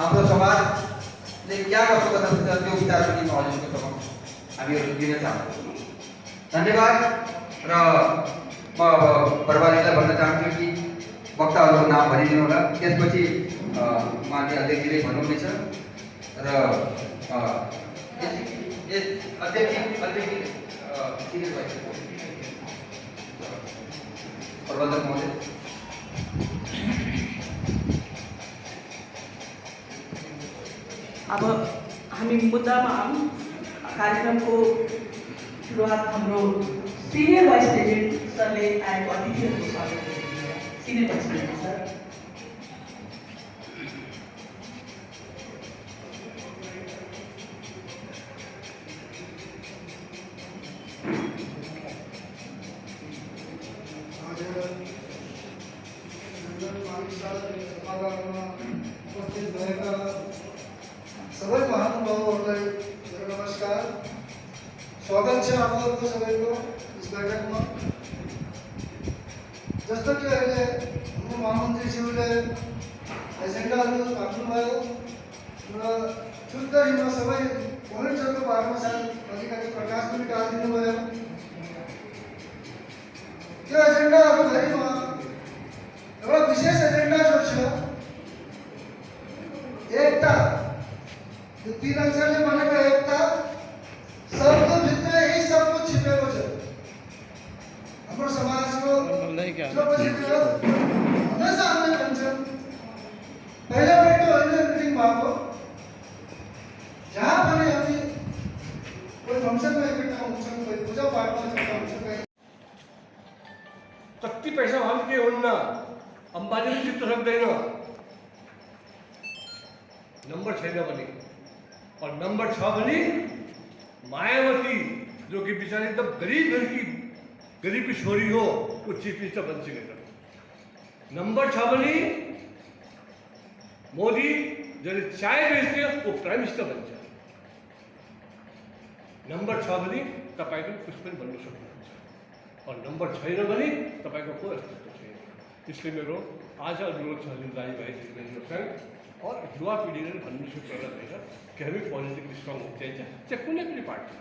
हाम्रो समाजले क्या गर्नु पर्छ त्यो विचार पनि म अलिकति समक्ष हामीहरू दिन चाहन्छौँ। धन्यवाद। र म अब प्रभारीलाई भन्न चाहन्छु कि वक्ताहरूको नाम भनिदिनु होला, त्यसपछि माननीय अध्यक्षले भन्नुहुनेछ र अध्यक्ष प्रबन्धक महोदय। अब हामी मुद्दामा आउँ। कार्यक्रमको सुरुवात हाम्रो सिनियर भाइस प्रेसिडेन्ट सरले आएको अतिथिहरूको स्वागत गर्नुहुन्छ। Senior vice president sir. उपस्थित भएका सबै महानुभावहरूलाई मेरो नमस्कार, स्वागत छ आपको सबैको इस बैठकमा। जस्तो कि अहिले हाम्रो महामन्त्रीज्यूले एजेन्डाहरू राख्नुभयो र छुट्टैमा सबै पोइन्ट्सहरूको बारेमा सायद अलिकति प्रकाश पनि डालिदिनु भयो। त्यो एजेन्डाहरूभरिमा एउटा विशेष एजेन्डा जो छ एकता, यो 3 अक्षरले भनेको एकता, सबको भित्र यही सब कुछ छिपेको छ। हाम्रो समाजको जो बसेको हमेसा हामीले भन्छौँ, पहिलोपल्ट होइन मिटिङ भएको, जहाँ पनि हामी कोही फङ्सनमा इकट्ठा हुन्छौँ, कोही पूजा पाठमा इकट्ठा हुन्छौँ, कति पैसा हामी के हुन्न, अम्बानीले जित्न सक्दैन नंबर 6 भने। और नंबर 6 भने मायावती जो कि बेचारी एकदम गरीब घर की गरीब की छोरी हो, वो चीफ मिनिस्टर बन सकेगा। नंबर 6 भने मोदी जो चाय बेचते वो प्राइम मिनिस्टर बन जाए। नंबर 6 भने तपाईको कुछ पनि भन्नु सक्नुहुन्छ और नंबर 6 भने तपाईको कोही अस्तित्व छैन। इसलिए मेरो आज अनुरोध छ दाई भाइ दिदीबहिनीहरूसँग और युवा पीढ़ीले भन्नु सक्नुहुन्छ कि हामी पोलिटिकली स्ट्रङ हुन चाहिन्छ। चाहे कुनै पनि पार्टी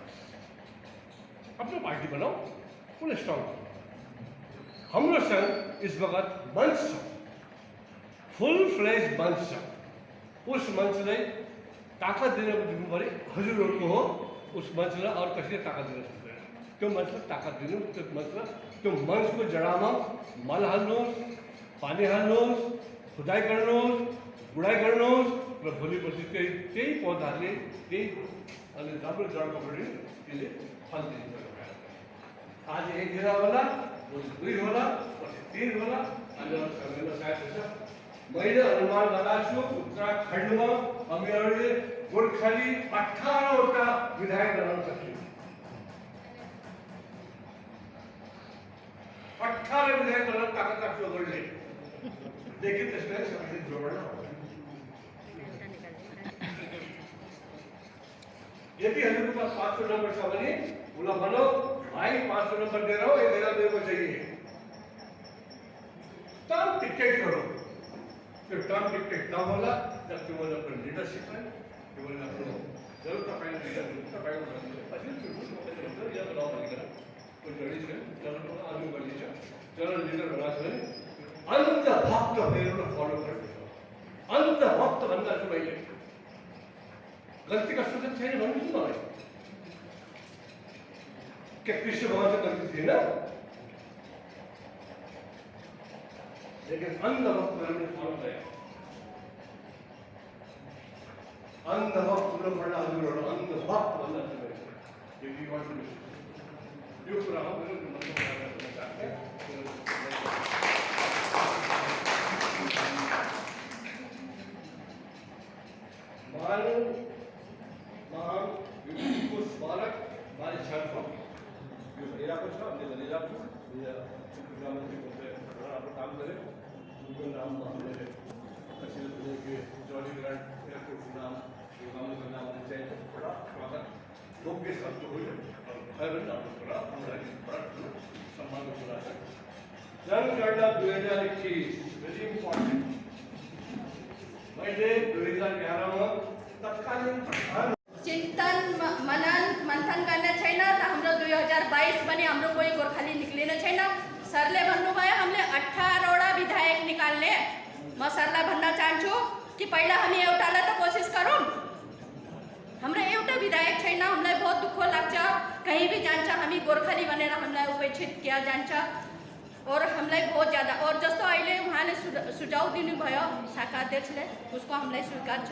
आफ्नो पार्टी बनाओ, कुनै स्ट्रङ। हाम्रो संघ इस वक्त मंच छ, फुल फ्लेज मंच छ। उस मंचलाई ताकत दिनु पऱ्यो, हजुरहरूको हो। उस मंचलाई और कसैले ताकत दिन सक्दैन। त्यो मंचलाई ताकत दिनु, त्यो मंचको जडामा मल हाल्नुहोस्, पानी हाल्नुहोस्, खुदाई गर्नुहोस्, गुडाई गर्नुहोस् र भोलिपछि त्यही पौधाले त्यही अनि राम्रो जड पक्रियो, त्यसले फल दिन्छ। आज 1 दिन होला, भोलि 2 होला, पछि 3 होला। अनि सबैले साथ छ। मैले अनुमान लगाएको छु उत्तराखण्डमा हामीहरूले गोर्खाली 18 वटा विधायक बनाउन सक्छौँ। 18 विधायक बनाउन ताकत राख्छु अरूले। लेकिन त्यसलाई सबैले जोड्न होला। यदि हजुरको पास 500 नंबर छ भने उसलाई भनौ भाइ 500 नंबर दे रहा हूँ, 1000 मेरे को चाहिए। तब टिकट करो। फिर टर्म टिकट तब होला जब तुम्हारे ऊपर लीडरशिप है, तुम्हारे ऊपर जरूर तपाईले लीडर तपाईको अझै त्यो या बनाउ भनेर कोही गरी छ, जनताको आदि गरी छ, जन लीडर बना छ भने अन्त भक्त मेरो फलो गर्छ। अन्त भक्त भन्दा चाहिँ मैले गल्ती का सुझाव छैन भन्नु मलाई के कृष्ण भगवान से गल्ती थिएन, लेकिन अंध भक्त ने फॉलो किया। अंध भक्त ने पढ़ना हजुरहरु अंध भक्त भन्दा चाहिँ इफ यू वान्ट टु यो कुरा हो मेरो मन गर्न चाहन्थे। महान को स्मारक बाल छात्र यो हेरा को छ, हामीले भनेर छु यो प्रधानमन्त्री को आफ्नो काम गरे। उनको नाम हामीले कसैले भने कि जर्नी ग्रान्ट एयरपोर्ट नाम यो गाउँको नाम चाहिँ बडा स्वागत योग्य शब्द हो। खैर पनि हाम्रो कुरा हामीलाई बडा सम्मानको कुरा छ। जनगणना 2021 भेरी इम्पोर्टेन्ट। मैले 2011 मा तत्कालीन प्रधान चिन्तन मनन मन्थन गर्ने छैन त हाम्रो 2022 पनि हाम्रो कोही गोर्खाली निक्लिने छैन। सरले भन्नुभयो हामीले 18वटा विधायक निकाल्ने। म सरलाई भन्न चाहन्छु कि पहिला हामी एउटालाई त कोसिस गरौँ। हाम्रो एउटा विधायक छैन, हामीलाई बहुत दुःख लाग्छ। कहीं भी जान्छ हामी गोर्खाली भनेर हामीलाई उपेक्षित किया जान्छ और हामीलाई बहुत ज़्यादा। और जस्तो अहिले उहाँले सुझाव दिनुभयो शाखा अध्यक्षले, उसको हामीलाई स्वीकार छ।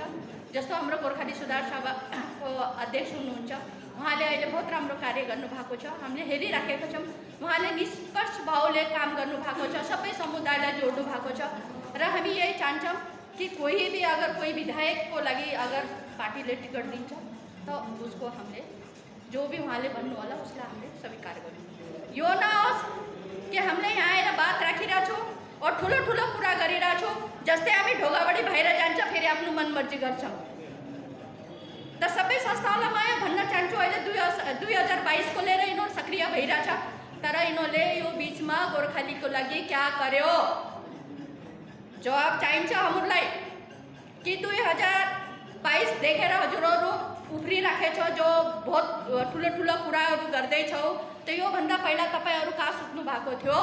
जस्तो हाम्रो गोर्खाली सुधार सभाको अध्यक्ष हुनुहुन्छ, उहाँले अहिले बहुत राम्रो कार्य गर्नुभएको छ, हामीले हेरिराखेको छौँ। उहाँले निष्पक्ष भावले काम गर्नुभएको छ, सबै समुदायलाई जोड्नु भएको छ। र हामी यही चाहन्छौँ कि कोही भी अगर कोही विधायकको लागि अगर पार्टीले टिकट दिन्छ तो उसको हामीले जो भी उहाँले भन्नु होला उसलाई हामीले स्वीकार गर्नु। यो नहोस् कि हामीले यहाँ आएर बात राखिरहेको छौँ और ठुलो ठुलो कुरा गरिरहेको छौँ, जस्तै हामी ढोगाबडी भएर जान्छ फेरि आफ्नो मनमर्जी गर्छौँ। त सबै संस्थाहरूलाई म भन्न चाहन्छु अहिले 2022 को लिएर यिनीहरू सक्रिय भइरहेछ, तर यिनीहरूले यो बिचमा गोर्खालीको लागि क्या गर्यो जवाब चाहिन्छ हामीलाई। कि 2022 देखेर हजुरहरू उफ्रिराखेछ जो बहुत ठुलो ठुलो कुराहरू गर्दैछौ, त योभन्दा पहिला तपाईँहरू कहाँ सुत्नु भएको थियो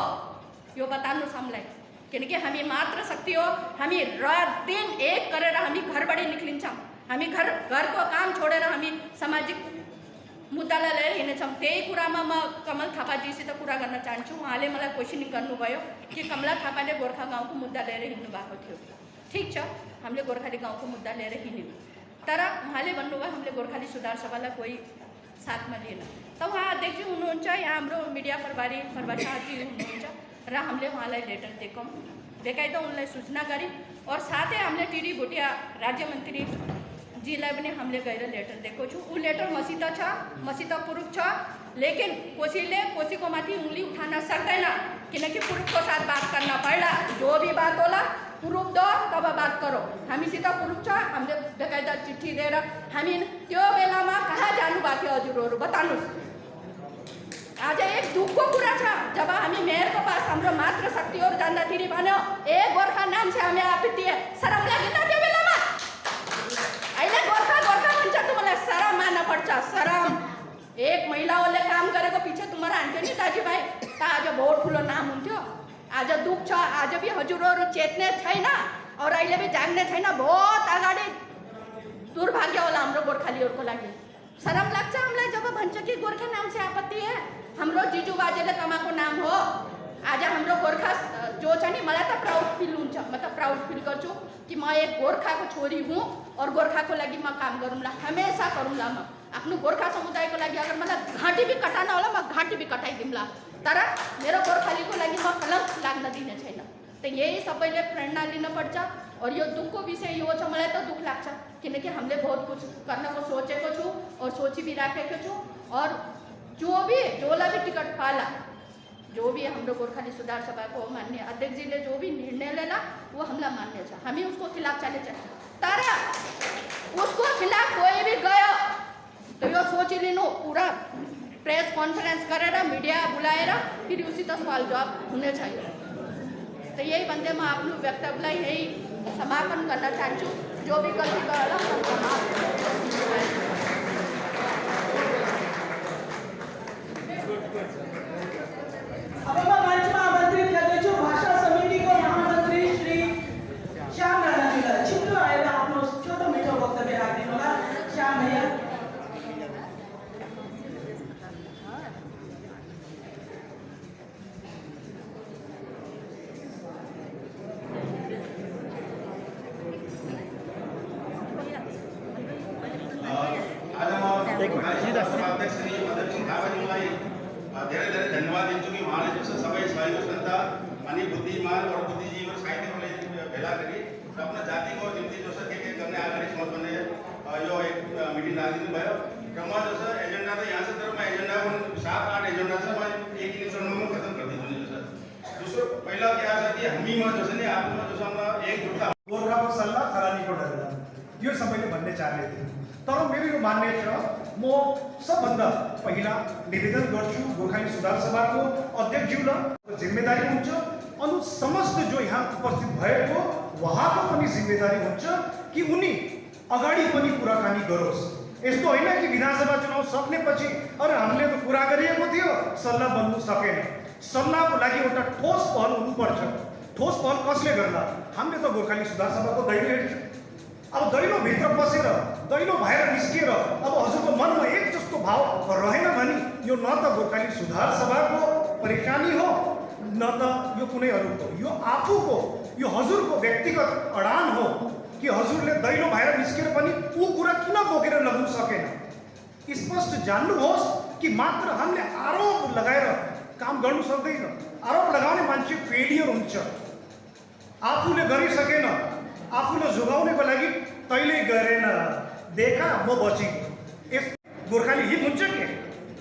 यो बताउनुहोस् हामीलाई। किनकि हामी मात्र शक्ति हो, हामी रात दिन एक गरेर हामी घरबाट निक्लिन्छौँ। हामी घरको काम छोडेर हामी सामाजिक मुद्दालाई लिएर हिँड्छौँ। त्यही कुरामा म कमल थापाजीसित कुरा गर्न चाहन्छु। उहाँले मलाई क्वेसनिङ गर्नुभयो कि कमला थापाले गोर्खा गाउँको मुद्दा लिएर हिँड्नु भएको थियो। ठिक छ, हामीले गोर्खाली गाउँको मुद्दा लिएर हिँड्यौँ, तर उहाँले भन्नुभयो हामीले गोर्खाली सुधार सभालाई कोही साथमा लिएन। त उहाँ अध्यक्ष हुनुहुन्छ, यहाँ हाम्रो मिडिया प्रभारी प्रभाषाजी हुनुहुन्छ र हामीले उहाँलाई लेटर दिएकौँ, बेकायदा उनलाई सूचना गऱ्यौँ। और साथै हामीले टिडी भुटिया राज्य मन्त्री जीलाई पनि हामीले गएर लेटर दिएको छु। ऊ लेटर मसित छ, मसित प्रुफ छ, लेकिन कोसीले कोसीको माथि उंगली उठान सक्दैन, किनकि प्रुफको साथ बात गर्न पर्ला। जो भी बात होला प्रुफ दो तब बात करो। हामीसित प्रुफ छ, हामीले बेकायदा चिठी दिएर हामी त्यो बेलामा कहाँ जानुभएको थियो हजुरहरू बताउनुहोस्। आज एक दुःखको कुरा छ, जब हामी मेयरको पास हाम्रो मात्र शक्तिहरू जाँदाखेरि भन्यो ए गोर्खा नाम से हामी आपत्ति है, शरम लागेन त्यो बेलामा? अहिले गोर्खा गोर्खा भन्छ, तुम्हारा शरम मान्न पर्छ, शरम। एक महिलाहरूले काम गरेको पछि तुम्हारा हान्थ्यो नि दाजुभाइ, त आज बहुत ठुलो नाम हुन्थ्यो। आज दुःख छ, आज भी हजुरहरू चेत्ने छैन और अहिले भी जाग्ने छैन। बहुत अगाडि दुर्भाग्य होला हाम्रो गोर्खालीहरूको लागि। शरम लाग्छ हामीलाई जब भन्छ कि गोर्खा नाम से आपत्ति है। हाम्रो जिजु बाजेले कमाएको नाम हो। आज हाम्रो गोर्खा जो छ नि, मलाई त प्राउड फिल हुन्छ, म त प्राउड फिल गर्छु कि म एक गोर्खाको छोरी हुँ और गोर्खाको लागि म काम गरौँला, हमेसा गरौँला। म आफ्नो गोर्खा समुदायको लागि अगर मलाई घाँटी भी कटान होला म घाँटी भी कटाइदिउँला, तर मेरो गोर्खालीको लागि म कलङ्क लाग्न दिने छैन। त यही सबैले प्रेरणा लिनुपर्छ। और यो दुःखको विषय यो छ, मलाई त दुःख लाग्छ किनकि हामीले बहुत कुछ गर्नको सोचेको छु और सोची भी राखेको छु। और जोलाई भी टिकट पाला, जो भी हाम्रो गोर्खाली सुधार सभाको मान्य अध्यक्षजीले जो भी निर्णय लेला वो हामीलाई मान्य छ, हामी उसको खिलाफ चलेछ। तर उसको खिलाफ कोही भी गयो तो यो सोचिलिनु, पूरा प्रेस कॉन्फ्रेंस गरेर मीडिया बुलाएर फिर उसित सवाल जवाब हुने छैन। तो यही भन्दै म आफ्नो वक्तव्यलाई यही समापन गर्न चाहन्छु। जो भी गल्ती गरेर अब मैं मंच में आमंत्रित करते छु भाषा समिति को महामंत्री श्री श्याम राणाजीलाई। छिटो आएर आफ्नो छोटो मिठो वक्तव्य राख्दिनु होला। श्याम भैया। धेरै धेरै धन्यवाद दिन्छु कि उहाँले जस्तो सबै सहयोग जनता अनि बुद्धिमान और बुद्धिजीवी साहित्यहरूलाई भेला गरी र आफ्नो जातिको निम्ति जस्तो के गर्ने अगाडि सोच भन्ने यो एक मिटिङ राखिदिनु भयो। र म जस्तो एजेन्डा त यहाँ छ, तर म एजेन्डा 7-8 एजेन्डा छ, म एक निमिषमा खत्म गरिदिन्छु नि। जस्तो दोस्रो पहिला क्या छ कि हामीमा जस्तो नि आफ्नो जस्तो एक जुट्टा गोर्खाको सल्लाह खरानीको डल्ला, यो सबैले भन्ने चाहने थियो। तर मेरो यो मान्य छ, म सबभन्दा पहिला निवेदन गर्छु गोर्खाली सुधार सभाको अध्यक्षज्यूलाई जिम्मेदारी हुन्छ। अनु समस्त जो यहाँ उपस्थित भएको उहाँको पनि जिम्मेदारी हुन्छ कि उनी अगाडि पनि कुराकानी गरोस्। यस्तो होइन कि विधानसभा चुनाव सक्नेपछि अरे हामीले त कुरा गरिएको थियो, सल्लाह बन्नु सकेन। सल्लाहको लागि एउटा ठोस पहल हुनुपर्छ। ठोस पहल कसले गर्ला? हामीले त गोर्खाली सुधार सभाको दैलो हेर्छौँ। अब दैलोभित्र बसेर दैलो बाहिर निस्किएर अब हजुरको मनमा एक जस्तो भाव रहेन भने यो न त गोर्खाली सुधार सभाको परेशानी हो न त यो कुनै अरूको, यो आफूको, यो हजुरको व्यक्तिगत अडान हो कि हजुरले दैलो बाहिर निस्केर पनि ऊ कुरा किन बोकेर लग्नु सकेन। स्पष्ट जान्नुहोस् कि मात्र हामीले आरोप लगाएर काम गर्नु सक्दैन। आरोप लगाउने मान्छे फेलियर हुन्छ। आफूले गरिसकेन, आफूले जोगाउनेको लागि तैँले गरेन, देखा म बचेको। यस गोर्खाली हित हुन्छ के?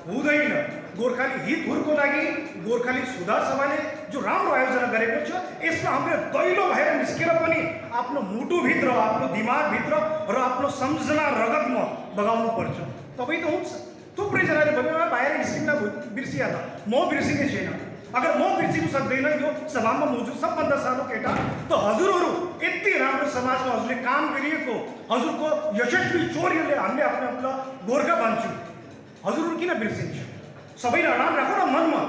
हुँदैन। गोर्खाली हितहरूको लागि गोर्खाली सुधार सभाले जो राम्रो आयोजना गरेको छ, यसमा हामीले दैलो बाहिर निस्केर पनि आफ्नो मुटुभित्र, आफ्नो दिमागभित्र र आफ्नो सम्झना रगतमा बगाउनु पर्छ। तबै त हुन्छ। थुप्रैजनाले भन्यो बाहिर निस्किन बिर्सिहाल, म बिर्सिने छैन। अगर म बिर्सिनु सक्दैन यो सभामा मौजुद सबभन्दा सानो केटा, त हजुरहरू यति राम्रो समाजमा हजुरले काम गरिएको, हजुरको यशस्वी चोरीहरूले हामीले आफ्नो आफूलाई गोर्खा भन्छौँ। हजुरहरू किन बिर्सिन्छ? सबैले अडान राखौँ न मनमा।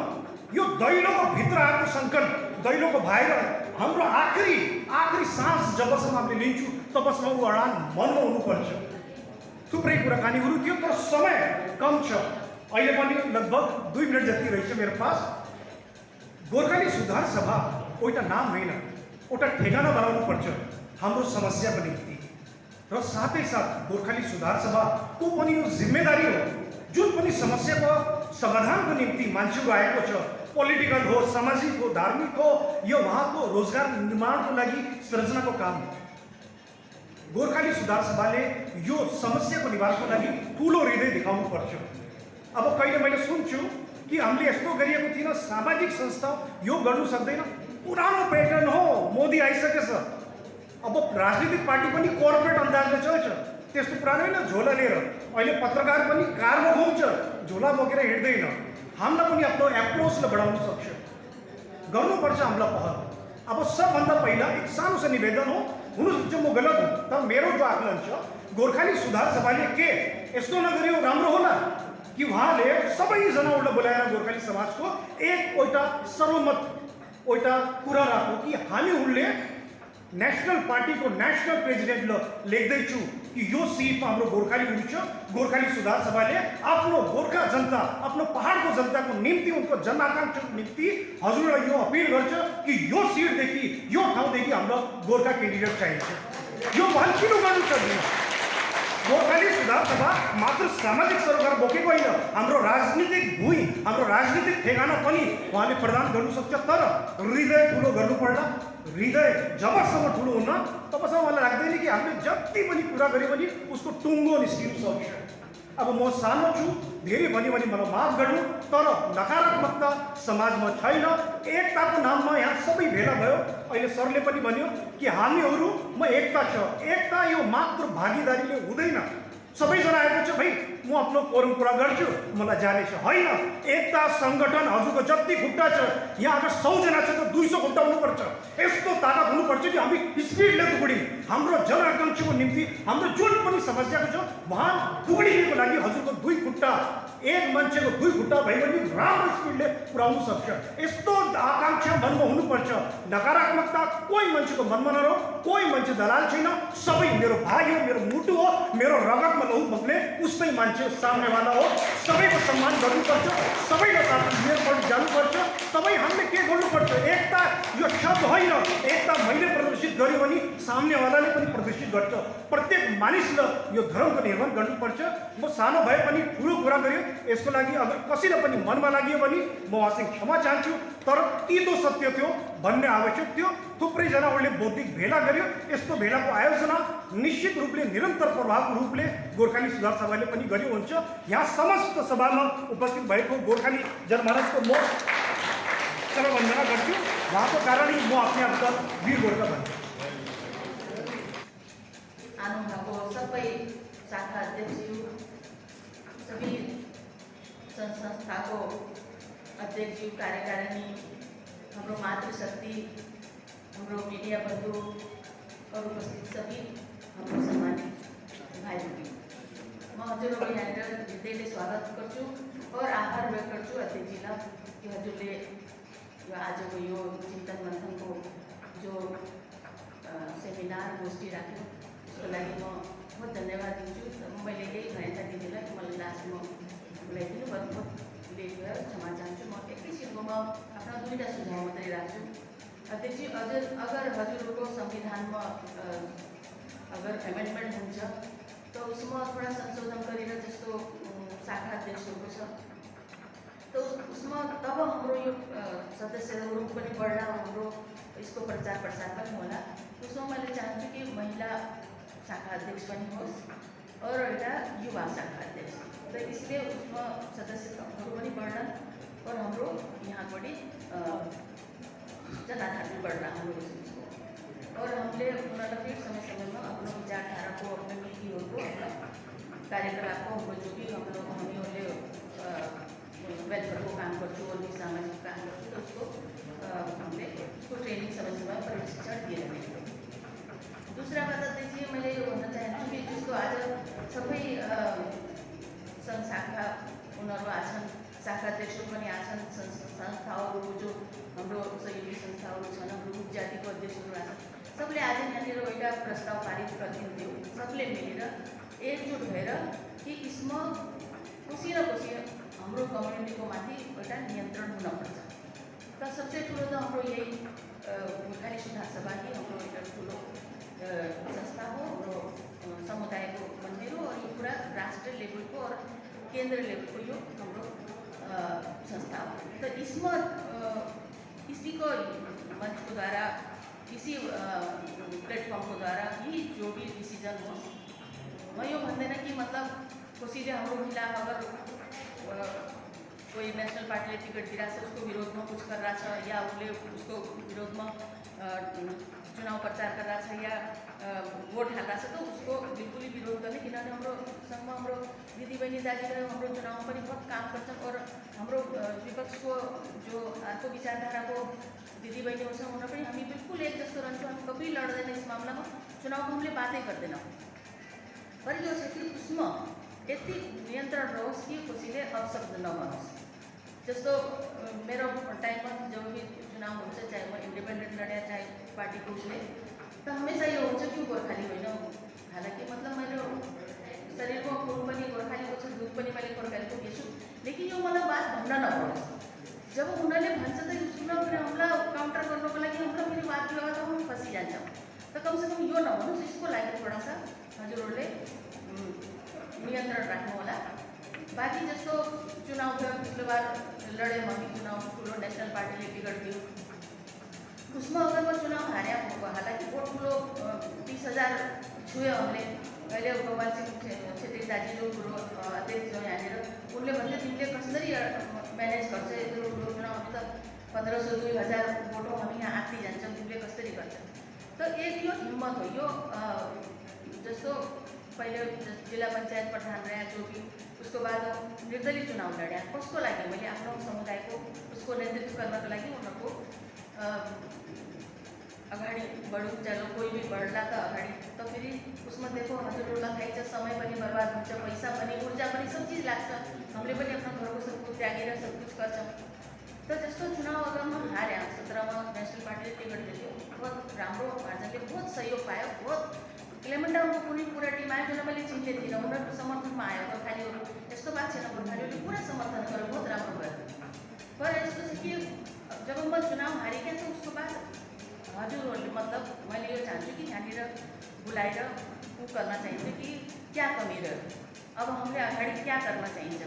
यो दैलोको भित्र आएको सङ्कट, दैलोको बाहिर हाम्रो आखिरी सास जबसम्म हामीले लिन्छौँ तबसम्म ऊ अडान मनमा हुनुपर्छ। थुप्रै कुराकानीहरू थियो तर समय कम छ। अहिले पनि लगभग 2 मिनट जति रहेछ मेरो पास। गोर्खाली सुधार सभा एउटा नाम होइन, एउटा ठेगाना बनाउनु पर्छ हाम्रो समस्याको निम्ति। र साथै साथ गोर्खाली सुधार सभाको पनि यो जिम्मेदारी हो, जुन पनि समस्याको समाधानको निम्ति मान्छेहरू आएको छ, पोलिटिकल हो, सामाजिक हो, धार्मिक हो, यो उहाँको रोजगार निर्माणको लागि सृजनाको काम हो। गोर्खाली सुधार सभाले यो समस्याको निवारणको लागि ठुलो हृदय देखाउनु पर्छ। अब कहिले मैले सुन्छु कि हामीले यस्तो गरिएको थिएन, सामाजिक संस्था यो गर्नु सक्दैन। पुरानो प्याटर्न हो, मोदी आइसकेछ। अब राजनीतिक पार्टी पनि कर्पोरेट अन्दाजले चल्छ। त्यस्तो पुरानो होइन झोला लिएर। अहिले पत्रकार पनि कारमा घुम्छ, झोला बोकेर हिँड्दैन। हामीलाई पनि आफ्नो एप्रोचलाई बढाउन सक्छ, गर्नुपर्छ हामीलाई पहल। अब सबभन्दा पहिला एक सानो सा निवेदन हो, हुनसक्छ म गलत हुँ, तर मेरो जो आकलन छ, गोर्खाली सुधार सभाले के यस्तो नगर्यो राम्रो होला कि उहाँले सबैजनाहरूलाई बोलाएर गोर्खाली समाजको एउटा सर्वमत एउटा कुरा राख्यो कि हामीहरूले नेशनल पार्टीको नेशनल प्रेसिडेन्टलाई लेख्दैछु कि यो सिटमा हाम्रो गोर्खाली हुन्छ। गोर्खाली सुधार सभाले आफ्नो गोर्खा जनता, आफ्नो पहाडको जनताको निम्ति, उनको जनआकांक्षाको निम्ति हजुरलाई यो अपिल गर्छ कि यो सिटदेखि, यो ठाउँदेखि हाम्रो गोर्खा क्यान्डिडेट चाहिन्छ। यो भल किन गर्नु सक्दैन? गोर्खाली सुधार सभा मात्र सामाजिक सरोकार बोकेको होइन, हाम्रो राजनीतिक भुइँ, हाम्रो राजनीतिक ठेगाना पनि उहाँले प्रदान गर्नु सक्छ। तर हृदय ठुलो गर्नु पर्ला। हृदय जबसम्म ठुलो हुन्न तबसम्म मलाई लाग्दैन कि हामीले जति पनि कुरा गऱ्यो भने उसको टुङ्गो निस्किनु सक्छ। अब म सानो छु, धेरै भन्यो भने मलाई माफ गर्नु, तर नकारात्मकता समाजमा छैन। एकताको नाममा यहाँ सबै भेला भयो। अहिले सरले पनि भन्यो कि हामीहरूमा एकता छ। एकता यो मात्र भागीदारीले हुँदैन। सबैजना आएको छ भाइ म आफ्नो कोरम कुरा गर्छु, मलाई जाने छ, होइन। एकता सङ्गठन हजुरको जति खुट्टा छ, यहाँ अगर 100 जना छ त 200 खुट्टा हुनुपर्छ। यस्तो ताकत हुनुपर्छ कि हामी स्पिडले टुक्रियौँ। हाम्रो जनआकांक्षाको निम्ति, हाम्रो जुन पनि समस्याको छ उहाँ टुक्रिनुको लागि हजुरको 2 खुट्टा, एक मान्छेको 2 खुट्टा भयो भने राम्रो स्पिडले पुऱ्याउनु सक्छ। यस्तो आकांक्षा मनमा हुनुपर्छ। नकारात्मकता कोही मान्छेको मनमा नरहो। कोही मान्छे दलाल छैन, सबै मेरो भाइ हो, मेरो मुटु हो, मेरो रगतमा लहु बग्ने उस्तै मान्छे सामनेवाला हो। सबैको सम्मान गर्नुपर्छ, सबैलाई साथ लिएर जानुपर्छ। तपाईँ हामीले के गर्नुपर्छ? एकता यो शब्द होइन, एकता मैले प्रदर्शित गर्यो भने सामनेवालाले पनि प्रदर्शित गर्छ। प्रत्येक मानिसले यो धर्मको निर्माण गर्नुपर्छ। म सानो भए पनि ठुलो कुरा गर्यो, यसको लागि अगर कसैलाई पनि मनमा लाग्यो भने म उहाँसँग क्षमा चाहन्छु। तर तितो सत्य थियो भन्ने आवश्यक थियो। थुप्रैजनाहरूले बौद्धिक भेला गर्यो। यस्तो भेलाको आयोजना निश्चित रूपले निरन्तर प्रभावको रूपले गोर्खाली सुधार सभाले पनि गर्यो हुन्छ। यहाँ समस्त सभामा उपस्थित भएको गोर्खाली जनमानसको म सर्ववन्दना गर्छु। उहाँको कारणले म आफ्नै आपका वीर गोर्खा भन्छु। आउनुभएको सबै शाखा अध्यक्षज्यू, सबै संस्थाको अध्यक्षज्यू, कार्यकारिणी, हाम्रो मातृशक्ति, हाम्रो मिडिया बन्धु, और उपस्थित सभी हाम्रो सम्मानित भाइ बहिनी, म हजुरहरू यहाँनिर हृदयले स्वागत गर्छु और आभार व्यक्त गर्छु अध्यक्षजीलाई कि हजुरले यो आजको यो चिन्तन मन्थनको जो सेमिनार गोष्ठी राख्यो त्यसको लागि म बहुत धन्यवाद दिन्छु। मैले यही भनेको दिदीलाई मलाई लास्टमा बोलाइदिनु बहुत लेट भयो, क्षमा चाहन्छु। म एकैछिनको म आफ्ना दुईवटा सुझाव मात्रै राख्छु। अध्यक्षजी, अगर हजुरहरूको संविधानमा अगर एमेन्डमेन्ट हुन्छ तो उसमा थोड़ा संशोधन गरेर जस्तो शाखा अध्यक्षहरूको छ तो उसमा तब हाम्रो यो सदस्यहरू पनि बढ्ला, हाम्रो इसको प्रचार प्रसार पनि होला। उसमा मैले चाहन्छु कि महिला शाखा अध्यक्ष पनि होस् और एउटा युवा शाखा अध्यक्ष, तो इसलिए उसमा सदस्यहरू पनि बढ्ला और हाम्रो यहाँबाट जनाधार भी बढ़ रहा है हमको। और हमने उन्होंने फिर समय समय में अपने विचारधारा को, अपने नीतियों को, अपना कार्यकलाप को, हमको जो भी हम लोग हमें वेलफेयर को काम कर चुके और सामाजिक काम कर चुके तो उसको हमने उसको ट्रेनिंग समय समय प्रशिक्षण दिए रहते हैं। दूसरा बात देखिए, मैं ये बोलना चाहती हूँ कि जिसको आज सबै संघ शाखा उनीहरू आछन्, शाखा अध्यक्षहरू पनि आछन्, संस्थाहरू जो हाम्रो सहयोगी संस्थाहरू छन्, हाम्रो उपजातिको अध्यक्षहरू आछन्, सबले आज यहाँनिर एउटा प्रस्ताव पारित गरिदिन्थ्यो, सबले मिलेर एकजुट भएर कि यसमा कोही न कोही हाम्रो कम्युनिटीको माथि एउटा नियन्त्रण हुनपर्छ। त सबसे ठुलो त हाम्रो यही गोर्खाली सुधार सभा कि हाम्रो एउटा ठुलो संस्था हो, हाम्रो समुदायको मन्दिर हो और यो पूरा राष्ट्र लेभलको और केन्द्र लेभलको यो हाम्रो संस्था हो। तो इसमें किसी को मंच को द्वारा, किसी प्लेटफॉर्म को द्वारा ही जो भी डिसीजन हो, मैं यो भन्दैन कि मतलब कसैले हाम्रो खिलाफ अगर कोई नेशनल पार्टीले टिकट दिइरहेछ उसको विरोधमा कुछ कर रहा छ या उसले उसको विरोधमा चुनाव प्रचार कर रहा छ या वोट हाल रहा छ तो उसको बिल्कुल ही विरोध गर्ने, किनभने हाम्रो संघमा हाम्रो दिदीबहिनी दाजुभाइ हाम्रो चुनावमा पनि बहुत काम गर्छन् और हाम्रो विपक्षको जो अर्को विचारधाराको दिदीबहिनीहरू छ उनीहरू पनि हामी बिल्कुल एक जस्तो रहन्छौँ, हामी कभी लड्दैन इस मामलामा, चुनावको हामीले बातै गर्दैनौँ। पर यो छ कि उसमा यति नियन्त्रण रहोस् कि कसैले अपशब्द नभनोस्। जस्तो मेरो टाइममा जब भी चुनाव हुन्छ, चाहे म इन्डिपेन्डेन्ट लड्या चाहे पार्टीको उसले, तो हमेशा यो हुन्छ कि गोर्खाली होइन, हालांकि मतलब मैले शरीरमा खून पनि गोर्खालीको छ, दुध पनि मैले गोर्खालीको पिउँछु, लेकिन यो मलाई बात भन्न नपरोस्। जब उनीहरूले भन्छ त यो सुन्न फिर हामीलाई काउन्टर गर्नको लागि हामीलाई फेरि वाद विवाद हम फसिजान्छौँ, त कमसे कम यो नभनोस्। यसको लागि थोड़ा सा हजुरहरूले नियन्त्रण राख्नु होला। बाँकी जस्तो चुनाव थियो, पिछलो बार लडे हामी चुनाव, ठुलो नेशनल पार्टीले टिकट दियो, उसमा अगर म चुनाव हार्या भएको, हालांकि बहुत ठुलो 30,000 छुयो हमले। अहिले भगवान सिंह छेत्री दाजी जो ठुलो अध्यक्ष जो यहाँनिर, उनले भन्दै तिमीले कसरी म्यानेज गर्छ यत्रो ठुलो चुनाव, त 1500 2000 भोटौँ हामी यहाँ आत्ती जान्छौँ, तिमीले कसरी गर्छ। तो एक यो हिम्मत हो। यो जस्तो पहिले जिल्ला पञ्चायत प्रधान रहे जो भी, उसको बाद निर्दलीय चुनाव लड्या, कसको लागि, मैले आफ्नो समुदायको उसको नेतृत्व गर्नको लागि उनीहरूको अगाडि बढ्नु, चलो कोही भी बढ्ला त अगाडि, त फेरि उसमा देखो हजुरहरूलाई थाहै छ, समय पनि बर्बाद हुन्छ, पैसा पनि, ऊर्जा पनि, सब चीज लाग्छ, हामीले पनि आफ्नो घरको सब कुछ त्यागेर सब कुछ गर्छौँ। तो जस्तो चुनाव अगर म हार्या 17 में नेशनल पार्टीले टिकट दियो, बहुत राम्रो भाजपले बहुत सहयोग पायो, बहुत किलोमिटरको पूरा टिम आयो, जो मैले चिन्ने थिइनँ, उनीहरूको समर्थनमा आयो। गोर्खालीहरू यस्तो बात छैन, गोर्खालीहरूले पुरा समर्थन गर्यो, बहुत राम्रो भयो। पर यस्तो छ कि जब म चुनाव हारेको थिएँ उसको बाद हजुरहरूले मतलब मैले यो चाहन्छु कि यहाँनिर बुलाएर ऊ गर्न चाहिन्छ कि क्या कमी रह्यो, अब हामीले अगाडि क्या गर्न चाहिन्छ,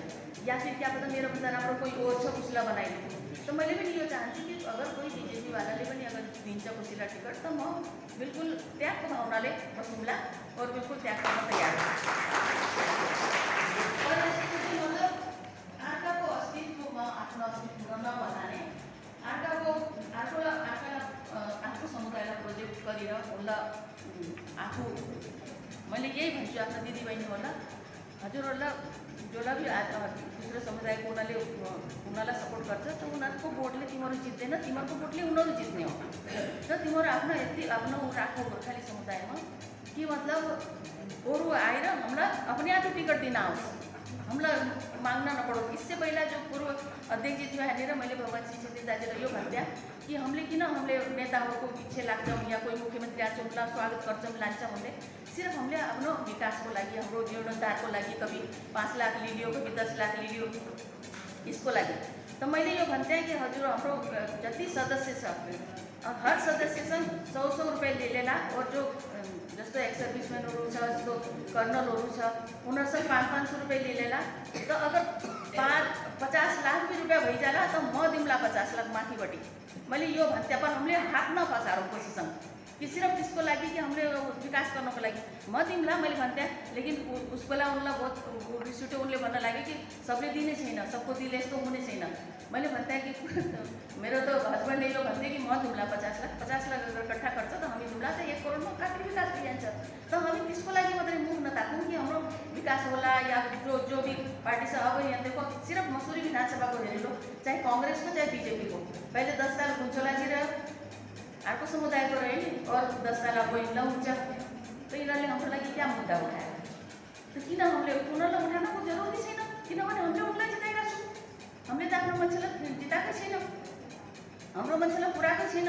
या फिर क्या पता मेरो भन्दा राम्रो कोही और छ उसलाई बनाइदिनु। तो मैले पनि यो चाहन्छु कि अगर कोही बीजेपी वालाले पनि अगर दिन्छ कसैलाई टिकट, त म बिल्कुल त्यागको भावनाले बसौँला और बिल्कुल त्याग गर्न तयार छु। और यसपछि मतलब अर्काको अस्तित्वमा आफ्नो अस्तित्व नबनाने, अर्को समुदायलाई प्रोजेक्ट गरेर उसलाई आफू, मैले यही भन्छु आफ्नो दिदीबहिनीहरूलाई हजुरहरूलाई जसलाई भी दुसरो समुदायको उनीहरूलाई सपोर्ट गर्छ त उनीहरूको भोटले तिमीहरू जित्दैन, तिमीहरूको भोटले उनीहरू जित्ने हो। र तिमीहरू आफ्नो यति आफ्नो राखो गोर्खाली समुदायमा कि मतलब अरू आएर हामीलाई अपने आप टिकट दिन आओस्, हामीलाई माग्न नपड़ोस्। इससे पहिला जो पूर्व अध्यक्ष जी थियो यहाँनिर मैले भगवान सिंह छेत्री दाजुलाई यो भन्थ्या कि हामीले किन हामीले नेताहरूको पिछे लाग्छौँ या कोही मुख्यमन्त्री आएको उनलाई स्वागत गर्छौँ लान्छौँ भन्ने, सिर्फ हामीले आफ्नो विकासको लागि, हाम्रो जीर्णोद्धारको लागि, कभी 5 लाख लिलियो, कभी 10 लाख लिलियो, इसको लागि। तो मैले यो भन्थेँ कि हजुर हाम्रो जति सदस्य छ हर सदस्यसँग 100 रुपियाँ लिएला, और जो जस्तो एक्स सर्भिसम्यानहरू छ, जस्तो कर्नलहरू छ, उनीहरूसँग 500 रुपियाँ लिएला। तो अगर 50 लाख भी रुपियाँ भइजाला तो म दिउँला 50 लाख माथिबटी। मैले यो भन्थे, पर हामीले हात नफसारौँ कोसीसँग कि सिर्फ त्यसको लागि कि हामीले विकास गर्नको लागि म दिउँला मैले भन्थे। लेकिन उस बेला उनलाई बहुत रिस उठ्यो, उनले भन्न लाग्यो कि सबले दिने छैन, सबको दिले यस्तो हुने छैन। मैले भन्थे कि मेरो त हस्बेन्डले यो भन्थे कि म दिउँला 50 लाख अगर इकट्ठा गर्छ त हामी दिउँला त 1 करोडमा काफी विकास भइहाल्छ। त हामी त्यसको लागि मात्रै मुख नताकौँ कि हाम्रो विकास होला या जो भी पार्टी छ। अब यहाँ देखो सिर्फ मसूरी विधानसभाको हेरेको, चाहे कांग्रेसको चाहे बीजेपीको, पहिले 10 साल गुन्चोलाजी र अर्को समुदायको रहे नि, और 10 साल अब यिनलाई हुन्छ। तो यिनीहरूले हाम्रो लागि क्या मुद्दा उठायो? तो किन हामीले उनीहरूलाई उठाउनको जरुरी छैन, किनभने हामीले उनलाई जिताएका छौँ। हामीले त आफ्नो मान्छेलाई जिताएकै छैन, हाम्रो मान्छेलाई पुऱ्याएकै छैन।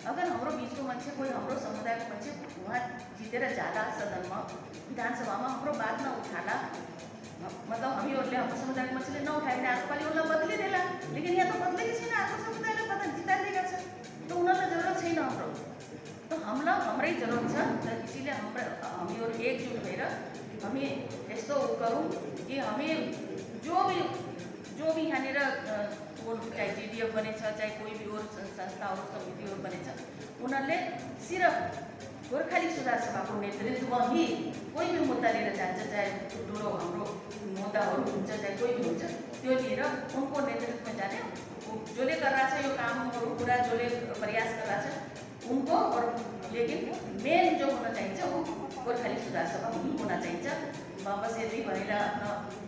अगर हाम्रो बिचको मान्छे, कोही हाम्रो समुदायको मान्छे वहाँ जितेर जाला सदनमा, विधानसभामा हाम्रो बात नउठाला, मतलब हामीहरूले हाम्रो समुदायको मान्छेले नउठायो भने अर्को पालि उसलाई बदलिदेला। लेकिन यहाँ त बदलेकै छैन, अर्को समुदायलाई पता जिताइदिएका छ। तो उनीहरूलाई जरुरत छैन हाम्रो, तो हामीलाई हाम्रै जरुरत छ। इसीलिए हामीहरू एकजुट भएर हामी यस्तो गरौँ कि हामी जो भी यहाँनिर चाहे जीडीएफ बनेछ, चाहे कोही भी और संस्थाहरू समितिहरू बनेछ, उनीहरूले सिर्फ गोर्खाली सुधार सभाको नेतृत्वमा ही कोही भी मुद्दा लिएर जान्छ, चाहे ठुलो हाम्रो मुद्दाहरू हुन्छ, चाहे कोही भी हुन्छ, त्यो लिएर उनको नेतृत्वमा जाने। जसले गरिरहेछ यो कामहरू पुरा, जसले प्रयास गरिरहेछ उनको, और लेकिन मेन जो हुन चाहिन्छ वो गोर्खाली सुधार सभा हुन चाहिन्छ। म बस यति भनेर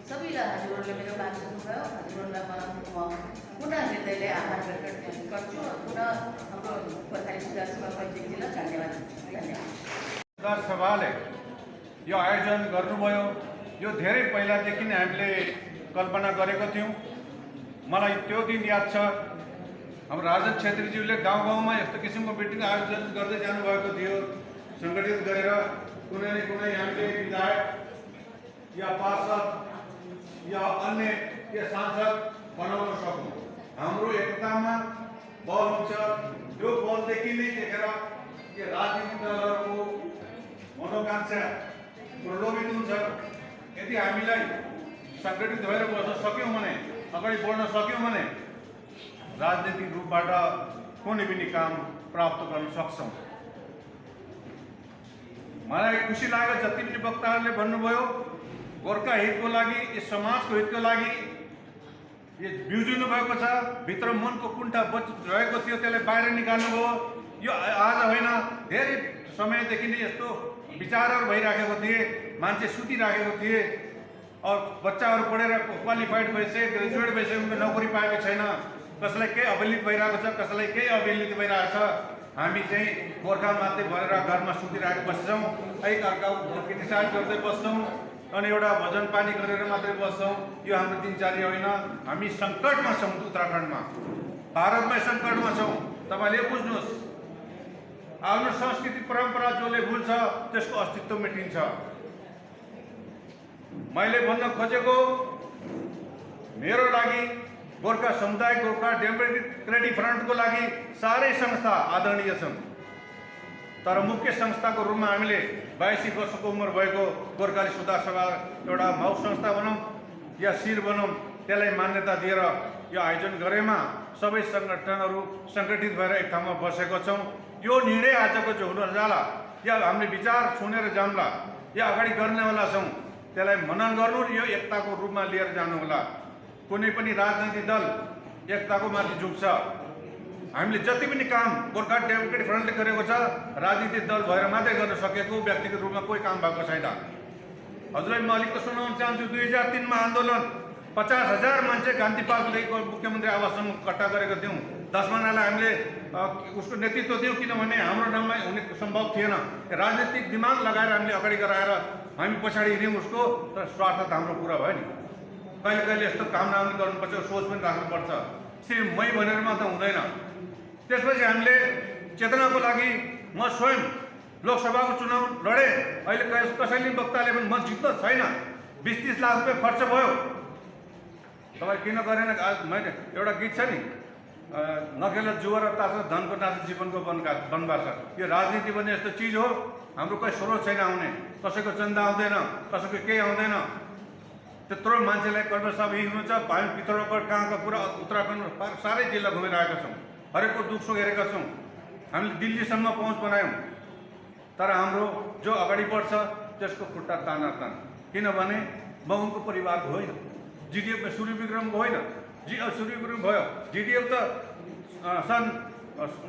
सबैलाई हजुरहरूले मेरो बात सुन्नुभयो, हजुरहरूलाई म पुनः हृदयले आभार प्रकट गर्छु। पुनः हाम्रो गोर्खाली सुधार सभा अध्यक्षजीलाई धन्यवाद दिन्छु। धन्यवाद। सुधार सभाले यो आयोजन गर्नुभयो, यो धेरै पहिलादेखि नै हामीले कल्पना गरेको थियौँ। मलाई त्यो दिन याद छ, हाम्रो राजन छेत्रीज्यूले गाउँ गाउँमा यस्तो किसिमको मिटिङ आयोजन गर्दै जानुभएको थियो, सङ्गठित गरेर कुनै न कुनै हामीले विधायक या पार्षद या अन्य के सांसद बनाउन सकौँ। हाम्रो एकतामा बल हुन्छ। त्यो बलदेखि नै देखेर कि राजनीतिक दलहरूको मनोकांक्षा प्रलोभित हुन्छ। यदि हामीलाई सङ्गठित भएर बस्न सक्यौँ भने, अगाडि बढ्न सक्यौँ भने राजनीतिक रूपबाट कुनै पनि काम प्राप्त गर्न सक्छौँ। मलाई खुसी लाग्यो जति पनि वक्ताहरूले भन्नुभयो, गोर्खा हितको लागि, यस समाजको हितको लागि यो बिउजिनु भएको छ। भित्र मनको कुण्ठा रहेको थियो, त्यसलाई बाहिर निकाल्नुभयो। यो आज होइन, धेरै समयदेखि नै यस्तो विचारहरू भइराखेको थिए, मान्छे सुतिराखेको थिए, और बच्चाहरू पढेर क्वालिफाइड भइसके, ग्रेजुएट भइसके, उनको नोकरी पाएको छैन, कसैलाई केही अवहेलित भइरहेको छ, कसैलाई केही अवहेलित भइरहेको छ। हामी चाहिँ गोर्खा मात्रै भएर घरमा सुतिरहेको बस्छौँ, एकअर्काको कृतिचार गर्दै बस्छौँ, अनि एउटा भजन पानी गरेर मात्रै बस्छौँ। यो हाम्रो दिनचर्या होइन। हामी सङ्कटमा छौँ, उत्तराखण्डमा, भारतमै सङ्कटमा छौँ। तपाईँले बुझ्नुहोस्, आफ्नो संस्कृति परम्परा जसले भुल्छ त्यसको अस्तित्व मेटिन्छ। मैले भन्न खोजेको, मेरो लागि गोर्खा समुदाय, गोर्खा डेमोक्रेटिक फ्रन्टको लागि सारै संस्था आदरणीय छन्, तर मुख्य संस्थाको रूपमा हामीले 82 वर्षको उमेर भएको गोर्खाली सुधार सभा एउटा माउ संस्था भनौँ या शिर भनौँ, त्यसलाई मान्यता दिएर यो आयोजन गरेमा सबै सङ्गठनहरू सङ्गठित भएर एक ठाउँमा बसेको छौँ। यो निर्णय आजको जो हुन जाला, या हामीले विचार सुनेर जाउँला, या अगाडि गर्नेवाला छौँ, त्यसलाई मनन गर्नु र यो एकताको रूपमा लिएर जानुहोला। कुनै पनि राजनैतिक दल एकताको माथि झुक्छ। हामीले जति पनि काम गोर्खा डेमोक्रेटिक फ्रन्टले गरेको छ, राजनीतिक दल भएर मात्रै गर्न सकेको, व्यक्तिगत रूपमा कोही काम भएको छैन। हजुरलाई म अलिक सुनाउन चाहन्छु। 2003 मा आन्दोलन 50,000 मान्छे गान्धी पार्कदेखिको मुख्यमन्त्री आवाससम्म कट्टा गरेको थियौँ। 10 महिनालाई हामीले उसको नेतृत्व दियौँ, किनभने हाम्रो नाममा हुने सम्भव थिएन। राजनीतिक दिमाग लगाएर हामीले अगाडि गराएर हामी पछाडि हिँड्यौँ उसको, तर स्वार्थ त हाम्रो पुरा भयो नि। कहिले कहिले यस्तो काम राम्रो गर्नुपर्छ, सोच पनि राख्नुपर्छ। सिर्फ मै भनेर मात्र हुँदैन। त्यसपछि हामीले चेतनाको लागि म स्वयं लोकसभाको चुनाव लडेँ। अहिले कसैले वक्ताले पनि म जित्न छैन, 20-30 लाख रुपियाँ खर्च भयो। तपाईँ किन गरेन? आज मैले एउटा गीत छ नि, नखेल जुवर तास धनको नाश जीवनको वनवास। यो राजनीति भन्ने यस्तो चिज हो, हाम्रो कोही स्रोत छैन आउने, कसैको चन्दा आउँदैन, कसैको केही आउँदैन। त्यत्रो मान्छेलाई कर्म सब हिँड्नुहुन्छ। हामी पितरगढ कहाँका कुरा उत्तराखण्ड सारै जिल्ला घुमेर आएका छौँ, हरेकको दुःख सुख हेरेका छौँ। हामीले दिल्लीसम्म पहुँच बनायौँ, तर हाम्रो जो अगाडि बढ्छ त्यसको खुट्टा ताना तान। किनभने म उनको परिवारको होइन, जिडिएफमा सूर्य विक्रमको होइन। सूर्य विक्रम भयो, जिडिएफ त सन्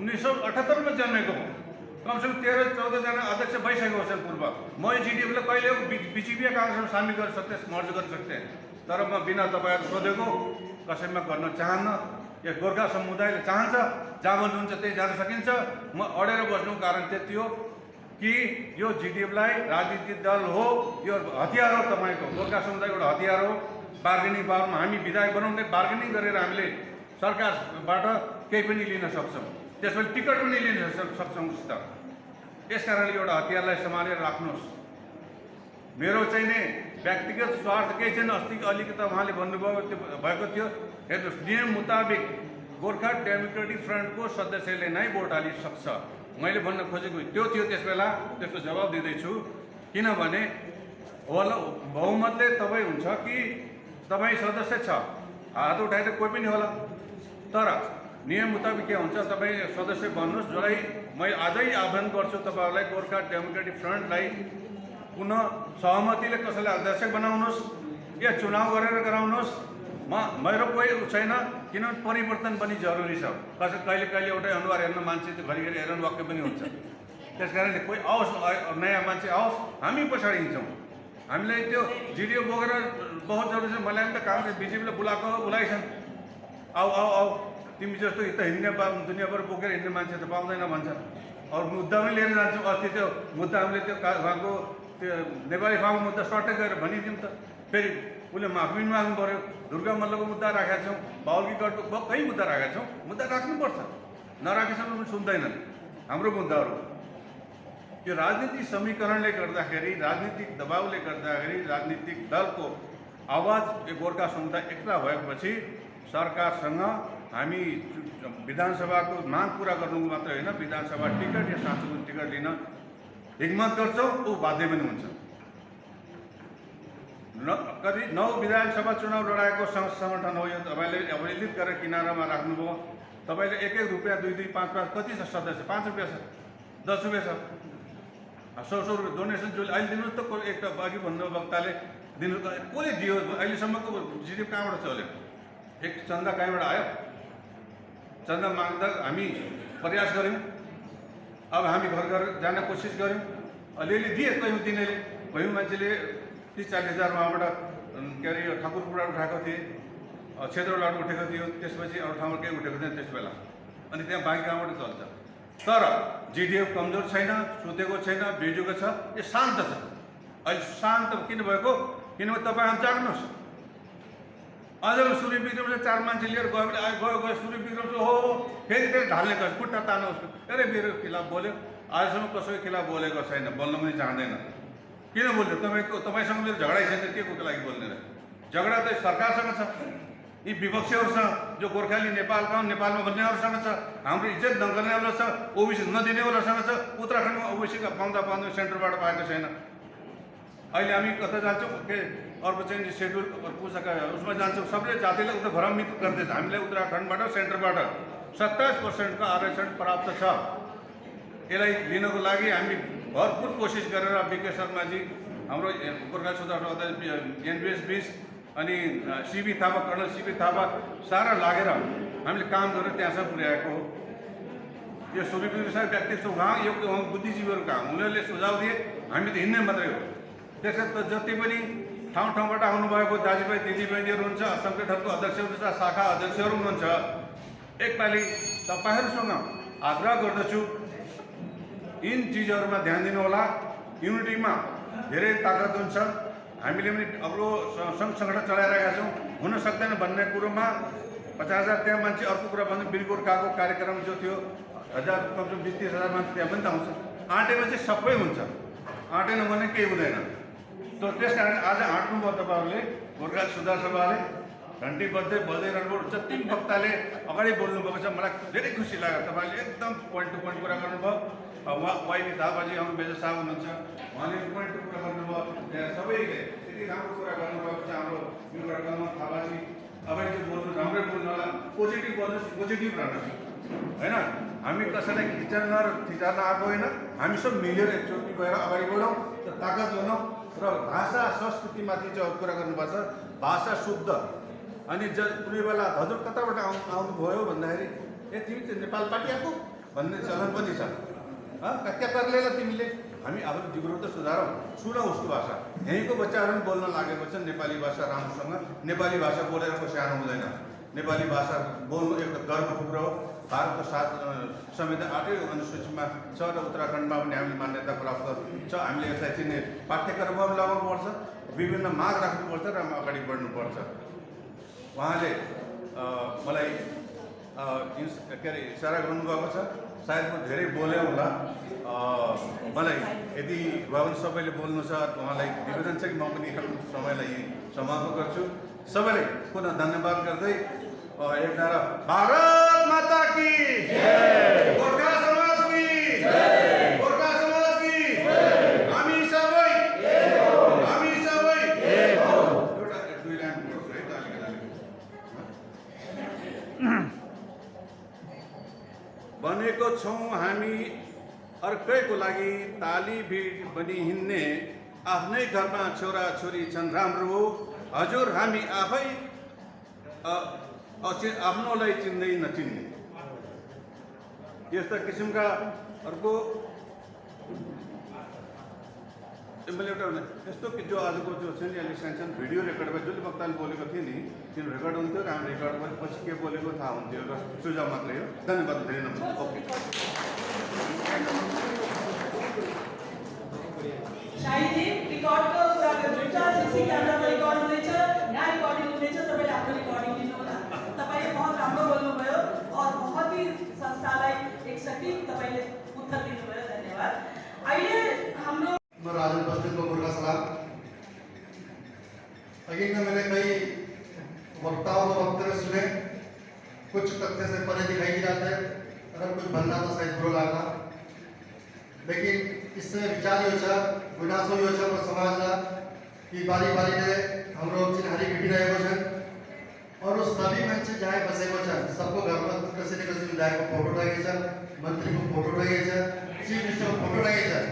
1978 मा जन्मेको हो। कमसेकम 13-14 जना अध्यक्ष भइसकेको छन् पूर्व। म जिडिएफलाई कहिले बिचिबिया काङ्ग्रेसमा सामेल गर्न सक्थेँ, मर्ज गर्न सक्थेँ, तर म बिना तपाईँहरू सोधेको कसैमा गर्न चाहन्न। यो गोर्खा समुदायले चाहन्छ, जहाँ भन्नुहुन्छ त्यही जान सकिन्छ। म अडेर बस्नुको कारण त्यति हो कि यो जिडिएफलाई राजनीतिक दल हो, यो हतियार हो। तपाईँको गोर्खा समुदायको एउटा हतियार हो। बार्गेनिङ पावरमा हामी विधायक बनाउँदै बार्गेनिङ गरेर हामीले सरकारबाट केही पनि लिन सक्छौँ, त्यसपछि टिकट पनि लिन सक्छौँ उसित। यस कारणले एउटा हतियारलाई सम्हालेर राख्नुहोस्। मेरो चाहिँ नि व्यक्तिगत स्वार्थ केही छैन। अस्ति अलिकति उहाँले भन्नुभयो त्यो भएको थियो। हेर्नुहोस्, नियम मुताबिक गोर्खा डेमोक्रेटिक फ्रन्टको सदस्यले नै भोट हालिसक्छ। मैले भन्न खोजेको त्यो थियो त्यस बेला, त्यसको जवाब दिँदैछु। किनभने होला बहुमतले तपाईँ हुन्छ कि तपाईँ सदस्य छ, हात उठाएर कोही पनि होला, तर नियम मुताबिक के हुन्छ, तपाईँ सदस्य बन्नुहोस्। जसलाई मैले आजै आह्वान गर्छु तपाईँहरूलाई, गोर्खा डेमोक्रेटिक फ्रन्टलाई पुनः सहमतिले कसैलाई अध्यक्ष बनाउनुहोस् या चुनाव गरेर गराउनुहोस्। मेरो कोही छैन, किनभने परिवर्तन पनि जरुरी छ। कहिले कहिले एउटै अनुहार हेर्न मान्छे त्यो घरिघरि हेर्न वाक्य पनि हुन्छ। त्यस कारणले कोही आओस्, नयाँ मान्छे आओस्, हामी पछाडि हिँड्छौँ। हामीलाई त्यो जिडिओ बोकेर बहुत जरुरी छ। मलाई पनि त काङ्ग्रेस बिजेपीले बोलाइछन्, आऊ आऊ आऊ, तिमी जस्तो त हिँड्ने दुनियाँभर बोकेर हिँड्ने मान्छे त पाउँदैन भन्छ। अरू मुद्दा पनि लिएर जान्छौँ। अस्ति त्यो मुद्दा हामीले त्यो उहाँको त्यो नेपाली फार्मको मुद्दा सर्टै गरेर भनिदिउँ त, फेरि उसले माफी पनि माग्नु पऱ्यो। दुर्गा मल्लको मुद्दा राखेका छौँ, बाहुल्की गढको कहीँ मुद्दा राखेका छौँ। मुद्दा राख्नुपर्छ, नराखेसम्म पनि सुन्दैनन् हाम्रो मुद्दाहरू। यो राजनीतिक समीकरणले गर्दाखेरि, राजनीतिक दबावले गर्दाखेरि राजनीतिक दलको आवाज यो गोर्खा समुदाय एकता भएपछि सरकारसँग हामी विधानसभाको माग पुरा गर्नु मात्र होइन, विधानसभा टिकट या सांसदको टिकट लिन हिम्मत गर्छौँ, ऊ बाध्य पनि हुन्छ। कति 9 विधानसभा चुनाव लडाएको सङ्गठन हो यो। तपाईँले अवहेलित गरेर किनारामा राख्नुभयो। तपाईँले 1-1 रुपियाँ 2-2, 5-5 कति छ सदस्य? 5 रुपियाँ छ, 10 रुपियाँ छ, 100 रुपियाँ डोनेसन जसले अहिले दिनुहोस् त। एक त अघि भन्नु वक्ताले दिनु, कसले दियो? अहिलेसम्मको जिडिएफ कहाँबाट चल्यो? एक चन्दा कहाँबाट आयो? चन्दा माग्दा हामी प्रयास गऱ्यौँ। अब हामी घर घर जान कोसिस गऱ्यौँ, अलिअलि दिए। कयौँ दिनेले, कयौँ मान्छेले 30-40 हजार उहाँबाट के अरे यो ठाकुरपुरा उठाएको थिए, क्षेत्रबाट उठेको थियो, त्यसपछि अरू ठाउँमा केही उठेको थिएन त्यस बेला। अनि त्यहाँ बाँकी कहाँबाट चल्छ? तर जिडिएफ कमजोर छैन, सुतेको छैन, बिजुको छ, यो शान्त छ। अहिले शान्त किन भएको? किनभने तपाईँ जाग्नुहोस्। अझ सूर्य विक्रमले 4 मान्छे लिएर गयो भने गयो सूर्य विक्रम हो फेरि फेरि ढाल्ने गर्छ, खुट्टा तान्नु उसको। अरे मेरो खिलाफ बोल्यो, आजसम्म कसैको खिलाफ बोलेको छैन, बोल्न पनि चाहँदैन। किन बोल्यो? तपाईँसँग मेरो झगडा छैन, के को लागि बोल्ने र? झगडा त सरकारसँग छ, यी विपक्षीहरूसँग, जो गोर्खाली नेपालमा भन्नेहरूसँग छ, हाम्रो इज्जत नगर्नेवाला छ, ओबिसी नदिनेवालासँग छ। उत्तराखण्डमा ओबिसीका पाउँदा सेन्टरबाट पाएको छैन। अहिले हामी कता जान्छौँ के अर्को चाहिँ सेड्युल पुस्तका उसमा जान्छौँ, सबले जातिलाई उता भ्रमित गर्दैछ। हामीलाई उत्तराखण्डबाट सेन्टरबाट 27% को आरक्षण प्राप्त छ। यसलाई लिनको लागि हामी भरपूर कोसिस गरेर बिके शर्माजी, हाम्रो गोर्खा सुधार अध्यक्ष एनबिएस 20 अनि सिबी थापा, कर्नल सिबी थापा सारा लागेर हामीले काम गरेर त्यहाँसम्म पुर्याएको हो। यो सुविधा व्यक्तित्व उहाँ यो बुद्धिजीवीहरू काम, उनीहरूले सुझाव दिए, हामी त हिँड्ने मात्रै हो। त्यसर्थ जति पनि ठाउँ ठाउँबाट आउनुभएको दाजुभाइ दिदीबहिनीहरू हुनुहुन्छ, सङ्गठनको अध्यक्ष हुनुहुन्छ, शाखा अध्यक्षहरू हुनुहुन्छ, एकपालि तपाईँहरूसँग आग्रह गर्दछु यिन चिजहरूमा ध्यान दिनुहोला। युनिटीमा धेरै ताकत हुन्छ। हामीले पनि अग्लो सङ्घ सङ्गठन चलाइरहेका छौँ। हुन सक्दैन भन्ने कुरोमा 50,000 त्यहाँ मान्छे, अर्को कुरा भन्नु बिल गोर्खाको कार्यक्रम जो थियो 1000 कमसेकम 20-30,000 मान्छे त्यहाँ पनि त आउँछ। आँटेपछि सबै हुन्छ, आँटेन भने केही हुँदैन। त त्यस कारण आज आँट्नुभयो तपाईँहरूले। गोर्खा सुधार सभाले घन्टी बज्दै रहनुभयो। जति वक्ताले अगाडि बोल्नुभएको छ मलाई धेरै खुसी लाग्यो। तपाईँले एकदम पोइन्ट टु पोइन्ट कुरा गर्नुभयो। वाइबी थापाजी आउनु बेजा साहब हुनुहुन्छ, उहाँले पोइन्ट टु कुरा गर्नुभयो। सबैले यति राम्रो कुरा गर्नुभएको छ। हाम्रो यो थापाजी अगाडि चाहिँ बोल्नु राम्रै बोल्नु होला, पोजिटिभ बोल्नुहोस्, पोजिटिभ रहनुहोस् होइन। हामी कसैलाई खिचन र थिचार्न आएको होइन। हामी सब मिलेर एकचोटि गएर अगाडि बढौँ, ताकत बनाउँ र भाषा संस्कृतिमाथि चाहिँ कुरा गर्नुपर्छ। भाषा शुद्ध। अनि कुनै बेला हजुर कताबाट आउनुभयो भन्दाखेरि ए तिमी चाहिँ नेपाल पार्टी आएको भन्ने चलन पनि छ। क्या करलेला तिमीले? हामी अब जिग्रो त सुधारौँ, सुनौ उसको भाषा। यहीँको बच्चाहरू पनि बोल्न लागेको छ नेपाली भाषा राम्रोसँग। नेपाली भाषा बोलेर को सानो हुँदैन। नेपाली भाषा बोल्नु एउटा गर्वको कुरो हो। भारतको 7 संविधान 8 अनुसूचीमा छ र उत्तराखण्डमा पनि हामीले मान्यता प्राप्त छ। हामीले यसलाई चिन्ने पाठ्यक्रममा पनि लगाउनुपर्छ, विभिन्न माग राख्नुपर्छ र अगाडि बढ्नुपर्छ। उहाँले मलाई के अरे इसारा गर्नुभएको छ। सायद म धेरै बोले होला। मलाई यदि भए पनि सबैले बोल्नु छ, उहाँलाई निवेदन छ कि म पनि समयलाई समाप्त गर्छु। सबैलाई पुनः धन्यवाद गर्दै एक नारा भारत माता की जय, गोर्खा समाज की जय, गोर्खा समाज की जय, हामी सबै एउटा दुई लाइन बोल्छु है त अलिकति। बनेको छौँ हामी अर्कैको लागि ताली भिड बनी हिँड्ने, आफ्नै घरमा छोरा छोरी छन् राम्रो। हजुर हामी आफै आफ्नोलाई चिन्दै नचिन्ने। यस्ता किसिमका अर्को मैले एउटा यस्तो कि जो आजको जो छ नि अलिक सानो भिडियो रेकर्ड भयो, जसले वक्ताले बोलेको थियो नि त्यो रेकर्ड हुन्थ्यो र हामी रेकर्ड गरेपछि के बोलेको थाहा हुन्थ्यो र सुझाव मात्रै हो। धन्यवाद, धेरै नमस्कार। ओके। शाहीजी रिकॉर्डको कुरा गर्नुहुन्छ, सीसी क्यामेरामा रिकर्ड हुँदैछ, यहाँ रिकर्डिङ हुँदैछ। तपाईँले आफ्नो रिकर्डिङ दिनुहोला। तपाईँले बहुत राम्रो बोल्नुभयो और बहुत ही संस्थालाई एक सटीक तपाईँले उत्तर दिनुभयो। धन्यवाद। अहिले हाम्रो राजन बस्नेत को गोर्खा सलाम। अगेन मैंने कई वक्ताओं को वक्तव्य सुने, कुछ तथ्य से परे दिखाई दिया था। अगर कुछ बनना तो शायद बुरा लगा, लेकिन इससे विचार योजना विनाशो योजना पर समाजला कि बारी बारी ने हम लोग चिन्हारी पीढ़ी रहे वचन और उस सभी मंच जहाँ बसे वचन सबको घर में किसी न किसी विधायक को फोटो लगे छन, मंत्री को फोटो लगे छन, चीफ मिनिस्टर को फोटो लगे छन।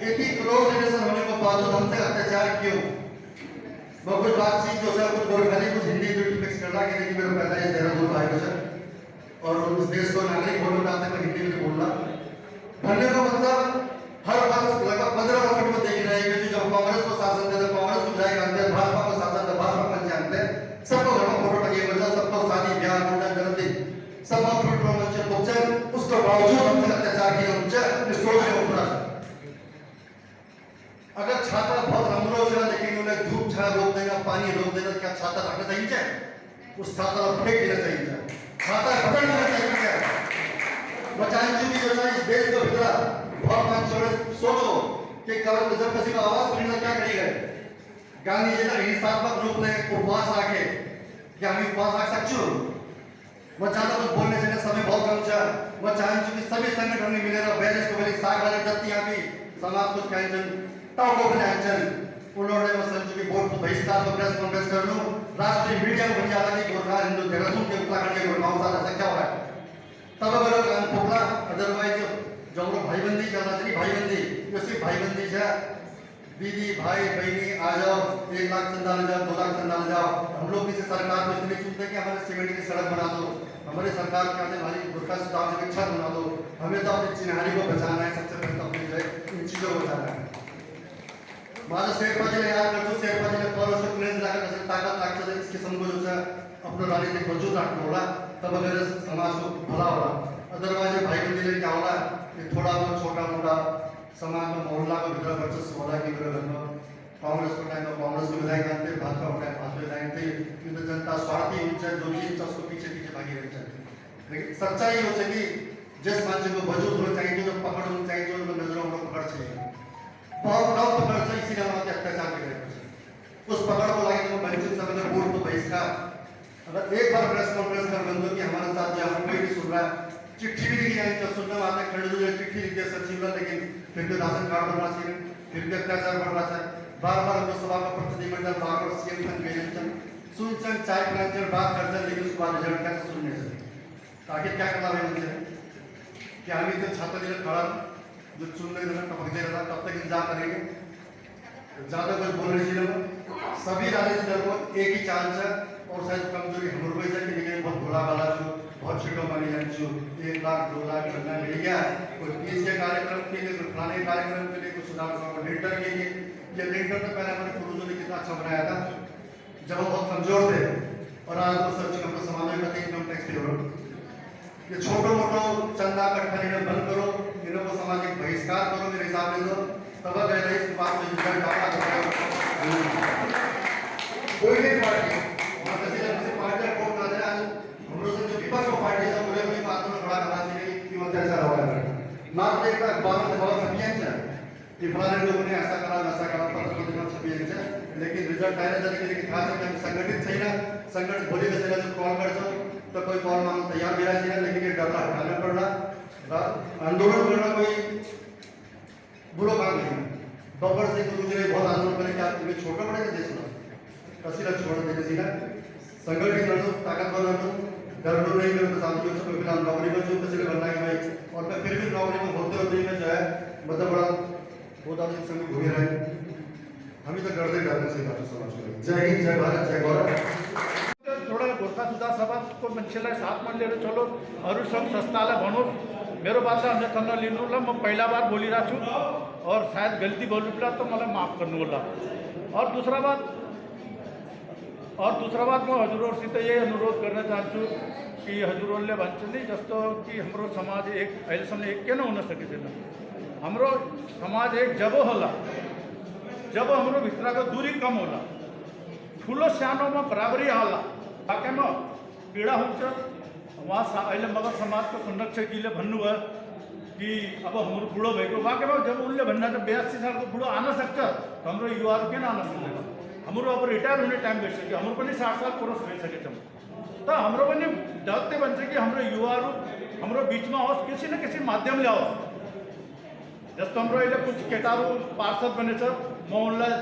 80 करोड़ जनरेशन होने के बावजूद हमसे अत्याचार क्यों? वो कुछ बातचीत जो है कुछ गोरखाली कुछ हिंदी मिक्स कर रहा है कि मेरे 45 भाई बचन और उस देश को नागरिक होने के नाते में हिंदी में बोलना भरने का मतलब हर बात लगभग 15 वर्ष में देख रहे हैं कि जब कांग्रेस को शासन देते कांग्रेस को जाएगा अंदर, भाजपा को शासन दे भाजपा को जानते सबको घर में फोटो लगे हुए सबको शादी ब्याह मुंडन जन्मदिन सब फ्रूट मंचन भोजन उसके बावजूद हमसे अत्याचार किया उनसे सोच के ऊपर। अगर छाता बहुत रंगलो है लेकिन उन्हें धूप छाया रोक देना, पानी रोक देना, क्या छाता रखना चाहिए? उस छाता को फेंक देना चाहिए, छाता बदल देना चाहिए। बचाने की योजना इस देश के भीतर बहुत मान सोचो कि कल जब किसी को आवाज सुनना क्या करेगा? गांधी जी ने हिंसात्मक रूप में उपवास रखे, क्या हम उपवास रख सकते हो? मैं चाहता हूँ बोलने से समय बहुत कम है। मैं चाहता हूँ कि सभी संगठन में मिलेगा बैलेंस को बोले साग वाले जत्ती यहाँ भी समाज को कैंचन ताको बनाचन उन्होंने वो संजू की बोर्ड को बहिष्कार को प्रेस कॉन्फ्रेंस कर लूं राष्ट्रीय मीडिया को बनी आला की गोरखा हिंदू देहरादून के उत्तराखंड के गोरखाओं साथ ऐसा क्या हुआ है? तब अगर काम पोखला अदरवाइज जो लोग भाईबंदी करना चाहिए भाईबंदी जो सिर्फ भाईबंदी है दीदी भाई बहनी आ जाओ 1 लाख चंदा ले जाओ 2 लाख चंदा ले जाओ। हम लोग किसी सरकार को इसलिए चुनते कि हमारे सीमेंट की सड़क बना दो, हमारे सरकार के आने वाली गोरखा सुधार से अच्छा बना दो। हमें तो अपनी चिन्हारी को बचाना है, सबसे पहले तो अपनी जो है इन चीजों को बचाना है। माझं शेर्पाजीला याद करतो, शेर्पाजीला थोडंसं क्रेज लागत असेल, ताकद लागतं तर इसके संबंध अपना राजनीतिक वजूद रखना होला, तब अगर समाज को भला होला। अदरवाइज भाई को दिले क्या होला कि थोड़ा बहुत छोटा मोटा समाज में मोहल्ला को भीतर वर्चस्व होला कि कांग्रेस को टाइम में कांग्रेस को विधायक आते, भाजपा को टाइम भाजपा विधायक थे, क्योंकि जनता स्वार्थी इच्छा जो भी इच्छा उसको पीछे पीछे भागी रहनी चाहिए। लेकिन सच्चाई हो कि जिस मानसिक को वजूद होना चाहिए, जो पकड़ होनी चाहिए, जो नजरों में पकड़ चाहिए, बहुत कम पकड़ से इसीलिए हमारे अत्याचार के रहे। उस पकड़ को लगे तो वंचित समझ बोर्ड को बहिष्कार। अगर एक बार प्रेस कॉन्फ्रेंस कर बंद हो कि हमारे साथ जो हम कोई नहीं सुन रहा, चिट्ठी भी लिखी जाए तो सुनने वाले खड़े हुए चिट्ठी लिखे सचिव, लेकिन फिर भी राशन कार्ड बनना चाहिए, फिर भी अत्याचार बढ़ना चाहिए। बार बार हम सभा का प्रतिनिधिमंडल बार बार सीएम तक गए सुनचन चाय पिलाचन बात करते, लेकिन उसके बाद रिजल्ट कैसे सुनने से आगे क्या करना है उनसे कि हम इतने छात्र जिले खड़ा जो सुनने देना टपक दे रहा तब तक इंतजार करेंगे। ज्यादा कुछ बोल रही थी सभी राजनीतिक दल को एक ही चांस है और शायद कमजोरी हमरो वही है कि लेकिन बहुत भोला वाला जो बहुत छिटो मानी जाए जो 1 लाख 2 लाख करना मिल गया, कोई पीस के कार्यक्रम के लिए, कोई फलाने कार्यक्रम के लिए, कुछ सुधार लिंटर के लिए। ये लिंटर तो पहले हमारे पूर्वजों ने कितना अच्छा बनाया था जब हम बहुत कमजोर थे, और आज तो सब चीज हमको समाज में इनकम टैक्स पे हो। ये छोटो मोटो चंदा इकट्ठा लेना बंद करो, इन्हों को सामाजिक बहिष्कार करो, मेरे हिसाब से दो, तब अगर इस बात में रिजल्ट आता कोई भी पार्टी पार्टी वोट कर दे। आज हम लोग से जो विपक्ष पार्टी है उन्हें कोई बात में बड़ा करना चाहिए कि वो अत्याचार हो रहा है। मात्र एक बात में बहुत अभियान है कि फलाने लोगों ने ऐसा करा वैसा करा, पत्र पत्रिका छपी है, लेकिन रिजल्ट आने तरीके से खास करके हम संगठित सही ना संगठित बोली के जगह से कॉल कर तो कोई कॉल मांग तैयार भी चाहिए, लेकिन ये डरना हटाना पड़ रहा, आंदोलन करना कोई बुरा काम नहीं। बब्बर सिंह गुजरे बहुत आंदोलन करें कि आप तुम्हें छोटा पड़ेगा देश में कसीला छोड़ देने सीधा संगठित कर दो, ताकतवर कर दो, डर डर नहीं करो तो साथी बच्चों को फिलहाल नौकरी में जो कसीले बनना है भाई, और मैं फिर भी नौकरी में होते होते ही मैं जो है मतलब बड़ा बहुत आदमी संग घूमे रहे, हम ही तो डरते डरने से बात समझ गए। जय हिंद, जय भारत, जय गौरव। थोड़ा गोरखा सुधार सभा को मान्छेलाई साथमा लिएर चलो, अरू सङ्घ संस्थालाई भन्नुहोस् मेरो बातलाई अन्यथा नलिनु होला। म पहिला बार बोलिरहेको छु और शायद गल्ती बोल्नु पर्ला तो मलाई माफ गर्नु होला। और दूसरा बात म हजुरहरुसित यही अनुरोध गर्न चाहन्छु कि हजुरहरुले भन्छ नि जस्तो कि हाम्रो समाज एक अहिलेसम्म एक किन हुन सकेन। हाम्रो समाज एक जब होला जब हाम्रो भित्रको दूरी कम होला, ठुलो सानोमा बराबरी होला, वाकैमा पीडा हुन्छ। वहाँ अहिले मगर समाजको संरक्षकजीले भन्नुभयो कि अब हाम्रो बुढो भएको वाकैमा जब उनले भन्दा त 82 सालको बुढो आन सक्छ, हाम्रो युवाहरू किन आन सक्दैन? हाम्रो अब रिटायर हुने टाइम भइसक्यो, हाम्रो पनि 60 साल क्रस भइसकेछौँ। त हाम्रो पनि जति भन्छ कि हाम्रो युवाहरू हाम्रो बिचमा होस्, किसी न किसी माध्यमले आओस्। जस्तो हाम्रो अहिले कुछ केटाहरू पार्षद बनेछ, म उनलाई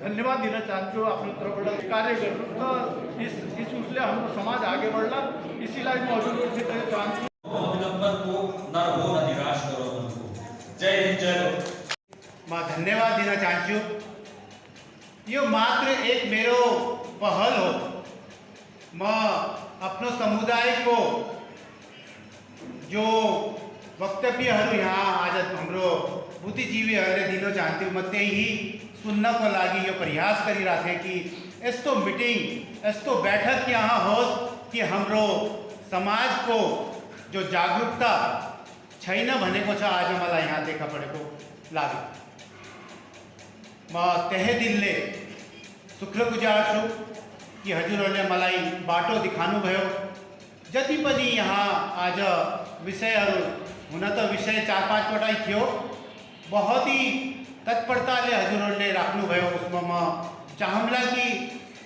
धन्यवाद दिन चाहन्छु आफ्नो तर्फबाट कार्य गर्नु त इस उसले हाम्रो समाज आगे बढ्ला। इसीलाई म हजुरहरुसित चाहन्छु अभिनन्दन को न हो न निराश करो उनको। जय हिंद, जय भारत। म धन्यवाद दिन चाहन्छु। यो मात्र एक मेरो पहल हो। म आफ्नो समुदायको जो वक्तव्यहरू यहाँ आज हाम्रो बुद्धिजीवीहरूले दिन चाहन्थ्यो, म त्यही सुन्नको लागि यो प्रयास गरिरहेको थिएँ कि यस्तो मिटिङ यस्तो बैठक यहाँ होस् कि हाम्रो समाजको जो जागरूकता छैन भनेको छ आज मलाई यहाँ देखा परेको लाग्यो। म त्यही दिनले शुक्रगुजार छु कि हजुरहरूले मलाई बाटो दिखाउनुभयो। जति पनि यहाँ आज विषयहरू हुन त विषय 4-5 वटा थियो, बहुत ही तत्परताले हजुरहरूले राख्नुभयो। उसमा म चाहन्ला कि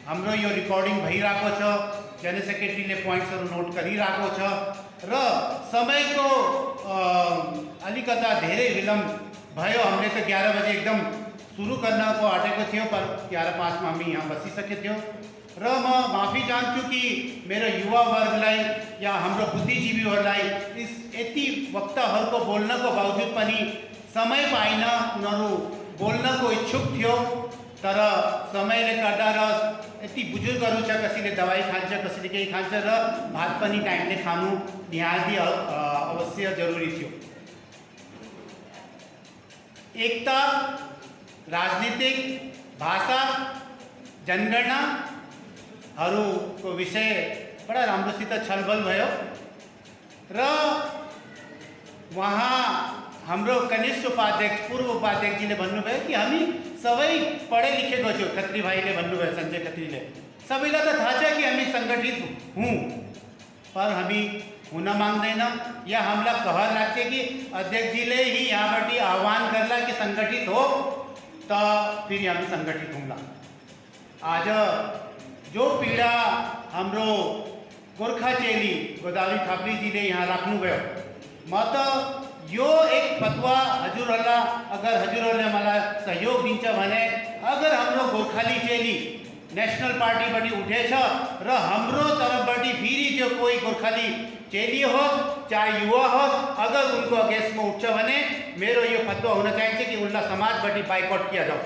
हाम्रो यो रिकर्डिङ भइरहेको छ, जनरल सेक्रेटरीले पोइन्ट्सहरू नोट गरिरहेको छ र समयको अलिकता धेरै विलम्ब भयो। हामीले त 11 बजे एकदम सुरु गर्नको आँटेको थियो, पर 11:05 मा हामी यहाँ बसिसकेको थियौँ र म माफी चाहन्छु कि मेरो युवा वर्गलाई या हाम्रो बुद्धिजीवीहरूलाई यति वक्ताहरूको बोल्नको बावजुद पनि समय पाइन। उनीहरू बोल्नको इच्छुक थियो तर समयले गर्दा र यति बुजुर्गहरू छ, कसैले दबाई खान्छ, कसैले केही खान्छ र भात पनि टाइमले खानु निहायती अवश्य जरुरी थियो। एकता राजनीतिक भाषा जनगणनाहरूको विषय बडा राम्रोसित छलफल भयो र वहाँ हाम्रो कनिष्ठ उपाध्यक्ष पूर्व उपाध्यक्षजीले भन्नुभयो कि हामी सबै पढे लेखेको छौँ। खत्री भाइले भन्नुभयो, संजय खत्रीले, सबैलाई त थाहा छ कि हामी सङ्गठित हौँ, पर हामी हुन माग्दैन या हामीलाई कहर लाग्छ कि अध्यक्षजीले ही यहाँबाट आह्वान गर्ला कि सङ्गठित हो त फेरि हामी सङ्गठित हौँला। आज जो पीडा हाम्रो गोर्खा चेली गोदावरी थाप्लीजीले यहाँ राख्नुभयो, म त यो एक फतवा हजुरहरूलाई अगर हजुरहरूले मलाई सहयोग दिन्छ भने अगर हाम्रो गोर्खाली चेली नेशनल पार्टीबाट उठेछ र हाम्रो तर्फबाट फेरि त्यो कोही गोर्खाली चेली होस् चाहे युवा होस् अगर उनको अगेंस्टमा उठ्छ भने मेरो यो फतवा हुन चाहिन्छ कि उनलाई समाजबाट बाइकआउट किया जाओ।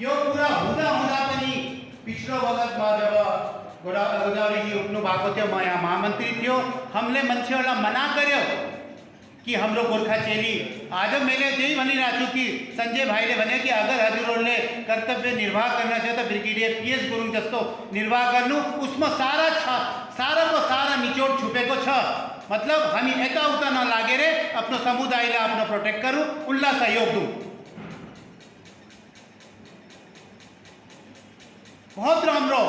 यो कुरा हुँदा हुँदा पनि पिछलो वखतमा जब गोदावरी जी उठ्नु भएको थियो, म यहाँ महामन्त्री थियो, हामीले मान्छेहरूलाई मना गर्यो कि हाम्रो गोर्खा चेली आज मैले त्यही भनिरहेको छु कि संजय भाइले भने कि अगर हजुरहरूले कर्तव्य निर्वाह गर्न छ त ब्रिगेडियर PS गुरुङ जस्तो निर्वाह गर्नु, उसमा सारा को सारा निचोड छुपेको छ। मतलब हामी यताउता नलागेर आफ्नो समुदायलाई आफ्नो प्रोटेक्ट गरौँ, उनलाई सहयोग दौँ। बहुत राम्रो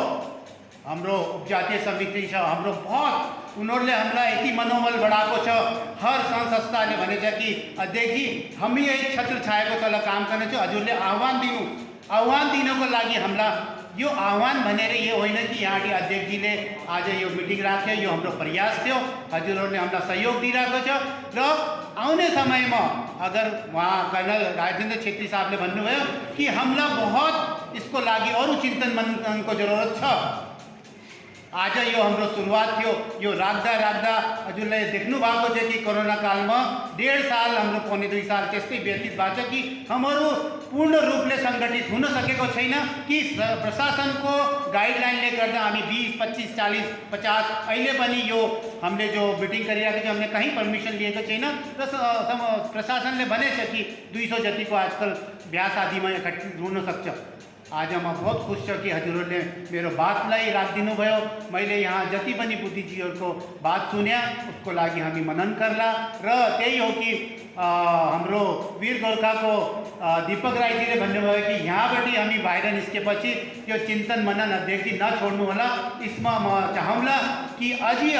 हाम्रो उपजातीय समिति छ, हाम्रो बहुत उनीहरूले हामीलाई यति मनोबल बढाएको छ। हर संघ संस्थाले भनेछ कि अध्यक्षजी हामी यही छत्र छायाको तल काम गर्ने छौँ, हजुरले आह्वान दिनुको लागि हामीलाई यो आह्वान भनेर यो होइन कि यहाँ अध्यक्षजीले आज यो मिटिङ राख्यो, यो हाम्रो प्रयास थियो, हजुरहरूले हामीलाई सहयोग दिइरहेको छ। र आउने समयमा अगर वहाँ कर्नल राजेन्द्र छेत्री साहबले भन्नुभयो कि हामीलाई बहुत इसको लागि अरू चिन्तन मननको जरुरत छ। आज यो हाम्रो सुरुवात थियो, यो राख्दा हजुरले देख्नु भएको छ कि कोरोना कालमा 1.5 साल हाम्रो पौने 2 साल त्यस्तै व्यतीत भएको छ कि हाम्रो पूर्ण रूपले सङ्गठित हुन सकेको छैन कि प्रशासनको गाइडलाइनले गर्दा हामी 20, 25, 40, 50 अहिले पनि यो हामीले जो मिटिङ गरिरहेको छ हामीले कहीँ पर्मिसन लिएको छैन र प्रशासनले भनेछ कि 200 जतिको आजकल बिहा शादीमा एकत्रित हुन सक्छ। आज म बहुत खुश छु कि हजुरहरूले मेरो बातलाई राखिदिनु भयो। मैले यहाँ जति पनि बुद्धिजीवीहरूको बात सुन्या उसको लागि हामी मनन गर्ला र त्यही हो कि हाम्रो वीर गोर्खाको दीपक राईजीले भन्नुभयो कि यहाँबाट हामी बाहिर निस्केपछि त्यो चिन्तन मनन अध्यक्षजी नछोड्नु होला। यसमा म चाहौँला कि अझै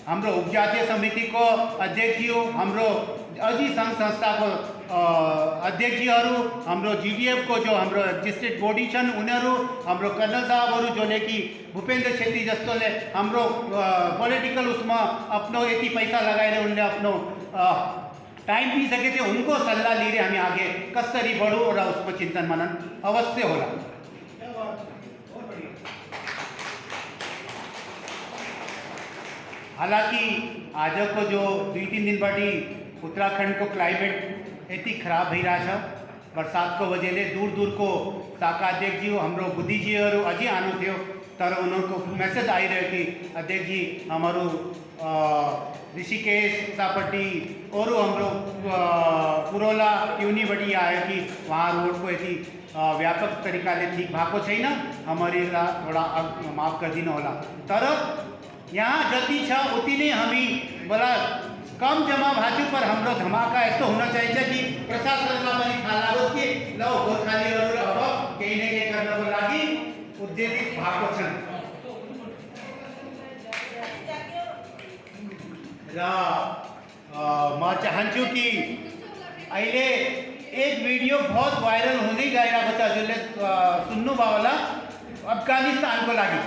हाम्रो उपजातीय समितिको अध्यक्षज्यू, हाम्रो अझै सङ्घ संस्थाको अध्यक्षजीहरू, हाम्रो GDF को जो हाम्रो एग्जिस्टेड बॉडी छन् उनीहरू, हाम्रो कर्नल साहबहरू जोले कि भूपेन्द्र छेत्री जस्तोले हाम्रो पोलिटिकल उसमा आफ्नो यति पैसा लगाएर उनले आफ्नो टाइम दिइसके थियो, उनको सल्लाह लिएर हामी आगे कसरी बढौँ र उसको चिन्तन मनन अवश्य होला। हालांकि आज को जो 2-3 दिनबाट उत्तराखंड को क्लाइमेट यति खराब भइरहेछ, बरसातको वजहले दूर को शाखा अध्यक्षज्यू हाम्रो बुद्धिजीवीहरू अझै आउनु थियो, तर उनीहरूको मेसेज आइरह्यो कि अध्यक्षजी हाम्रो ऋषिकेश उतापट्टि अरू हाम्रो पुरोला ट्युनीबाट आयो कि वहाँ रोडको यति व्यापक तरिकाले ठीक भएको छैन, हामीलाई थोड़ा माफ गरिदिनु होला। तर यहाँ जति छ उति नै हामी बला कम जमा भाजू पर हाम्रो धमाका यस्तो हुन चाहिन्छ कि प्रशासनलाई पनि थाहा लागोस् कि ल गोर्खालीहरू अब केही न केही गर्नको लागि उद्देशित भएको छन्। र म चाहन्छु कि अहिले एक भिडियो बहुत भाइरल हुँदै गइरहेको छ, हजुरले सुन्नुभयो होला, अफगानिस्तानको लागि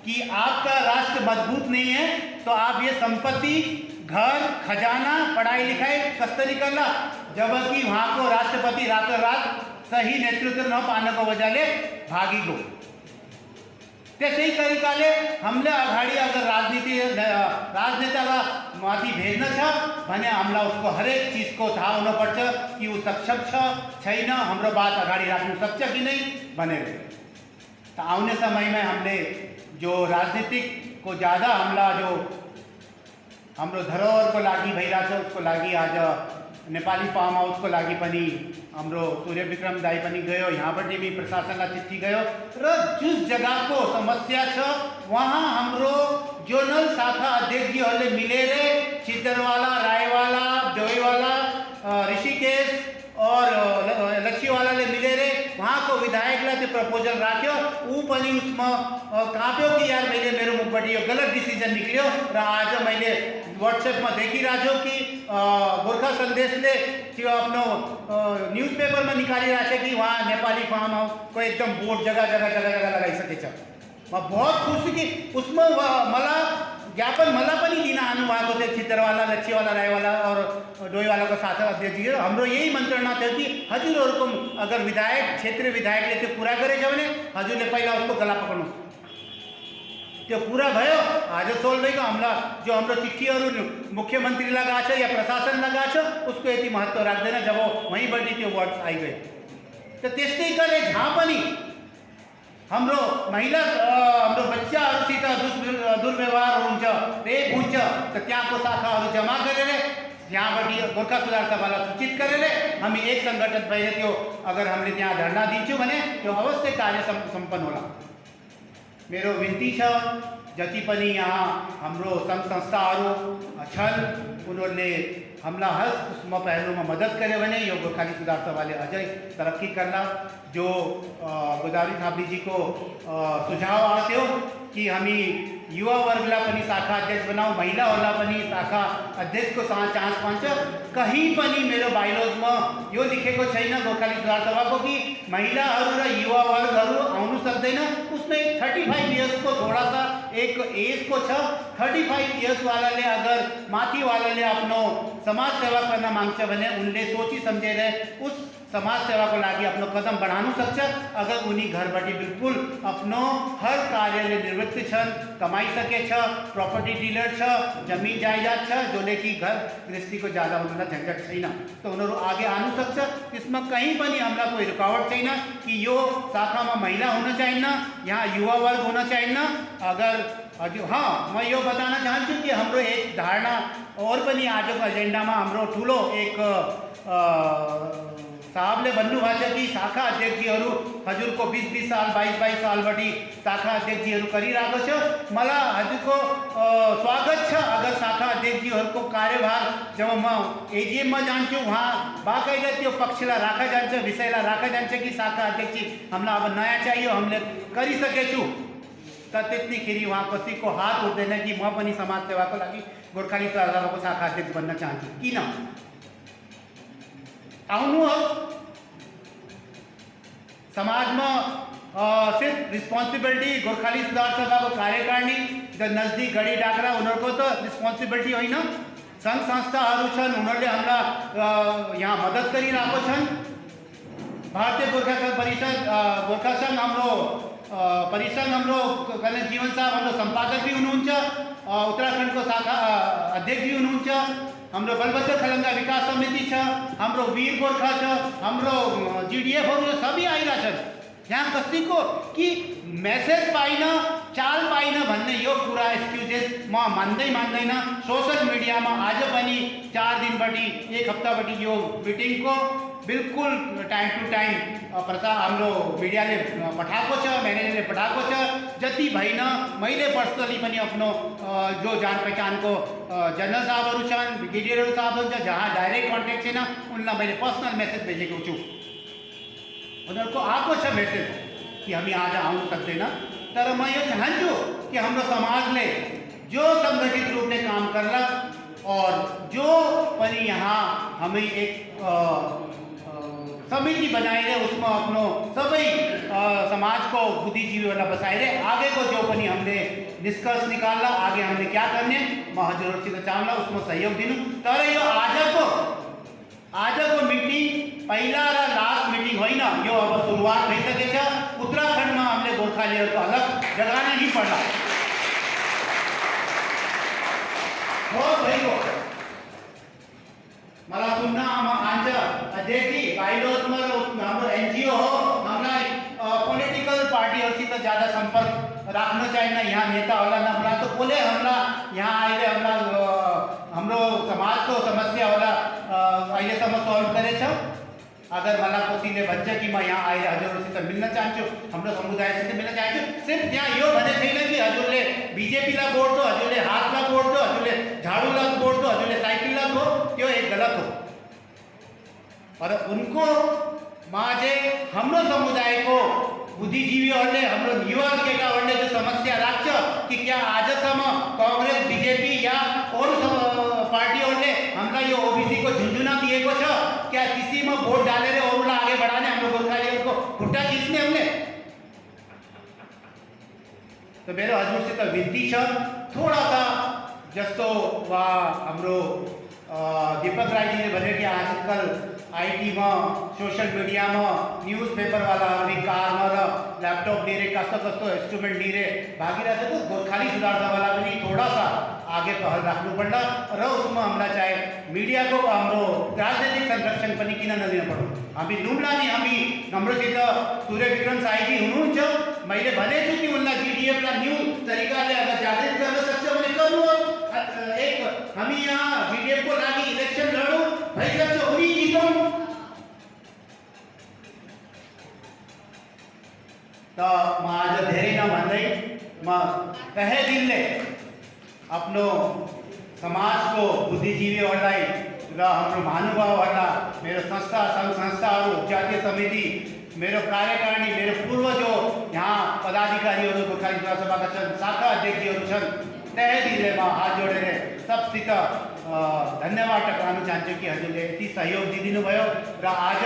कि आपका राष्ट्र मजबूत नहीं है तो आप ये संपत्ति, घर, खजाना, पढ़ाई लिखाई कसरी करला, जबकि वहाँ को राष्ट्रपति रातों रात सही नेतृत्व न पाने को वजहले भागी गो। त्यसै तरिकाले हामीले अगाडि अगर राजनेतालाई माथि भेज्न छ भने हामीलाई उसको हरेक चीजको थाहा हुनुपर्छ कि ऊ सक्षम छ छैन, हाम्रो बात अगाडि राख्न सक्छ कि नै भनेर। त आउने समयमा हामीले जो राजनीतिक को ज़्यादा हमला जो हाम्रो धरोहर को लागि भइरहेछ उसको लागि आज नेपाली फार्म हाउस को लागि पनि हाम्रो सूर्य विक्रम दाई पनि गयो, यहाँबाट भी प्रशासनलाई चिट्ठी गयो र जुस जग्गाको समस्या छ वहाँ हाम्रो जोनल शाखा अध्यक्षजीहरूले मिलेर छितरवाला, रायवाला, डोईवाला, ऋषिकेश और लच्छीवालाले मिलेर वहाँको विधायकलाई त्यो प्रपोजल राख्यो। ऊ पनि उसमा काँप्यो कि यार मैले मेरो मुखबाट यो गलत डिसिजन निक्ल्यो र आज मैले व्हाट्सएपमा देखिरहेको छु कि गोर्खा सन्देशले त्यो आफ्नो न्युजपेपरमा निकालिरहेको छ कि वहाँ नेपाली फार्म हाउसको एकदम बोर्ड जगह लगाइसकेछ। म बहुत खुश छु कि उसमा मलाई ज्ञापन मलाई पनि दिन आउनुभएको थियो छितरवाला, लच्छीवाला, रायवाला और डोईवालाको साथै अध्यक्षजी। हाम्रो यही मन्त्रणा थियो कि हजुरहरूको अगर विधायक, क्षेत्रीय विधायकले त्यो कुरा गरेछ भने हजुरले पहिला उसको गला पक्र्नुहोस्। त्यो पूरा भयो, आज सोल्भ भएको। हामीलाई जो हाम्रो चिट्ठीहरू मुख्यमन्त्रीलाई गएको छ या प्रशासनलाई गएको छ उसको यति महत्त्व राख्दैन जब वहीँबाट त्यो वर्ड्स आइगयो। त त्यस्तै गरे जहाँ पनि हाम्रो महिला, हाम्रो बच्चाहरूसित दुर्व्यवहार हुन्छ, रेप हुन्छ त त्यहाँको शाखाहरू जम्मा गरेर त्यहाँबाट गोर्खा सुधार सभालाई सूचित गरेर हामी एक सङ्गठन भएर त्यो अगर हामीले त्यहाँ धरना दिन्छौँ भने त्यो अवश्य कार्य सम्पन्न होला। मेरो विन्ती छ जति पनि यहाँ हाम्रो सङ्घ संस्थाहरू छन् उनीहरूले हामीलाई हर उसमा पहलुमा मदद गर्यो भने यो गोर्खाली सुधार सभाले अझै तरक्की गर्ला। जो गोदावरी थाप्लीजीको सुझाव आएको थियो कि हामी युवा वर्गलाई पनि शाखा अध्यक्ष बनाऊँ, महिलाहरूलाई पनि शाखा अध्यक्षको चान्स पाउँछ। कहीँ पनि मेरो बाइलोजमा यो लेखेको छैन गोर्खाली सुधार सभाको कि महिलाहरू र युवा वर्गहरू आउनु सक्दैन। उसमें 35 इयर्सको थोड़ा सा एक एजको छ। 35 इयर्सवालाले अगर माथिवालाले आफ्नो समाज सेवा गर्न माग्छ भने उनले सोची सम्झेर उस समाज सेवा को लागि आफ्नो कदम बढाउनु सक्छ। अगर उनी घरबाट बिल्कुल आफ्नो हर कार्यले निवृत्त छन्, कमाइसके छ, प्रॉपर्टी डीलर छ, जमीन जायदाद छ, जोले कि घर गृहस्थीको ज्यादा उनीहरूलाई झन्झट छैन तो उनीहरू आगे आउनु सक्छ। त्यसमा कहीँ पनि हामीलाई कोही रुकावट छैन कि यो शाखामा महिला हुन चाहिन्न, यहाँ युवा वर्ग हुन चाहिन्न। अगर हाँ, म यो बताउन चाहन्छु कि हाम्रो एक धारणा और पनि आजको एजेन्डामा हाम्रो ठुलो एक साहबले भन्नुभएको छ कि शाखा अध्यक्षजीहरू हजुरको 20-20 साल 22-22 सालबाट शाखा अध्यक्षजीहरू गरिरहेको छ। मलाई हजुरको स्वागत छ अगर शाखा अध्यक्षजीहरूको कार्यभार जब म एजिएममा जान्छु वहाँ बाकाइदा त्यो पक्षलाई राखा जान्छ, विषयलाई राखा जान्छ कि शाखा अध्यक्ष हामीलाई अब नयाँ चाहियो, हामीले गरिसकेछु त त्यतिखेर वहाँ कसैको हात उठ्दैन कि म पनि समाज सेवाको लागि गोर्खाली सभाको शाखा अध्यक्ष बन्न चाहन्छु। किन आउनुहोस्, समाजमा सिर्फ रिस्पोन्सिबिलिटी गोर्खाली सुधार सभाको कार्यकारिणी ज नजदीक गढी डाक्रा उनीहरूको त रिस्पोन्सिबिलिटी होइन। सङ्घ संस्थाहरू छन्, उनीहरूले हामीलाई यहाँ मद्दत गरिरहेको छन्। भारतीय गोर्खा सङ्घ परिषद, गोर्खा सङ्घ हाम्रो परिषद, हाम्रो कल्याण जीवन साहब हाम्रो सम्पादक भी हुनुहुन्छ, उत्तराखण्डको शाखा अध्यक्ष भी हुनुहुन्छ। हाम्रो बलभद्र खलङ्गा विकास समिति छ, हाम्रो वीर गोर्खा छ, हाम्रो जिडिएफहरू सबै आइरहेछन्। यहाँ कसैको कि मेसेज पाइन, चाल पाइन भन्ने यो कुरा एक्सक्युजेस म मान्दैन। सोशल मिडियामा आज पनि 4 दिनबाट 1 हप्ताबाट यो मिटिङको बिल्कुल टाइम टू टाइम प्रचार हाम्रो मिडियाले पठाएको छ, म्यानेजरले पठाएको छ। जति भएन मैले पर्सनली पनि आफ्नो जो जान पहिचानको जनरल साहबहरू छन्, ब्रिगेडियरहरू साहबहरू छ, जहाँ डाइरेक्ट कन्ट्याक्ट छैन उनलाई मैले पर्सनल मेसेज भेजेको छु। उनीहरूको आएको छ मेसेज कि हामी आज आउनु सक्दैन, तर म यो चाहन्छु कि हाम्रो समाजले जो संगठित रूपले काम गर्ला और जो पनि यहाँ हमें एक समिति बनाएर उसमें अपनो सबै समाज को बुद्धिजीवीहरूलाई बसाएर आगे को जो पनि हमने निष्कर्ष निकाल्ला, आगे हमने क्या करने म हजुरहरूसित चाहन्ला उसमें सहयोग दिनु। तर यो आजको मिटिङ पहिला र लास्ट मिटिङ होइन, यो अब सुरुवात भइसकेछ। उत्तराखण्डमा हामीले गोर्खालीहरूको अलग जगाना ही पर्ला बहुत भइगयो। मलाई सुन्न आन्छ अध्यक्षजी बाइलोजमा हाम्रो एनजिओ हो, हामीलाई पोलिटिकल पार्टीहरूसित ज़्यादा संपर्क राख्न चाहिन्न। यहाँ नेताहरूलाई नबोला तो बोले हामीलाई यहाँ आएर हामीलाई हाम्रो समाजको समस्या होला अहिलेसम्म सल्भ गरेछ। अगर मलाई कसैले भन्छ कि म यहाँ आएर हजुरहरूसित मिल्न चाहन्छु, हाम्रो समुदायसित मिल्न चाहन्छु, सिर्फ त्यहाँ यो भने छैन कि हजुरले बिजेपीलाई भोट दो, हजुरले हातमा भोट दो, हजुरले झाडूलाई भोट दो, हजुरले साइकललाई दो, त्यो एक गलत हो। और उनको माझे हाम्रो समुदायको बुद्धिजीवीहरूले, हाम्रो युवाहरूले जो समस्या राख्छ कि क्या आजसम्म कांग्रेस, बीजेपी या अरू पार्टीहरूले हामीलाई यो ओबीसीको झुन्झुना दिएको छ? क्या किसीमा भोट डालेर अरूलाई आगे बढाने, हाम्रो गोर्खालीहरूको खुट्टा खिच्ने हमले? तो मेरो हजुरसित विनती छ, थोड़ा सा जस्तो वहाँ हाम्रो दीपक राईजीले भने कि आजकल आईटी में, सोशल मीडिया में, न्यूज पेपर वाला कार में लैपटॉप लिएर कस्तो कस्तो इंस्ट्रूमेंट लिएर भागिरहेको छ। गोर्खाली सुधार सभालाई पनि थोड़ा सा आगे पहल राख्नु पर्ला र उसमा हामीलाई चाहे मीडिया को हाम्रो राजनीतिक संरक्षण पनि किन नदिनु पर्यो। हामी लुम्ला नि हामी हाम्रोसित सूर्य विक्रम साईजी हुनुहुन्छ, मैले भनेछु कि उनलाई जीडीएफ लाई न्यू तरिकाले अगर जागृत गर्न सक्छ भने गर्नुहोस्। एक हामी यहाँ जीडीएफ को लागि इलेक्सन लडौँ, भइसक्छ उनी जितौँ। तो म आज धेरै नभन्दै म तहे दिलले आफ्नो समाजको बुद्धिजीवीहरूलाई र हाम्रो महानुभावहरूलाई, मेरो संस्था संघ संस्थाहरू, जातीय समिति, मेरो कार्यकारिणी, मेरो पूर्व जो यहाँ पदाधिकारीहरू, गोर्खाली सुधार सभाका छन्, शाखा अध्यक्षहरू छन्, तहे दिलले म हात जोडेर सबसित धन्यवाद टक्राउन चाहन्छु कि हजुरले यति सहयोग दिदिनु भयो र आज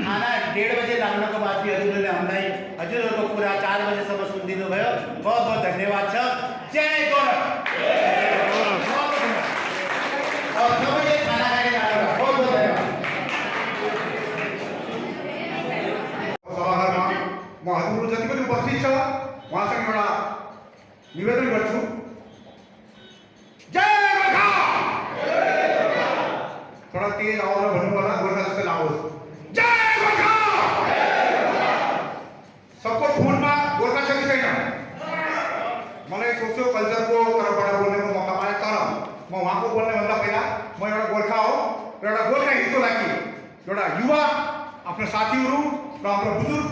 खाना 1:30 बजे लाग्नको बाद हजुरले हामीलाई हजुरहरूको कुरा 4 बजेसम्म सुनिदिनु भयो। बहुत बहुत धन्यवाद छ। जय गोरख। और सबैले खाना खाएर जानु। बहुत बहुत धन्यवाद। सभामा म हजुरहरू जति पनि उपस्थित छ उहाँसँग एउटा निवेदन गर्छु। जय गोर्खा। थोड़ा तेज आवाज में भन्नु होला, गोर्खा जस्तो लागोस्। जय गोर्खा। सबको फोनमा गोर्खा छ कि छैन? मलाई सोसियो कल्चरको तर्फबाट बोल्नेको मौका पाएँ, तर म उहाँको बोल्ने भन्दा पहिला म एउटा गोर्खा हो र एउटा गोर्खा हितको लागि एउटा युवा आफ्नो साथीहरू र हाम्रो बुजुर्ग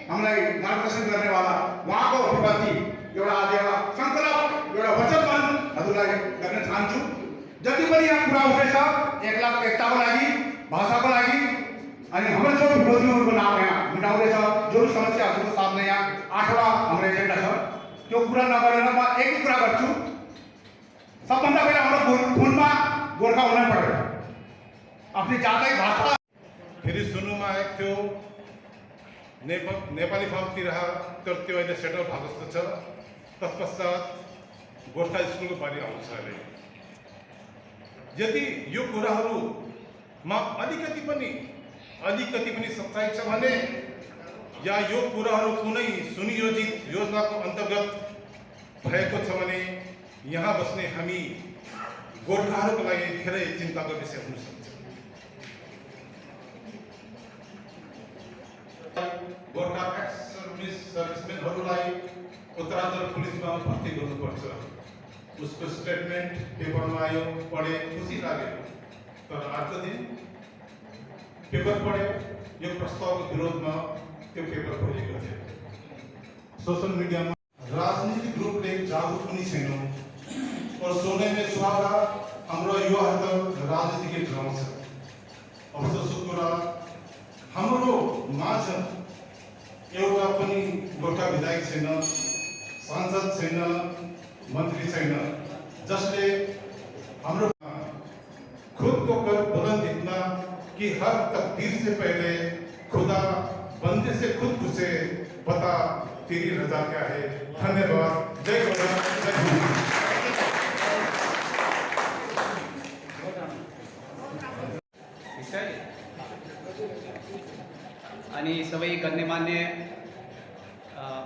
हामीलाई मार्गदर्शन गर्नेवाला उहाँको अभिव्यक्ति एउटा आज एउटा सङ्कल्प, एउटा वचनबद्ध हजुरलाई गर्न चाहन्छु। जति पनि यहाँ कुरा उठेछ, 1 लाख एकताको लागि, भाषाको लागि, अनि हाम्रो जो विरोधीहरूको नाम यहाँ उठाउँदैछ, जो समस्याहरूको सामने यहाँ 8वटा हाम्रो एजेन्डा छ, त्यो कुरा नगरेर म एक कुरा गर्छु। सबभन्दा पहिला हाम्रो फोनमा गोर्खा हुनै पर्यो, आफ्नो जातै भाषा। फेरि सुन्नुमा आएको थियो नेपाली फार्मतिर तर त्यो अहिले सेटल भएको जस्तो छ। तत्पश्चात गोर्खा स्कुलको बारे आउँछ अहिले। यदि यो कुराहरूमा अलिकति पनि सच्चाइ छ भने या यो कुराहरू कुनै सुनियोजित योजनाको अन्तर्गत भएको छ भने यहाँ बस्ने हामी गोर्खाहरूको लागि धेरै चिन्ताको विषय हुन सक्छ। गोर्खा एक्स सर्भिसमेनहरूलाई उत्तराञ्चल पुलिसमा भर्ती गर्नुपर्छ। उसको स्टेटमेन्ट पेपरमा आयो, पढे, खुसी लाग्यो। तर अर्को दिन पेपर पढ्यो, यो प्रस्तावको विरोधमा त्यो पेपर खोलेको थियो। सोशल मिडियामा राजनीतिक रूपले जागरुक पनि छैनौँ और सोने में सुहागा हाम्रो युवाहरू त राजनीतिकै ड्राउँछ। अफसोसको कुरा हाम्रो माझ एउटा पनि गोर्खा विधायक छैन, सांसद छैन, मंत्री छैन, जसले हाम्रो खुद को कर बुलंद इतना कि हर तकदीर से पहले खुदा बंदे से खुद पूछे, बता तेरी रजा क्या है। धन्यवाद। जय गोरख, जय हिंद। अनि सबै गण्यमान्य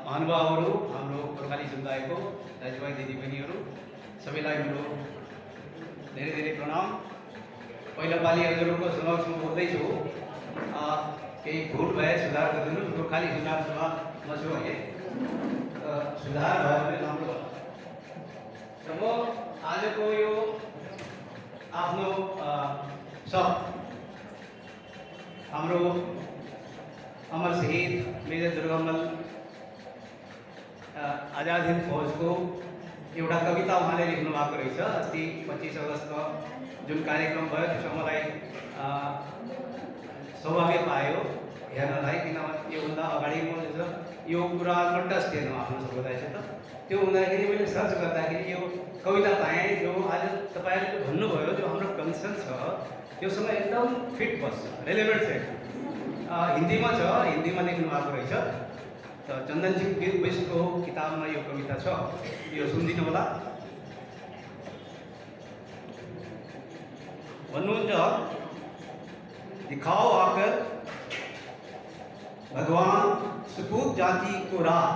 महानुभावहरू, हाम्रो गोर्खाली समुदायको दाजुभाइ दिदीबहिनीहरू सबैलाई मेरो धेरै धेरै प्रणाम। पहिलो पालि हजुरहरूको समक्षमा बोल्दैछु, केही भुल भए सुधार गरिदिनु। गोर्खाली सुधार सभामा छु है, सुधार भयो भने राम्रो। र म आजको यो आफ्नो सब हाम्रो अमर शहीद मेजर दुर्गामल आजाद हिंद फौजको एउटा कविता उहाँले लेख्नु भएको रहेछ। अस्ति 25 अगस्तमा जुन कार्यक्रम भयो त्यसमा मलाई सौभाग्य पायो हेर्नलाई, किनभने योभन्दा अगाडि म यो कुरा कन्टेस्ट हेर्नु आफ्नो समुदायसित त्यो हुँदाखेरि मैले सर्च गर्दाखेरि यो कविता पाएँ जो आज तपाईँहरूले भन्नुभयो जो हाम्रो कन्सर्न छ त्योसँग एकदम फिट बस्छ, रेलेभेन्ट छ। हिन्दीमा छ, हिन्दीमा लेख्नु भएको रहेछ। त चन्दनसिंह बिष्टको किताबमा यो कविता छ, यो सुनिदिनु होला। भन्नुहुन्छ, दिखाओ आकर भगवान सुपूत जाति को राह,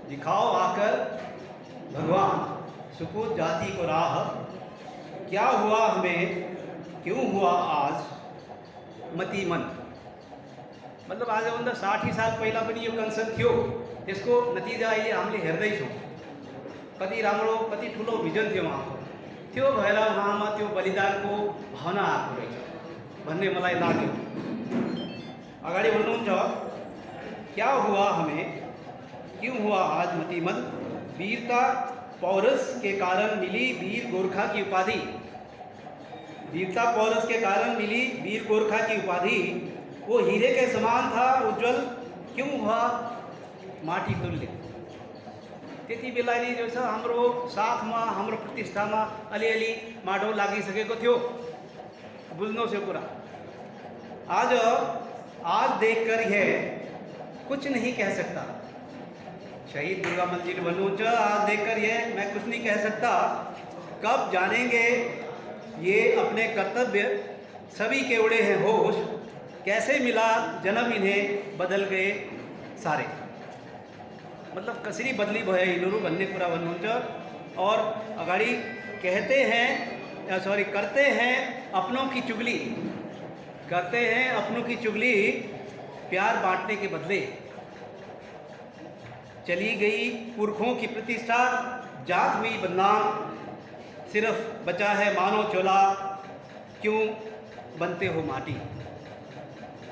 दिखाओ आकर भगवान सुपूत जाति को राह, क्या हुआ हमें क्यों हुआ आज मतिमंद। मतलब आजभन्दा 60 साल पहिला पनि यो कन्सर्न थियो, त्यसको नतिजा अहिले हामीले हेर्दैछौँ। कति राम्रो कति ठुलो भिजन थियो उहाँको, त्यो भएर उहाँमा त्यो बलिदानको भावना आएको रहेछ भन्ने मलाई लाग्यो। अगाडि भन्नुहुन्छ, क्या हुआ हमें क्यों हुआ आज मतिमंद, वीरता पौरस के कारण मिली वीर गोरखा की उपाधि, वीरता पौरस के कारण मिली वीर गोरखा की उपाधि, वो हीरे के समान था उज्जवल क्यों हुआ माटी तुल्य। त्यति बेला नि जो छ हाम्रो साखमा हाम्रो प्रतिष्ठामा अलिअलि माटो लागिसकेको थियो। बुझ्नुहोस् यो कुरा। आज देखकर यह कुछ नहीं कह सकता, शहीद दुर्गामल जी ने भन्नुहुन्छ, आज देखकर यह मैं कुछ नहीं कह सकता, कब जानेंगे ये अपने कर्तव्य सभी के उड़े हैं होश, कैसे मिला जन्म इन्हें बदल गए सारे। मतलब कसरी बदली भयो यिनीहरू भन्ने कुरा भन्नुहुन्छ। और अगाडि कहते हैं करते हैं अपनों की चुगली, करते हैं अपनों की चुगली प्यार बांटने के बदले, चली गई पुरखों की प्रतिष्ठा जात हुई बदनाम, सिर्फ बचा है मानो चोला क्यों बनते हो माटी।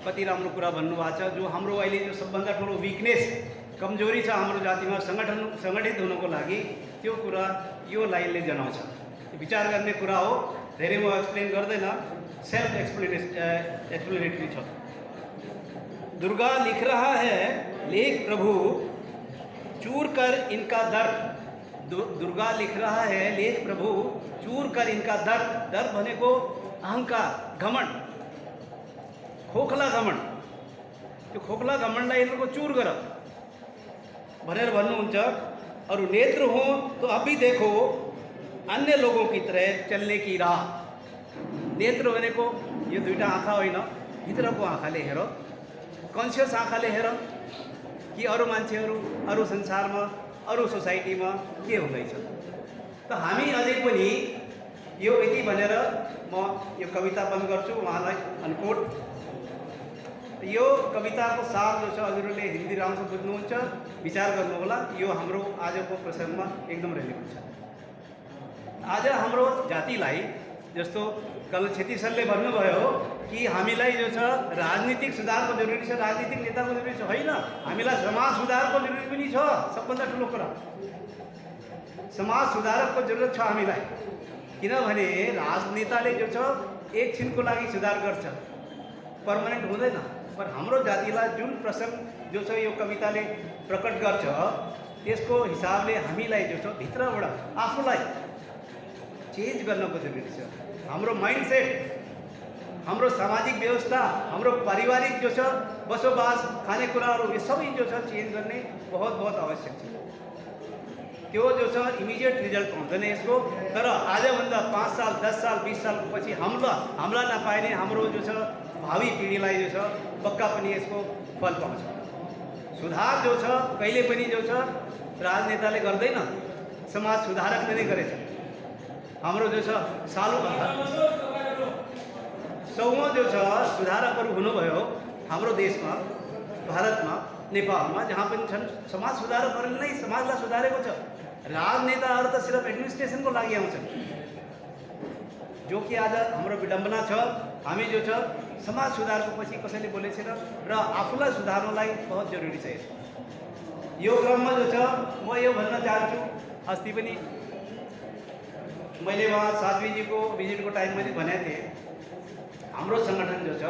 कति राम्रो कुरा भन्नुभएको छ। जो हाम्रो अहिले जो सबभन्दा ठुलो विकनेस कमजोरी छ हाम्रो जातिमा सङ्गठित हुनको लागि त्यो कुरा यो लाइनले जनाउँछ। विचार गर्ने कुरा हो, धेरै म एक्सप्लेन गर्दैन, सेल्फ एक्सप्लेनेटरी छ। दुर्गा लिख रहा है लेख प्रभु चूर कर इनका दर्द, दुर्गा लिख रहा है लेख प्रभु चूर कर इनका दर्द। दर्द भनेको अहंकार, घमण्ड, खोखला घमण्ड। त्यो खोखला घमण्डलाई यिनीहरूको चूर गर भनेर भन्नुहुन्छ। और नेत्र हो तो अभी देखो अन्य लोगों की तरह चलने की राह। नेत्र भनेको यो दुईटा आँखा होइन, भित्रको आँखाले हेर, कन्सियस आँखाले हेर कि अरू मान्छेहरू अरू संसारमा अरू सोसाइटीमा के हुँदैछ। त हामी अझै पनि यो यति भनेर म यो कविता बन्द गर्छु। उहाँलाई अनकोट यो कविताको सार जो छ हजुरहरूले हिन्दी राम्रोसँग बुझ्नुहुन्छ, विचार गर्नुहोला। यो हाम्रो आजको प्रसङ्गमा एकदम रेलेभेन्ट छ। आज हाम्रो जातिलाई जस्तो कल छेत्री सरले भन्नुभयो कि हामीलाई जो छ राजनीतिक सुधारको जरुरी छ, राजनीतिक नेताको जरुरी छ होइन, हामीलाई समाज सुधारको जरुरी पनि छ। सबभन्दा ठुलो कुरा समाज सुधारकको जरुरत छ हामीलाई, किनभने राजनेताले जो छ एकछिनको लागि सुधार गर्छ, पर्मानेन्ट हुँदैन। पर हाम्रो जातिलाई जुन प्रसङ्ग जो छ यो कविताले प्रकट गर्छ त्यसको हिसाबले हामीलाई जो छ भित्रबाट आफूलाई चेन्ज गर्नको जरुरी छ। हाम्रो माइन्डसेट, हाम्रो सामाजिक व्यवस्था, हाम्रो पारिवारिक जो छ बसोबास, खानेकुराहरू यो सबै जो छ चेन्ज गर्ने बहुत आवश्यक छ। त्यो जो छ इमिडिएट रिजल्ट हुँदैन यसको, तर आजभन्दा 5 साल 10 साल 20 साल पछि हामीलाई नपाइने हाम्रो जो छ भावी पिँढीलाई जो छ पक्का पनि यसको फल पाउँछ। सुधार जो छ कहिले पनि जो छ राजनेताले गर्दैन, समाज सुधारकले नै गरेछ। हाम्रो जो छ सालौँभन्दा 100औं जो छ सुधारकहरू हुनुभयो हाम्रो देशमा, भारतमा, नेपालमा, जहाँ पनि छन् समाज सुधारकहरूले नै समाजलाई सुधारेको छ। राजनेताहरू त सिर्फ एडमिनिस्ट्रेसनको लागि आउँछन्, जो कि आज हाम्रो विडम्बना छ। हामी जो छ समाज सुधारको पछि कसैले बोलेको छैन र आफूलाई सुधार्नलाई बहुत जरुरी छ। यो क्रममा जो छ म यो भन्न चाहन्छु, अस्ति पनि मैले वहाँ साध्वीजीको भिजिटको टाइम मैले भनेको थिएँ, हाम्रो सङ्गठन जो छ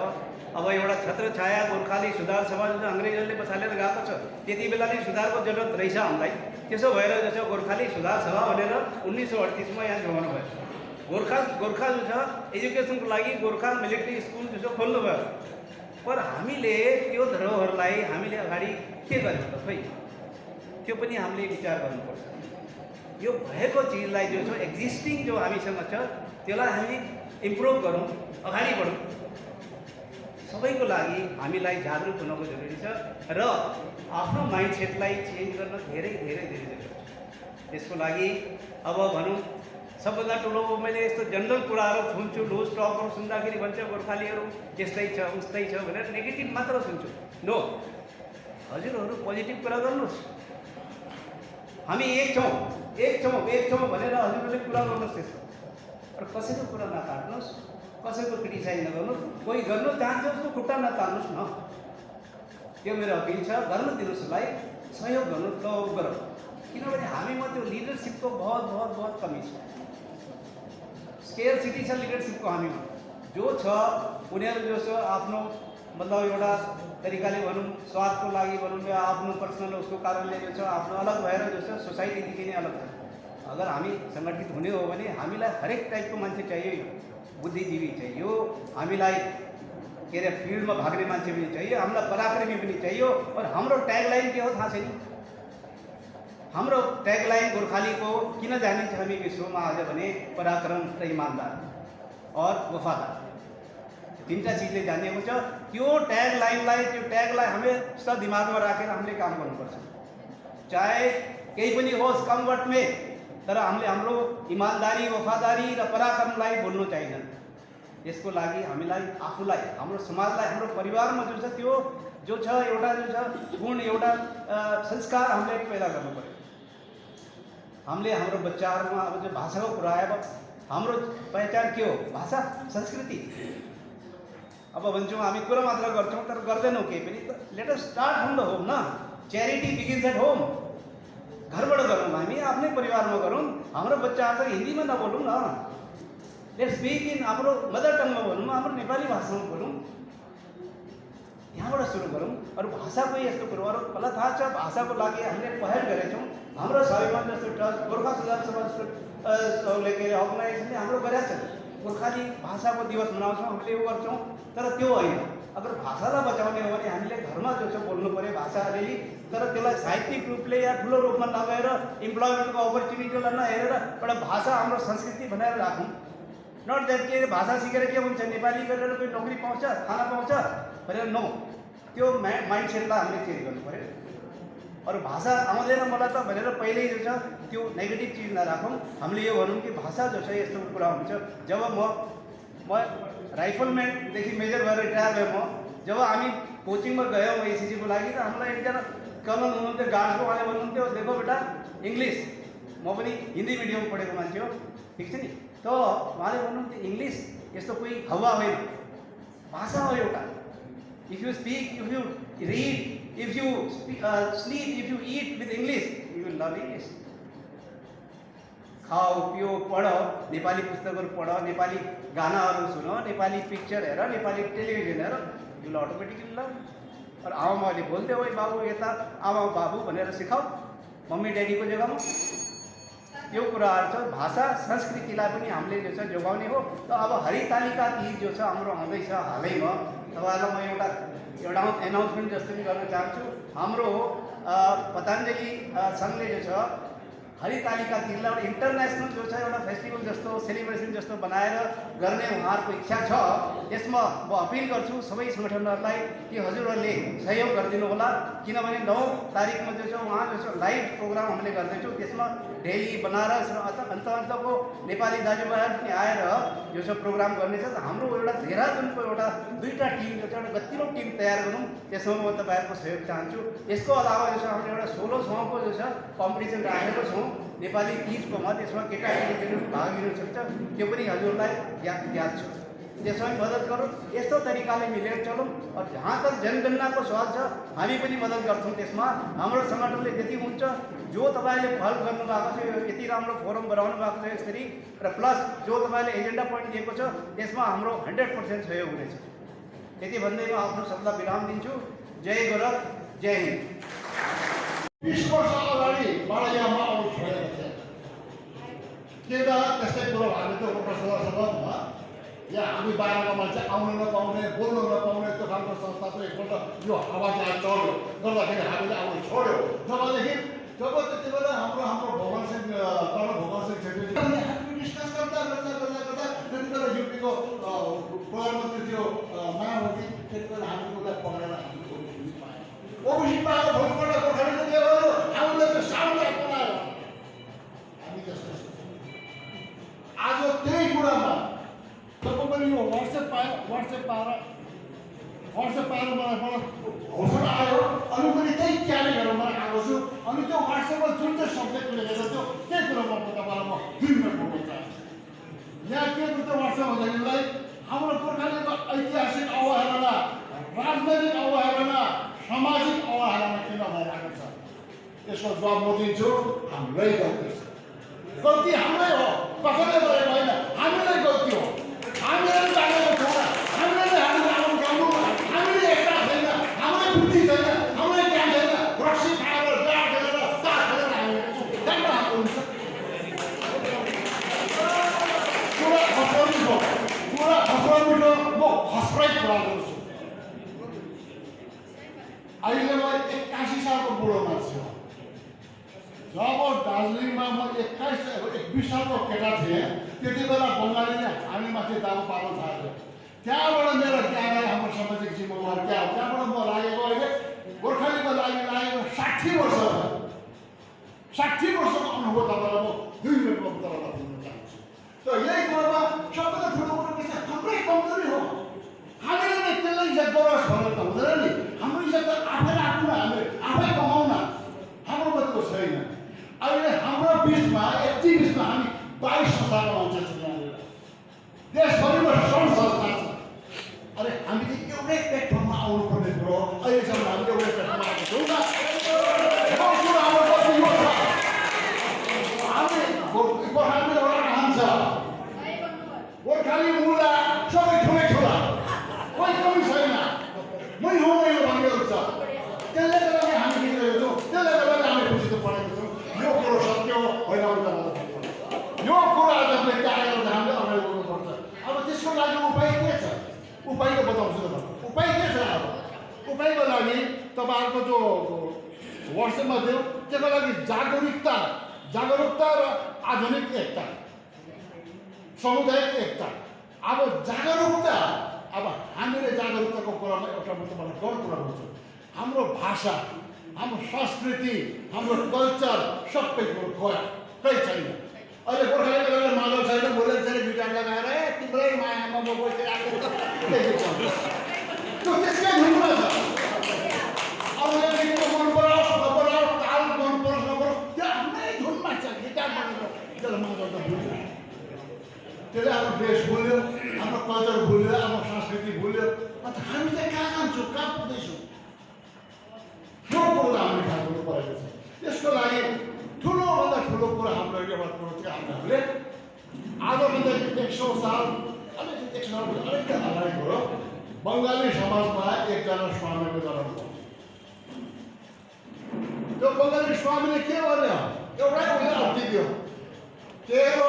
अब एउटा छत्र छाया गोर्खाली सुधार सभा जो अङ्ग्रेजहरूले बसालेर गएको छ, त्यति बेला नै सुधारको जरुरत रहेछ हामीलाई। त्यसो भएर जो छ गोर्खाली सुधार सभा भनेर 1938 मा यहाँ जोड्नु भयो। गोर्खा जो छ एजुकेसनको लागि गोर्खा मिलिट्री स्कुल जो छ खोल्नु भयो। पर हामीले त्यो धरोहरलाई हामीले अगाडि के गर्नु त खै, त्यो पनि हामीले विचार गर्नुपर्छ। यो भएको चिजलाई जो छ एक्जिस्टिङ जो हामीसँग छ त्यसलाई हामी इम्प्रुभ गरौँ, अगाडि बढौँ। सबैको लागि हामीलाई जागरुक हुनको जरुरी छ र आफ्नो माइन्डसेटलाई चेन्ज गर्न धेरै धेरै धेरै जरुरी छ। त्यसको लागि अब भनौँ सबभन्दा ठुलो मैले यस्तो जनरल कुराहरू सुन्छु, लुज टकहरू सुन्दाखेरि भन्छ गोर्खालीहरू यस्तै छ उस्तै छ भनेर नेगेटिभ मात्र सुन्छु। नो, हजुरहरू पोजिटिभ कुरा गर्नुहोस्। हामी एक छौँ भनेर हजुरहरूले कुरा गर्नुहोस् त्यस्तो। र कसैको कुरा नकाट्नुहोस्, कसैको क्रिटिसाइज नगर्नुहोस्। कोही गर्नु चाहन्छ उसको खुट्टा नतान्नुहोस् न। त्यो मेरो अपिल छ, गर्न दिनुहोस्, उसलाई सहयोग गर्नु त गरौँ। किनभने हामीमा त्यो लिडरसिपको बहुत कमी छ। स्केयरसिटी छ लिडरसिपको हामीमा। जो छ उनीहरू जो छ आफ्नो मतलब एउटा तरिकाले भनौँ स्वादको लागि भनौँ या आफ्नो पर्सनल उसको कारणले जो छ आफ्नो अलग भएर जो छ सोसाइटीदेखि नै अलग छ। अगर हामी सङ्गठित हुने हो भने हामीलाई हरेक टाइपको मान्छे चाहियो, बुद्धिजीवी चाहियो, हामीलाई के अरे फिल्डमा भाग्ने मान्छे पनि चाहियो, हामीलाई पराक्रमी पनि चाहियो। और हाम्रो ट्यागलाइन के हो थाहा छैन। हाम्रो ट्यागलाइन गोर्खालीको किन जानिन्छ हामी विश्वमा आज भने पराक्रम र इमान्दार और वफादार, तीनटा चिजले जानिएको छ। त्यो ट्यागलाई हमेशा दिमागमा राखेर हामीले काम गर्नुपर्छ। चाहे केही पनि होस् कमवर्टमे, तर हामीले हाम्रो इमान्दारी वफादारी र पराक्रमलाई भुल्नु चाहिँदैन। यसको लागि हामीलाई आफूलाई, हाम्रो समाजलाई, हाम्रो परिवारमा जो छ त्यो जो छ एउटा जो छ गुण, एउटा संस्कार हामीले पैदा गर्नु पर्यो। हामीले हाम्रो बच्चाहरूमा अब जो भाषाको कुरा आयो, अब हाम्रो पहिचान के हो? भाषा, संस्कृति। अब भन्छौँ हामी कुरा मात्र गर्छौँ तर गर्दैनौँ केही पनि। त let us start from the home न। Charity begins at home. घरबाट गरौँ, हामी आफ्नै परिवारमा गरौँ। हाम्रो बच्चाहरू हिन्दीमा नबोलौँ न, लेट्स स्पिक इन हाम्रो मदर टङमा भनौँ, हाम्रो नेपाली भाषामा बोलौँ। यहाँबाट सुरु गरौँ। अरू भाषाको यस्तो कुरो अरू मलाई थाहा छ, भाषाको लागि हामीले पहल गरेछौँ। हाम्रो स्वाभिमान जस्तो ट्रस्ट, गोर्खा सुधार सभा जस्तो के अरे अर्गनाइजेसनले हाम्रो गरेका छन्। गोर्खाली भाषाको दिवस मनाउँछौँ, हामीले यो गर्छौँ। तर त्यो होइन। अगर भाषालाई बचाउने हो भने हामीले घरमा जो छ बोल्नु पऱ्यो भाषा अलिअलि, तर त्यसलाई साहित्यिक रूपले या ठुलो रूपमा नगएर इम्प्लोइमेन्टको अपर्च्युनिटीलाई नहेरेर एउटा भाषा हाम्रो संस्कृति बनाएर राखौँ। नट द्याट के भाषा सिकेर के हुन्छ, नेपाली गरेर कोही नोकरी पाउँछ, खाना पाउँछ भनेर नो। त्यो माइन्डसेटलाई हामीले चेन्ज गर्नु पऱ्यो। अरू भाषा आउँदैन मलाई त भनेर पहिल्यै जो छ त्यो नेगेटिभ चिज नराखौँ। हामीले यो भनौँ कि भाषा जो छ यस्तो कुरा हुन्छ। जब म राइफलम्यानदेखि मेजर भएर रिटायर भयो, जब हामी कोचिङमा गयौँ एसिसीको लागि, त हामीलाई एकजना कर्नल हुनुहुन्थ्यो, गार्ड्सको, उहाँले भन्नुहुन्थ्यो देखो बेटा इङ्ग्लिस, म पनि हिन्दी मिडियम पढेको मान्छे हो, ठिक छ नि। त उहाँले भन्नुहुन्थ्यो इङ्ग्लिस यस्तो कोही हावा होइन, भाषा हो एउटा। If you speak, if you read, if you sleep, if you eat with English, you will love English. खाओ पियो पढ, नेपाली पुस्तकहरू पढ, नेपाली गानाहरू सुन, नेपाली पिक्चर हेर, नेपाली टेलिभिजन हेर, यु विल अटोमेटिकली लभ। और आमा अहिले बोल्थ्यो ओइ बाबु यता आमा बाबु भनेर सिकाऊ, मम्मी ड्याडीको जग्गामा। यो कुराहरू छ। भाषा संस्कृतिलाई पनि हामीले जो छ जोगाउने हो। त अब हरितालिका तीज जो छ हाम्रो आउँदैछ हालैमा, तपाईँहरूलाई म एउटा एनाउन्समेन्ट जस्तो पनि गर्न चाहन्छु। हाम्रो पतञ्जलि सङ्घले जो छ हरितालिका तीजलाई एउटा इन्टरनेसनल जो छ एउटा फेस्टिभल जस्तो सेलिब्रेसन जस्तो बनाएर गर्ने उहाँहरूको इच्छा छ। यसमा म अपिल गर्छु सबै सङ्गठनहरूलाई कि हजुरहरूले सहयोग गरिदिनु होला। किनभने 9 तारिकमा जो छ उहाँ जो छ लाइभ प्रोग्राम हामीले गर्दैछौँ। त्यसमा दिल्ली, बनारस र अन्तको नेपाली दाजुभाइहरू पनि आएर यो छ प्रोग्राम गर्नेछ। हाम्रो एउटा देहरादुनको एउटा 2टा टिम जो छ एउटा गतिलो टिम तयार गरौँ। त्यसमा म तपाईँहरूको सहयोग चाहन्छु। यसको अलावा जो छ हामीले एउटा 1600को जो छ कम्पिटिसन राखेको छौँ। नेपाली तिजकोमा त्यसमा केटाकेटीहरू भाग लिन सक्छ त्यो पनि हजुरलाई ज्ञात छ। त्यसमा मद्दत गरौँ, यस्तो तरिकाले मिलेर चलौँ। जहाँ तक जनगणनाको सवाल छ हामी पनि मद्दत गर्छौँ त्यसमा। हाम्रो सङ्गठनले जति हुन्छ जो तपाईँले पहल गर्नुभएको छ, यति राम्रो फोरम बनाउनु भएको छ यसरी, र प्लस जो तपाईँले एजेन्डा पोइन्ट दिएको छ त्यसमा हाम्रो 100% सहयोग हुनेछ। यति भन्दै म आफ्नो शब्दलाई विराम दिन्छु। जय गोरख, जय हिन्द। 20 वर्ष अगाडि मलाई यहाँ आउनु छोडेको थिएन। त्यता त्यस्तै कुरो हामी त सभामा यहाँ हामी बाहिरको मान्छे आउनु नपाउने, बोल्नु नपाउने त्यो खालको संस्थाको एकपल्ट यो आवाज चल्यो गर्दाखेरि हामीले आउनु छोड्यो। जब त्यति बेला हाम्रो भगवान सिंह छेत्री हामी डिस्कस गर्दा त्यति बेला युपीको प्रधानमन्त्री थियो मायावती, त्यति बेला हामीले उसलाई पढेर ओबिसी पाएर भोलिपल्ट गोर्खालीले के गर्यो, हामीले त्यो साउलाई बनायो। हामी त्यस्तो आज त्यही कुरामा जब पनि यो वाट्सएप पाएर मलाई हौसला आयो। अनि मैले त्यही क्यारी गरेर मलाई आएको छु। अनि त्यो वाट्सएपमा जुन चाहिँ सब्जेक्ट लेखेको थियो त्यही कुरामा तपाईँलाई म 2 मिनट बोल्न चाहन्छु। यहाँ के हुन्छ वाट्सएप भन्दाखेरिलाई हाम्रो गोर्खालीको ऐतिहासिक अवहेलना, राजनैतिक अवहेलना, सामाजिक अवहेलना किन भइरहेको छ यसको जवाब म दिन्छु। हाम्रै गल्ती छ। गल्ती हाम्रै हो, कसैले गरेको होइन, हामीलाई गल्ती हो। हामीले जानेको छैन, हामीले आउनु गाउनु, हामीले एकता छैन, हाम्रै बुद्धि छैन, हाम्रै ज्ञान छैन। रक्सी खाएर जाँड खेलेर तास खेलेर हामी त्यहाँबाट हाम्रो हुन्छ पुरा खस्रो म खस्रै कुरा गर्छु। अहिले म 81 सालको बुढो मान्छे हो। जब दार्जिलिङमा म 21 सालको केटा थिएँ त्यति बेला बङ्गालीले हामीमाथि दाबु पार्न थाल्यो। त्यहाँबाट मेरो ज्ञान हाम्रो सामाजिक जिम्मेवार क्या हो। त्यहाँबाट म लागेको अहिले गोर्खालीको लागि लागेको 60 वर्ष भयो। 60 वर्षको अनुभव तपाईँलाई म 2 मिनटमा तपाईँलाई भन्न चाहन्छु। त यही कुरोमा सबभन्दा ठुलो कुरो के छ, हाम्रै कमजोरी हो। हामीले नै त्यसलाई इज्जत गरोस् भनेर त हुँदैन नि। हाम्रो इज्जत त आफै कमाउन हाम्रो मात्रै छैन। अहिले हाम्रो बिचमा यति बिचमा हामी 22 संस्थाका मान्छे छौँ। यहाँनिर देशभरिमा सङ्घ संस्था छ। अरे हामी चाहिँ एउटै प्लेटफर्ममा आउनुपर्ने कुरो हो। अहिलेसम्म हामी एउटै प्लेटफर्ममा आएको छौँ नि। हाम्रो कति यो छ, हामी गोर्खाली एउटा आहान छ। गोर्खाली मुला सबै ठुलै कोही कमी छैन। मै हो भन्नेहरू छ। त्यसले गर्दा हामी हिँडिरहेको छौँ, त्यसले गर्दा हामी खुसी त पढेको छौँ। यो कुरो सत्य हो होइन, यो कुरो आजले त्यागेर हामीले अगाडि बढ्नुपर्छ। अब त्यसको लागि उपाय के छ? उपाय त बताउँछु त। उपाय के छ? अब उपायको लागि तपाईँहरूको जो वाट्सएपमा थियो त्यसको लागि जागरुकता र आधुनिक एकता, सामुदायिक एकता। अब जागरुकता, अब हामीले जागरुकताको कुरामा एउटा म तपाईँलाई गलत कुरा भन्छु। हाम्रो भाषा, हाम्रो संस्कृति, हाम्रो कल्चर सबै कुरो गयो, केही छैन। अहिले गोर्खालीको लागि मादल छैन, बोलेको छैन, गिटार लगाएर तिम्रै मायामा म बसिरहेको त्यो त्यसकै धुनमा छ। अरूले गीत मन पराओस् नपराओस्, ताल मन परोस् नपरोस्, त्यो आफ्नै धुनमा छ। गिटार बजाएर त्यसलाई मादल त भुल्यो, त्यसले हाम्रो ड्रेस भुल्यो, हाम्रो कल्चर भुल्यो, हाम्रो संस्कृति भुल्यो। अन्त हामी चाहिँ कहाँ जान्छौँ, कहाँ पुग्दैछौँ? यो कुरो हामीले थाहा गर्नु परेको छ। त्यसको लागि ठुलोभन्दा ठुलो कुरा हाम्रो एउटा कुरो चाहिँ हामीले आजभन्दा 100 साल अलिकति अगाडि कुरो बङ्गाली समाजमा एकजना स्वामीको जन्म भयो। त्यो बङ्गाली स्वामीले के गर्यो? एउटै उसले अर्थी दियो, तेरो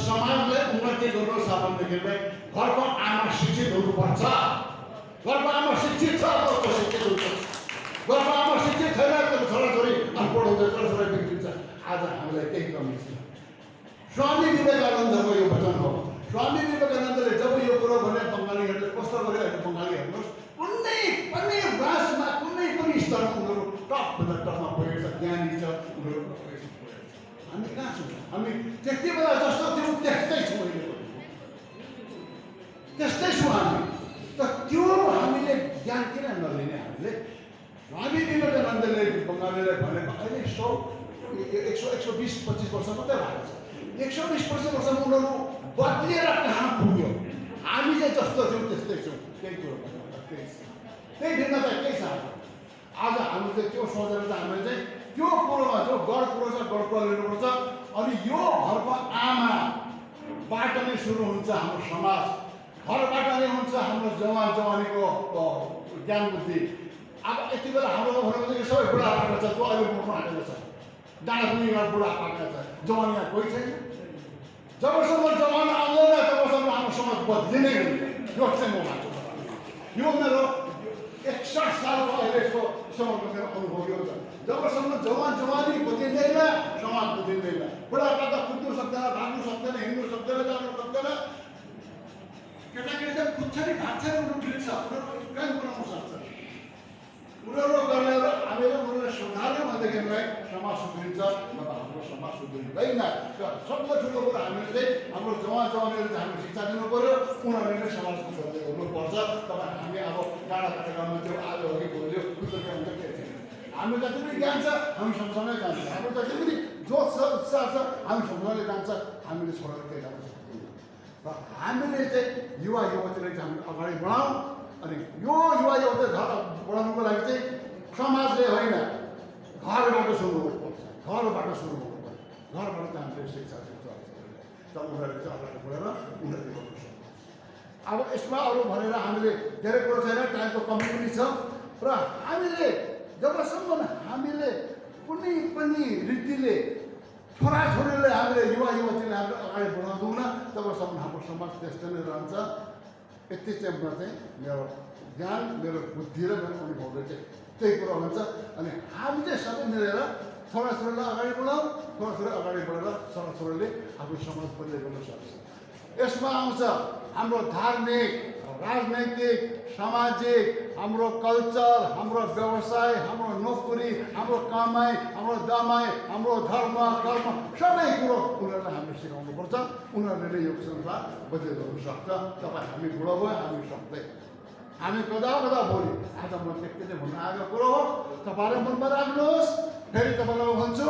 समाजलाई उन्नति गर्नु छ भनेदेखि घरको आमा शिक्षित हुनुपर्छ। घरको आमा शिक्षित छ, अर्को शिक्षित हुनुपर्छ। घरमा आमा शिक्षित छैन, त्यो छोराछोरी अनपढ हुन्छ, छोराछोरी बिग्रिन्छ। आज हामीलाई केही कमी छ। स्वामी विवेकानन्दको यो वचन हो। स्वामी विवेकानन्दले जब यो कुरो भने बङ्गालीहरूले कस्तो गर्यो, अहिले बङ्गाली हेर्नुहोस् कुनै पनि भाषामा कुनै पनि स्तरमा उनीहरू टपभन्दा टपमा पुगेको छ, ज्ञानी छ उनीहरू। हामी कहाँ छौँ? हामी त्यति बेला जस्तो थियौँ त्यस्तै छौँ, अहिले त्यस्तै छौँ हामी। त त्यो हामीले ज्ञान किन नलिने? हामीले स्वामी विवेकानन्दले बङ्गालीलाई भनेको अहिले 120-25 वर्ष मात्रै भएको छ। 120-25 वर्षमा उनीहरू बदलिएर कहाँ पुग्यो? हामी चाहिँ जस्तो थियौँ त्यस्तै छौँ, केही कुरो त्यही भिन्नता केही छ। आज हामी चाहिँ त्यो सोचेर चाहिँ हामीले चाहिँ त्यो कुरोमा जो गढ कुरो छ गढ कुरो लिनुपर्छ। अनि यो घरको आमाबाट नै सुरु हुन्छ हाम्रो समाज, घरबाट नै हुन्छ हाम्रो जवान जवानीको ज्ञान बुद्धि। अब यति बेला हाम्रो घरमा चाहिँ सबै बुढापाका छ, त्यो अहिले मुखमा हालेको छ, डाँडा पनि यहाँ बुढापाका छ, जवान यहाँ कोही छैन। जबसम्म जवान आउँदैन तबसम्म हाम्रो समाज बदलिनै हुन्छ। यो चाहिँ म मान्छु। यो मेरो 61 सालको अहिलेको समयको अनुभव यो छ। जबसम्म जवान जवानी बदलिँदैन समाज बदलिँदैन। बुढापाका कुद्नु सक्दैन, भाग्नु सक्दैन, हिँड्नु सक्दैन, जानु सक्दैन। केटाकेटी चाहिँ कुद्छ नि भाग्छ नि, उनीहरू बिर्छ, उनीहरू कहीँ बनाउन सक्छ। उनीहरू गरेर हामीले उनीहरूले सुधार्यो भनेदेखिलाई समाज सुध्रिन्छ, नभए हाम्रो समाज सुध्रिँदैन। सबभन्दा ठुलो कुरो हामीले चाहिँ हाम्रो जवान जवानीहरू चाहिँ हामीले शिक्षा दिनु पऱ्यो, उनीहरूले नै समाजको बदली गर्नुपर्छ। तपाईँ हामी अब टाढा टाढा मान्छे आज अघि बोल्यो बुझ्दैन हुन्छ के छैन। हाम्रो जति पनि ज्ञान छ हामी सँगसँगै जान्छ, हाम्रो जति पनि जोस छ उत्साह छ हामी सँगसँगै जान्छ। हामीले छोडेर केही जान सक्दैनौँ। र हामीले चाहिँ युवा युवतीलाई चाहिँ हामी अगाडि बढाउँ। अनि यो युवा युवती बढाउनुको लागि चाहिँ समाजले होइन घरबाट सुरु गर्नुपर्छ, घरबाट सुरु गर्नुपर्छ। घरबाट चाहिँ हामीले शिक्षा दिन्छ, तब उनीहरूले चाहिँ अगाडि बढेर उनीहरूले गर्नु सक्छ। अब यसमा अरू भनेर हामीले धेरै कुरो छैन, टाइमको कमी पनि छ। र हामीले जबसम्म हामीले कुनै पनि रीतिले छोराछोरीले हामीले युवा युवतीले हामीले अगाडि बढाउँदैनौँ तबसम्म हाम्रो समाज त्यस्तै नै रहन्छ। यति चाहिँ म चाहिँ मेरो ज्ञान, मेरो बुद्धि र मेरो अनुभवले चाहिँ त्यही कुरो हुन्छ। अनि हामी चाहिँ सबै मिलेर छोराछोरीलाई अगाडि बढाउँ, छोराछोरी अगाडि बढेर छोराछोरीले आफ्नो समाज बदली गर्न सक्छ। यसमा आउँछ हाम्रो धार्मिक, राजनैतिक, सामाजिक, हाम्रो कल्चर, हाम्रो व्यवसाय, हाम्रो नोकरी, हाम्रो कमाइ, हाम्रो दमाई, हाम्रो धर्म कर्म सबै कुरो उनीहरूलाई हामीले सिकाउनुपर्छ। उनीहरूले यो संसार बदली गर्नु सक्छ। तपाईँ हामी बुढो भयो, हामी सक्दै हामी कदा कदा भोलि आज म त्यति भन्न आएको कुरो हो। तपाईँले मनमा राख्नुहोस्। फेरि तपाईँलाई भन्छु,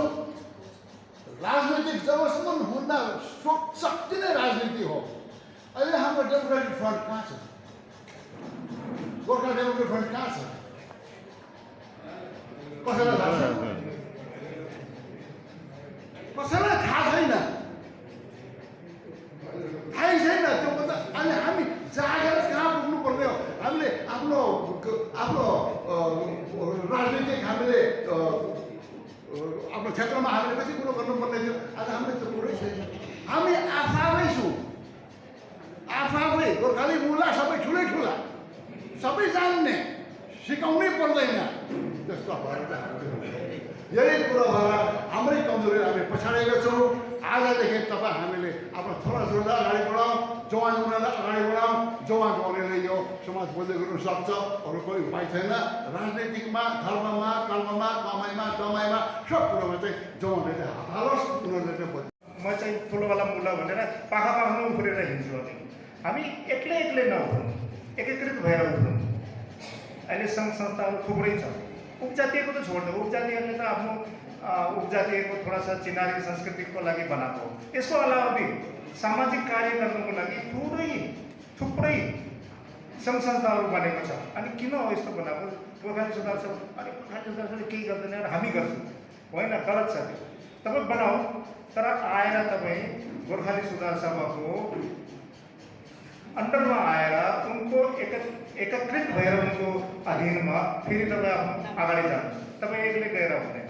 राजनीतिक जबसम्म हुँदा शक्ति नै राजनीति हो। अहिले हाम्रो डेमोक्रेटिक फ्रन्ट कहाँ छ? गोर्खा डेमोक्रेटिक फ्रन्ट कहाँ छ? कसैलाई थाहा छ? कसैलाई थाहा छैन, थाहै छैन। त्यो भन्दा अनि हामी जागेर कहाँ पुग्नु पर्ने हो? हामीले आफ्नो आफ्नो राजनीतिक हामीले आफ्नो क्षेत्रमा हामीले कति कुरो गर्नुपर्ने थियो। आज हामीले त्यो कुरै छैन। हामी आफै छौँ, आफै गोर्खाली मुला सबै ठुलै ठुला, सबै जान्ने, सिकाउनै पर्दैन। त्यस्तो यही कुरो भएर हाम्रै कमजोरी हामी पछाडिएका छौँ। आजदेखि तपाईँ हामीले आफ्नो छोराछोरीलाई अगाडि बढाउँ, जवान जवानीलाई अगाडि बढाउँ। जवान जवानीले यो समाज बदली गर्नु सक्छ। अरू कोही उपाय छैन। राजनीतिकमा, धर्ममा, कर्ममा, कमाइमा, दमाईमा सब कुरोमा चाहिँ जवानहरूले हात हालोस्, उनीहरूले चाहिँ म चाहिँ ठुलोवाला मुला भनेर पाखा पाखामा उफ्रेर हिँड्छु। हामी एक्लै एक्लै नउफ्रौँ, एकीकृत भएर उफ्रौँ। अहिले सङ्घ संस्थाहरू थुप्रै छ। उपजातिको त छोड्दै, उपजातिहरूले त आफ्नो उपजातिको थोड़ा सा चिनारी संस्कृतिको लागि बनाएको हो। यसको अलावा पनि सामाजिक कार्य गर्नुको लागि थुप्रै सङ्घ संस्थाहरू बनेको छ। अनि किन हो यस्तो बनाएको? गोर्खाली सुधार सभा, अनि गोर्खाली सुधार सभाले केही गर्दैन र हामी गर्छौँ, होइन, गलत छ त्यो। तपाईँ बनाऊ, तर आएर तपाईँ गोर्खाली सुधार सभाको अन्डरमा आएर उनको एकत्रित भएर उनको अधीनमा फेरि तपाईँ अगाडि जानुहोस्। तपाईँ एक्लै गएर हुँदैन।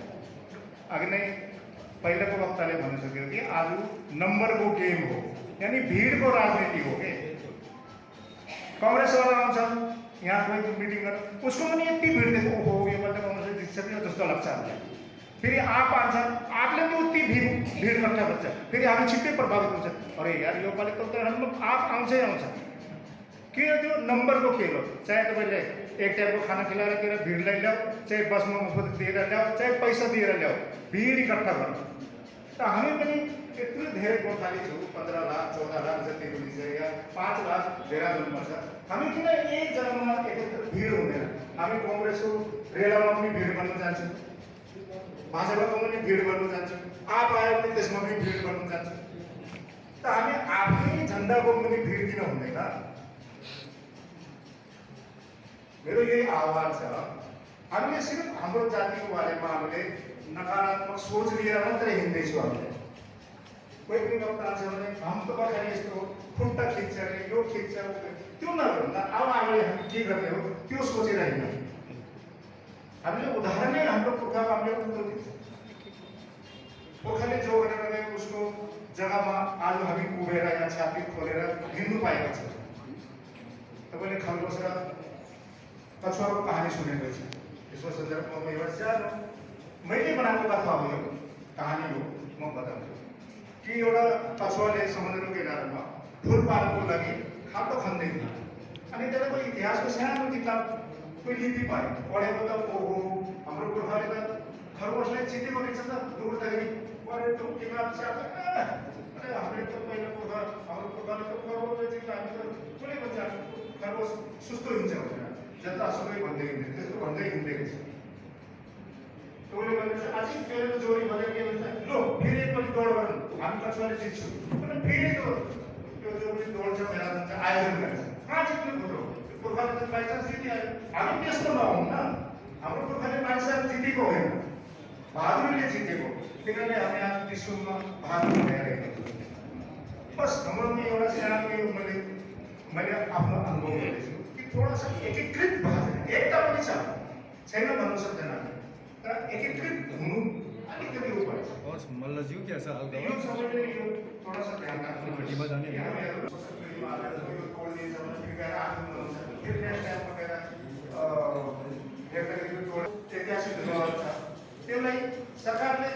अघि नै पहिलाको वक्ताले भनिसक्यो कि आज नम्बरको गेम हो, यानी भिडको राजनीति हो कि काङ्ग्रेसवाला आउँछ यहाँ कोही मिटिङ गर्नु, उसको पनि यति भिड दिएको, ओहो योबाट काङ्ग्रेसले जित्छ जस्तो लाग्छ हामीलाई। फेरि आप आउँछ, आपले पनि उति भिड इकट्ठा गर्छ, फेरि हामी छिट्टै प्रभावित हुन्छ। अरे यार यो पालिको त आप आउँछै आउँछ। के त्यो नम्बरको खेल हो। चाहे तपाईँले एक टाइपको खाना खिलाएर किन भिडलाई ल्याऊ, चाहे बसमा मुफ्त दिएर ल्याऊ, चाहे पैसा दिएर ल्याऊ, भिड इकट्ठा गर्नु। त हामी पनि यत्रो धेरै गोर्खाली छौँ, 15 लाख 14 लाख जति पनि छ, या 5 लाख धेरै हुनुपर्छ। हामी किन एक जग्गामा एकत्र भिड हुँदैन? हामी कङ्ग्रेसको रेलामा पनि भिड बन्न जान्छौँ, भाजपाको पनि भिड गर्नु जान्छौँ, आप आयो भने त्यसमा पनि भिड गर्नु जान्छौँ। त हामी आफ्नै झन्डाको पनि भिड किन हुँदैन? मेरो यही आह्वान छ, हामीले सिर्फ हाम्रो जातिको बारेमा हामीले नकारात्मक सोच लिएर मात्रै हिँड्दैछौँ। हामीले कोही पनि वक्ता छ भने हम त बखाले यस्तो खुट्टा खिच्छ अरे यो खिच्छ त्यो नगर्दा अब हामीले हामी के गर्ने हो त्यो सोचेर हिँड्नु। हामीले उदाहरणै हाम्रो पुर्खाको हामीले उल्टो दिन्छ। पुर्खाले जो गरेर गयो उसको जग्गामा आज हामी उभिएर या छाती खोलेर हिँड्नु पाएका छौँ। तपाईँले खरगोश र कछुवाको कहानी सुनेको छ। यसको सन्दर्भमा एउटा सानो मैले बनाएको कथा हो, यो कहानी हो, म बताउँछु कि एउटा कछुवाले समुद्रको किनारमा फुलपालको लागि खाटो खन्दै थियो। अनि त्यसलाई कोही इतिहासको सानो किताब कोही लिपि पायो, पढेको त ओहो हाम्रो पुर्खाले त खरगोशलाई चितेको रहेछ त दूरदेखि पढेर त्यो किताब च्याप्छ। अरे हामीले त पहिला पुर्खा हाम्रो पुर्खाले त खरगोशलाई चित्त हामी त कुनै बच्चा खरगोश सुस्तो हिँड्छ भनेर जतासुकै भन्दै हिँड्दै त्यस्तो भन्दै हिँड्दै छ। उसले भनेपछि अझै फेरि जोडी भनेर के भन्छ, लो फेरि एकपल्ट दौड गरौँ हामी कछुवाले जित्छौँ। फेरि त्यो जोडी दौड छ मैदान छ आयोजन गर्छ। कहाँ जित्नु खोज्यो? पुर्खाले त बाइचान्स जितिहाल्यो। हामी त्यस्तो नहौँ न, हाम्रो पुर्खाले बाइचान्स जितेको होइन, बहादुरीले जितेको। किनभने हामी आज विश्वमा बहादुर भएर हिँडेको। बस हाम्रोमा एउटा सानो मैले आफ्नो अनुभव गरेको छु कि थोड़ा सा एकीकृत भाषा एकता पनि छैन भन्नु सक्दैन, तर एकीकृत हुनु अलिकति उपाय छ। बस मल्लज्यू कैसा हाल यो सबैले यो थोड़ा सा ध्यान राख्नु घटीमा जाने ऐतिहासिक धरोहर छ, त्यसलाई सरकारले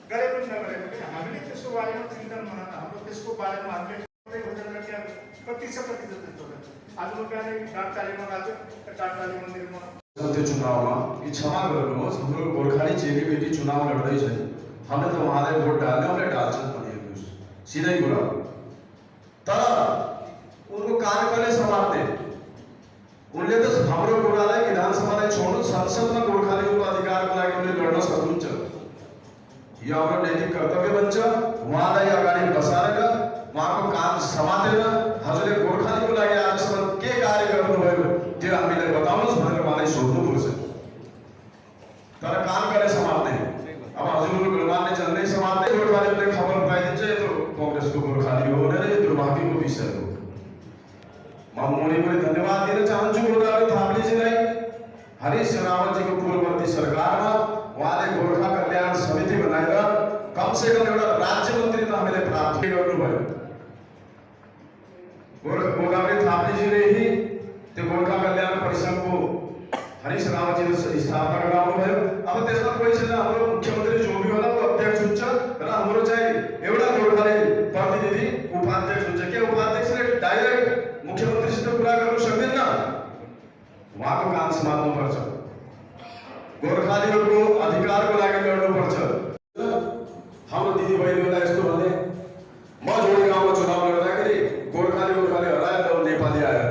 गरे पनि नगरे पनि हामीले त्यसको बारेमा चिन्तन बनाएर हाम्रो त्यसको बारेमा हामीले कति छ कति जस्तो आज म बिहानै डाँडटालीमा गएको थिएँ। डाँडटाली मन्दिरमा त्यो चुनावमा कि क्षमा गर्नुहोस् हाम्रो गोर्खाली चेलीबेटी चुनाव लड्दैछ, हामीले त उहाँलाई भोट डाल्ने उसले डाल्छन् भनिएको सिधै कुरा। तर उनको कार्यकालले समात्ने उनले त हाम्रो कुरालाई विधानसभालाई छोड्नु संसदमा गोर्खालीको अधिकारको लागि उनले लड्न सक्नुहुन्छ। यो हाम्रो नैतिक कर्तव्य बन्छ। उहाँलाई अगाडि बसालेर उहाँको काम समातेर हजुरले गोर्खालीको लागि आजसम्म के कार्य गर्नुभयो त्यो हामीलाई बताउनुहोस् भनेर उहाँलाई सोध्नुपर्छ। तर काम गर्ने समात्ने अब हजुरको गुणवानले जन्मै समात्ने गोर्खालीले खबर पाइदिन्छ यो त कांग्रेसको गोर्खाली हो भनेर यो दुर्भाग्यको विषय हो। म मुनिलाई धन्यवाद दिन चाहन्छु गोर्खाली थाप्लेजीलाई। हरीश रावतजीको पूर्ववर्ती सरकारमा उहाँले गोर्खा कल्याण समिति बनाएर कम से कम एउटा राज्य मन्त्री त हामीले प्राप्त गर्नुभयो। गोर्खाली थाप्लेजीले ही त्यो गोर्खा कल्याण परिषदको हरीश रावतजीले स्थापना गराउनुभयो। अब त्यसमा कोही छैन, हाम्रो मुख्यमन्त्री जो भी होला वो अध्यक्ष हुन्छ र हाम्रो चाहिँ एउटा गोर्खाली प्रतिनिधि उपाध्यक्ष हुन्छ। के उपाध्यक्षले डाइरेक्ट मुख्यमन्त्रीसित कुरा गर्नु सक्दैन, उहाँको काम समात्नुपर्छ। गोर्खालीहरूको अधिकारको लागि लड्नुपर्छ। हाम्रो दिदीबहिनीहरूलाई यस्तो भने म जोडी गाउँमा चुनाव लड्दाखेरि गोर्खाली हराएर नेपाली आयो।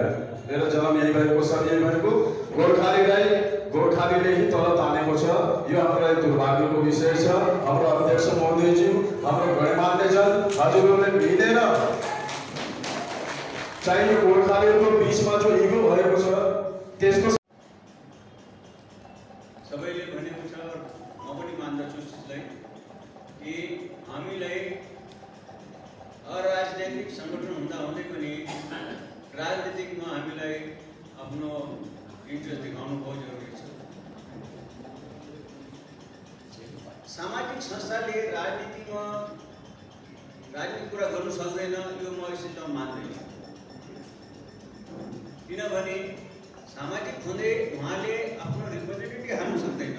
मेरो जन्म यही भएको, सब यही भएको, गोर्खालीले ही तल तानेको छ। यो हाम्रो लागि दुर्भाग्यको विषय छ। हाम्रो अध्यक्ष महोदयज्यू, हाम्रो गणमान्यजन हजुरहरूले मिलेर चाहिँ यो गोर्खालीहरूको बिचमा जो इगो भएको छ त्यसको सबैले भनेको छ, म पनि मान्दछु त्यसलाई कि हामीलाई अराजनैतिक संगठन हुँदा हुँदै पनि राजनीतिकमा हामीलाई आफ्नो इन्ट्रेस्ट देखाउनु बहुत जरुरी छ। सामाजिक संस्थाले राजनीतिक कुरा गर्नु सक्दैन, यो म यसमा मान्दैन। किनभने सामाजिक हुँदै उहाँले आफ्नो रिप्रेजेन्टेटिभ हाल्नु सक्दैन।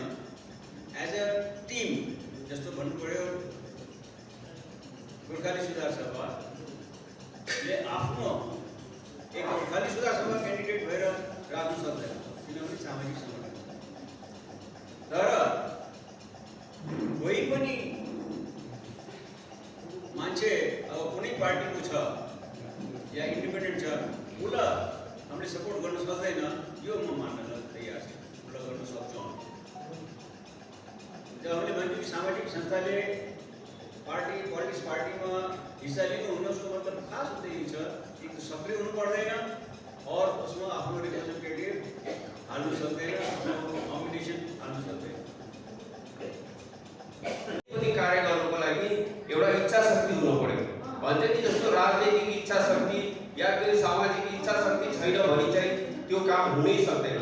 एज अ टिम जस्तो भन्नु पर्यो, गोर्खाली सुधार सभाले आफ्नो एक गोर्खाली सुधार सभा क्यान्डिडेट भएर राख्नु सक्दैन, किनभने सामाजिक सङ्गठन। तर कोही पनि मान्छे अब कुनै पार्टीको छ या इन्डिपेन्डेन्ट छ, उसलाई हामीले सपोर्ट गर्न सक्दैन, यो म मान्न तयार छु। उसलाई गर्न सक्छौँ। जब हामीले सामाजिक संस्थाले पोलिटिक्स पार्टीमा हिस्सा लिनु हुन्न उसको मतलब खास उद्देश्य छ एक त सक्रिय हुनु पर्दैन और उसमा आफ्नो रिप्रेजेन्टेटिभ हाल्नु सक्दैन, आफ्नो नोमिनेसन हाल्नु सक्दैन। पनि कार्य गर्नुको लागि एउटा इच्छा शक्ति हुनु पर्यो। भन्छ नि जस्तो राजनीतिक इच्छा शक्ति या कुनै सामाजिक इच्छा शक्ति छैन भने चाहिँ त्यो काम हुनै सक्दैन।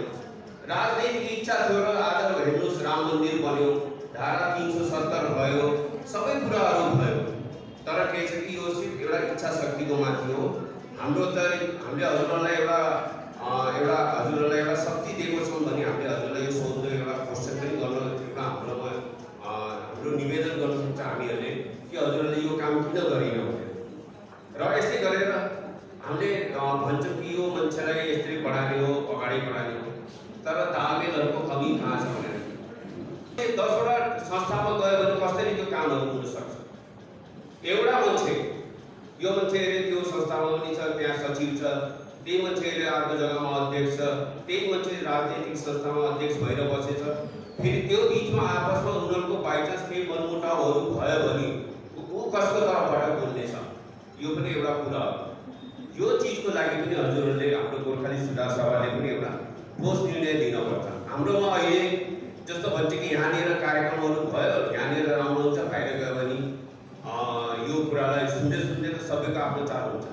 राजनीतिक इच्छा थियो र आज हेर्नुहोस् राम मन्दिर बन्यो, धारा 370 भयो, सबै कुराहरू भयो, तर के छ कि यो सिर्फ एउटा इच्छा शक्तिको माथि हो। हाम्रो त हामीले हजुरहरूलाई एउटा शक्ति दिएको छौँ भने हामीले हजुरलाई यो सोध्नु एउटा क्वेसन पनि गर्न एउटा हाम्रो निवेदन गर्न सक्छ हामीहरूले कि हजुरहरूले यो काम किन गरिन भनेर। र यस्तै गरेर हामीले भन्छौँ कि यो मान्छेलाई यसरी बढाउने हो, अगाडि बढाउने हो, तर तालमेलहरूको कमी कहाँ छ भनेर 10वटा संस्थामा गयो भने कसरी त्यो कामहरू हुन सक्छ। एउटा मान्छे यो मान्छेले त्यो संस्थामा पनि छ, त्यहाँ सचिव छ, त्यही मान्छेले अर्को जग्गामा अध्यक्ष छ, त्यही मान्छे राजनीतिक संस्थामा अध्यक्ष भएर बसेछ। फेरि त्यो बिचमा आपसमा उनीहरूको बाइचान्स केही मनमुटावहरू भयो भने ऊ कसको तर्फबाट बोल्नेछ, यो पनि एउटा कुरा हो। यो चिजको लागि पनि हजुरहरूले हाम्रो गोर्खाली सुधार सभाले पनि एउटा ठोस निर्णय दिनुपर्छ। हाम्रोमा अहिले जस्तो भन्छ कि यहाँनिर कार्यक्रमहरू भयो, यहाँनिर आउनुहुन्छ, बाहिर गयो भने यो कुरालाई सुन्दै सुन्दै त सबैको आफ्नो चाल हुन्छ।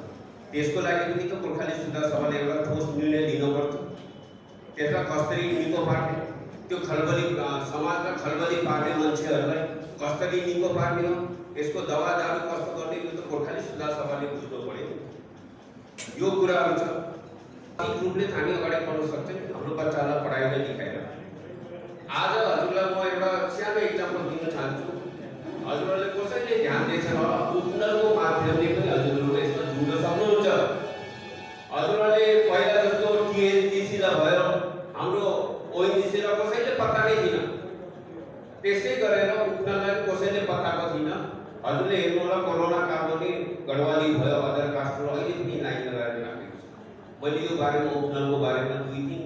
त्यसको लागि पनि त गोर्खाली सुधार सभाले एउटा ठोस निर्णय लिनुपर्छ। त्यसलाई कसरी निको पार्ने, त्यो खलबली समाजमा खलबली पार्ने मान्छेहरूलाई कसरी निको पार्ने हो, यसको दवाजाहरू कस्तो गर्ने, यो त गोर्खाली सुधार सभाले बुझ्नु पर्यो। यो कुराहरू छ रूपले हामी अगाडि बढ्न सक्छौँ हाम्रो बच्चालाई पढाइलाई लिखाएर। आज हजुरलाई म एउटा सानो इक्जाम्पल दिन चाहन्छु। हजुरहरूले कसैले ध्यान दिएछ होला, उपनलको माध्यमले पनि हजुरहरूले यसमा जुड्न सक्नुहुन्छ। हजुरहरूले पहिला जस्तो टिएनजिसीलाई भयो, हाम्रो ओएनजिसीलाई कसैले पत्ता नै थिएन, त्यसै गरेर उपनललाई कसैले पत्ताको थिएन। हजुरले हेर्नु होला कोरोना कालमा पनि गडवाली भयो, अदर कास्टहरू अहिले पनि लाइन लगाएर राखेको छ। मैले यो बारेमा उपनलको बारेमा 2-3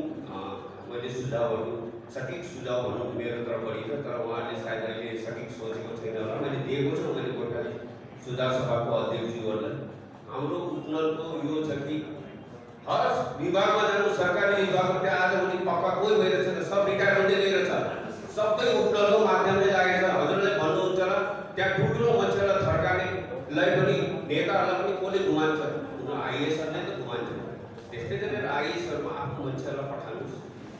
मैले सुझावहरू सठिक सुझाव भनौँ मेरो तर्फबाट छ, तर उहाँले सायद अहिले सठिक सोचेको छैन होला। मैले दिएको छु मैले गोर्खाली सुधार सभाको अध्यक्षज्यूहरूलाई। हाम्रो उपनलको यो छ कि हर विभागमा जानु, सरकारी विभागमा त्यहाँ आज उनी पक्का कोही भइरहेछ, सब रिटायर हुँदै गइरहेछ, सबै उपनलको माध्यमले लागेछ। हजुरले भन्नुहुन्छ र त्यहाँ ठुल्ठुलो मान्छेलाई थर्कानेलाई पनि नेताहरूलाई पनि कसले घुमान्छ, आइएसहरूलाई त घुमान्छ। त्यस्तै गरेर आइएसहरूमा आफ्नो मान्छेहरूलाई पठाउनुहोस्।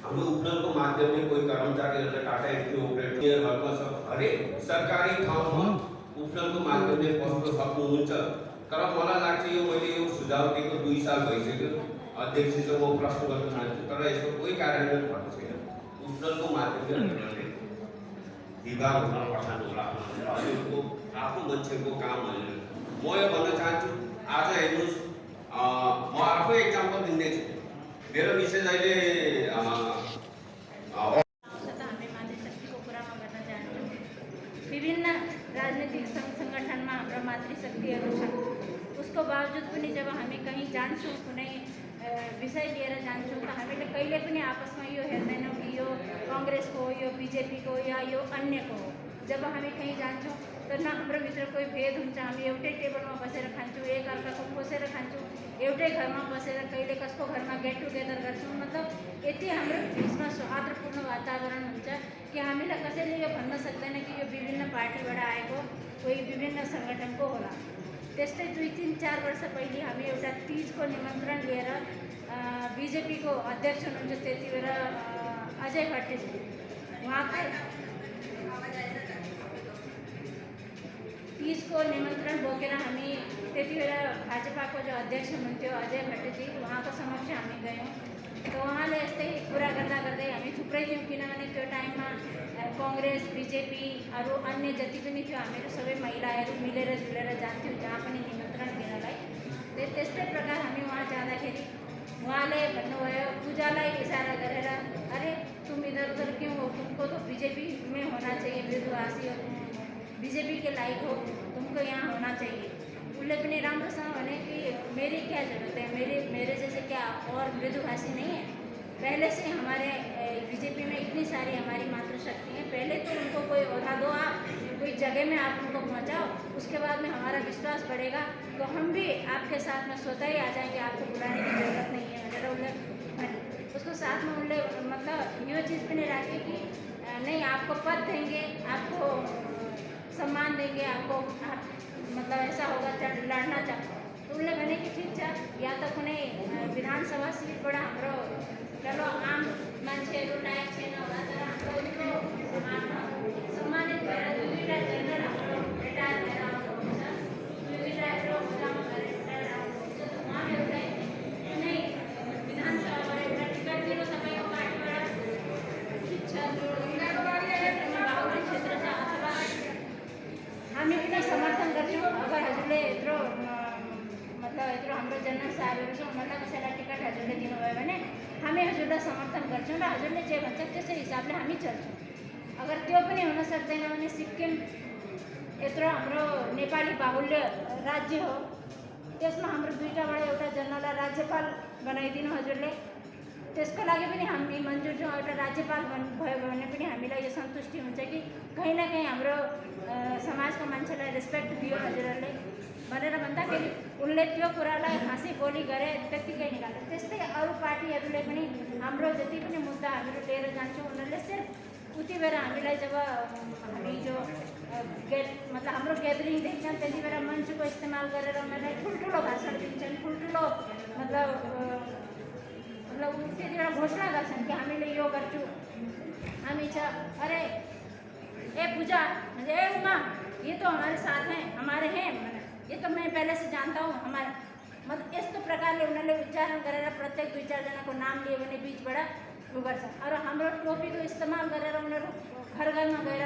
हाम्रो उपनलको माध्यमले कोही कर्मचारीहरूले टाटा एन्ट्री अपरेटरहरूमा सब हरेक सरकारी ठाउँमा उपनलको माध्यमले पस्न सक्नुहुन्छ। तर मलाई लाग्छ यो मैले यो सुझाव दिएको 2 साल भइसक्यो, अध्यक्षज्यू म प्रश्न गर्न चाहन्छु, तर यसको कोही कार्यान्वयन भएको छैन। उपनलको माध्यमले विभागमा पठाउनु होला, हजुरको आफ्नो मान्छेको काम होइन। म यो भन्न चाहन्छु, आज हेर्नुहोस् म आफै एक्जाम्पल दिँदैछु। मेरो विशेष अहिले विभिन्न राजनीतिक संगठनमा हाम्रा मातृशक्तिहरू छन्। उसको बावजुद पनि जब हामी कहीँ जान्छौँ, कुनै विषय लिएर जान्छौँ, त हामीले कहिले पनि आपसमा यो हेर्दैनौँ कि यो काङ्ग्रेसको हो, यो बिजेपीको या यो अन्यको हो। जब हामी कहीँ जान्छौँ त न हाम्रो भित्र कोही भेद हुन्छ, हामी एउटै टेबलमा बसेर खान्छौँ, एक अर्काको खोसेर खान्छौँ, एउटै घरमा बसेर कहिले कसको घरमा गेट टुगेदर गर्छौँ। मतलब यति हाम्रो बिचमा सौहार्दपूर्ण वातावरण हुन्छ कि हामीलाई कसैले यो भन्न सक्दैन कि यो विभिन्न पार्टीबाट आएको, कोही विभिन्न सङ्गठनको होला। त्यस्तै 2-3-4 वर्ष पहिले हामी एउटा तीजको निमन्त्रण लिएर बिजेपीको अध्यक्ष हुनुहुन्छ त्यति बेला अजय भट्टजी, उहाँको तीजको निमन्त्रण बोकेर हामी त्यति बेला भाजपाको जो अध्यक्ष हुनुहुन्थ्यो अजय भट्टजी, उहाँको समक्ष हामी गयौँ। त उहाँले यस्तै कुरा गर्दा गर्दै हामी थुप्रै थियौँ, किनभने त्यो टाइममा काङ्ग्रेस बिजेपी अरू अन्य जति पनि थियो हामीहरू सबै महिलाहरू मिलेर जुलेर जान्थ्यौँ जहाँ पनि निमन्त्रण दिनलाई। त्यस्तै प्रकार हामी वहाँ जाँदाखेरि उहाँले भन्नुभयो, पूजालाई इसारा गरेर, अरे तुम इधर उधर क्यों हो, तुमको तो बीजेपी में होना चाहिए, मृदुभाषी हो, तुम बीजेपी के लायक हो, तुमको यहाँ होना चाहिए। उसले पनि राम्रोसँग भने कि मेरी क्या जरूरत है, मेरे जैसे क्या और मृदुभाषी नहीं है, पहले से हमारे बीजेपी में इतनी सारी हमारी मातृशक्ति हैं, पहले तो उनको कोई ओहदा दो, आप कोई जगह में आप उनको पहुंचाओ, उसके बाद में हमारा विश्वास बढ़ेगा तो हम भी आपके साथ में स्वतः ही आ जाएंगे, आपको बुलाने की जरूरत नहीं है वगैरह वगैरह। उसको साथ में उन मतलब ये चीज़ भी नहीं रखी कि नहीं आपको पद देंगे, आपको सम्मान देंगे, आपको मतलब ऐसा होगा लड़ना चाहते तो उनने बने कि ठीक है या तो उन्हें विधानसभा सीट बड़ा हमरो चलो आम मान्छेहरू लायक छैन होला तर हाम्रो सम्मानित भएर दुईवटा जनरल हाम्रो रिटायर भएर आउनुहुन्छ, दुईवटा यत्रो मुद्दामा भएर रिटायर आउनुहुन्छ त उहाँहरूलाई कुनै विधानसभाबाट एउटा टिकट दिनु तपाईँको पार्टीबाट ठिक छ, जो बाहुल्य क्षेत्र छ अथवा हामी पनि समर्थन गर्छौँ। अगर हजुरले यत्रो मतलब यत्रो हाम्रो जनरल साहबहरू छ उनीहरूलाई कसैलाई टिकट हजुरले दिनुभयो भने हामी हजुरलाई समर्थन गर्छौँ र हजुरले जे भन्छ त्यसै हिसाबले हामी चल्छौँ। अगर त्यो पनि हुन सक्दैन भने सिक्किम यत्रो हाम्रो नेपाली बाहुल्य राज्य हो, त्यसमा हाम्रो दुईवटाबाट एउटा जनरललाई राज्यपाल बनाइदिनु हजुरले, त्यसको लागि पनि हामी मन्जुर छौँ। एउटा राज्यपाल भयो भने पनि हामीलाई यो सन्तुष्टि हुन्छ कि कहीँ न कहीँ हाम्रो समाजको मान्छेलाई रेस्पेक्ट दियो हजुरहरूले भनेर भन्दाखेरि उनले त्यो कुरालाई हाँसी बोली गरे त्यत्तिकै निकाल्यो। त्यस्तै अरू पार्टीहरूले पनि हाम्रो जति पनि मुद्दा हामीहरू लिएर जान्छौँ उनीहरूले सिर्फ उति बेर हामीलाई जब हामी जो मतलब हाम्रो ग्यादरिङ देख्छन् त्यति बेला मञ्चको इस्तेमाल गरेर उनीहरूलाई ठुल्ठुलो भाषण दिन्छन्, ठुल्ठुलो मतलब त्यति बेला घोषणा गर्छन् कि हामीले यो गर्छौँ, हामी छ अरे ए पूजा ए उमा ये तो हमारे साथ हैं, हमारे हैं, ये तो मैं पहले से जानता हूँ हमारे मतलब यस्तो प्रकारले उनीहरूले उच्चारण गरेर प्रत्येक दुई चारजनाको नाम लियो भने बिचबाट उ गर्छ। अरू हाम्रो टोपीको इस्तेमाल गरेर उनीहरू घर घरमा गएर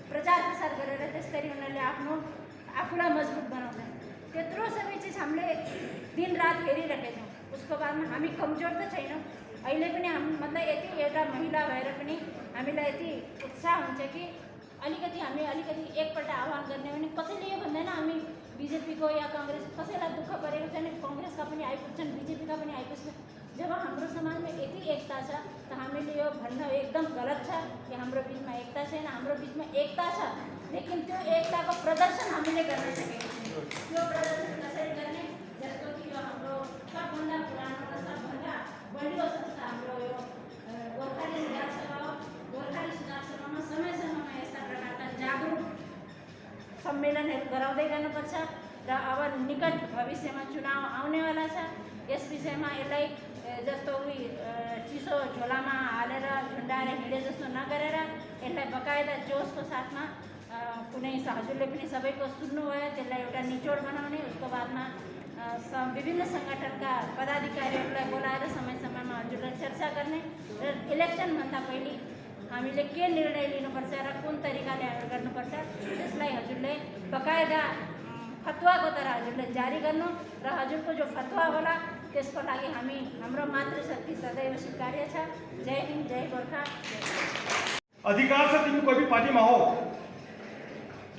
प्रचार प्रसार गरेर त्यसरी उनीहरूले आफूलाई मजबुत बनाउँछन्। त्यत्रो सबै चिज हामीले दिन रात हेरिरहेका छौँ। उसको बादमा हामी कमजोर त छैनौँ, अहिले पनि मतलब यति एउटा महिला भएर पनि हामीलाई यति उत्साह हुन्छ कि अलिकति हामी अलिकति एकपल्ट आह्वान गर्ने भने कसैले यो भन्दैन हामी बिजेपीको या काङ्ग्रेस कसैलाई दुःख परेको छैन, काङ्ग्रेसका पनि आइपुग्छन् बिजेपीका पनि आइपुग्छन्। जब हाम्रो समाजमा यति एकता छ त हामीले यो भन्न एकदम गलत छ कि हाम्रो बिचमा एकता छैन। हाम्रो बिचमा एकता छ, लेकिन त्यो एकताको प्रदर्शन हामीले गर्न सकेको छैनौँ। त्यो प्रदर्शन कसरी गर्ने जस्तो कि यो हाम्रो सबभन्दा पुरानो र सबभन्दा बलियो संस्था हाम्रो यो गोर्खाली सुधार सभा हो। गोर्खाली सुधार सभामा समय समयमा यस्ता प्रकारका जागरुक सम्मेलनहरू गराउँदै गर्नुपर्छ र अब निकट भविष्यमा चुनाव आउनेवाला छ, यस विषयमा यसलाई जस्तो चिसो झोलामा हालेर झुन्डाएर हिँडे जस्तो नगरेर यसलाई बकायदा जोसको साथमा कुनै हजुरले पनि सबैको सुन्नुभयो त्यसलाई एउटा निचोड बनाउने, उसको बादमा विभिन्न सङ्गठनका पदाधिकारीहरूलाई बोलाएर समय समयमा हजुरलाई चर्चा गर्ने र इलेक्सनभन्दा पहिले हामीले के निर्णय लिनुपर्छ र कुन तरिकाले हामी गर्नुपर्छ त्यसलाई हजुरले बकायदा फतवाको तरह हजुरले जारी गर्नु र हजुरको जो फतवा होला त्यसको लागि हामी हाम्रो मातृशक्ति सदैव स्वीकार्य छ। जय हिन्द, जय गोर्खा। अधिकार छ तिमी कोही पनि पार्टीमा हो,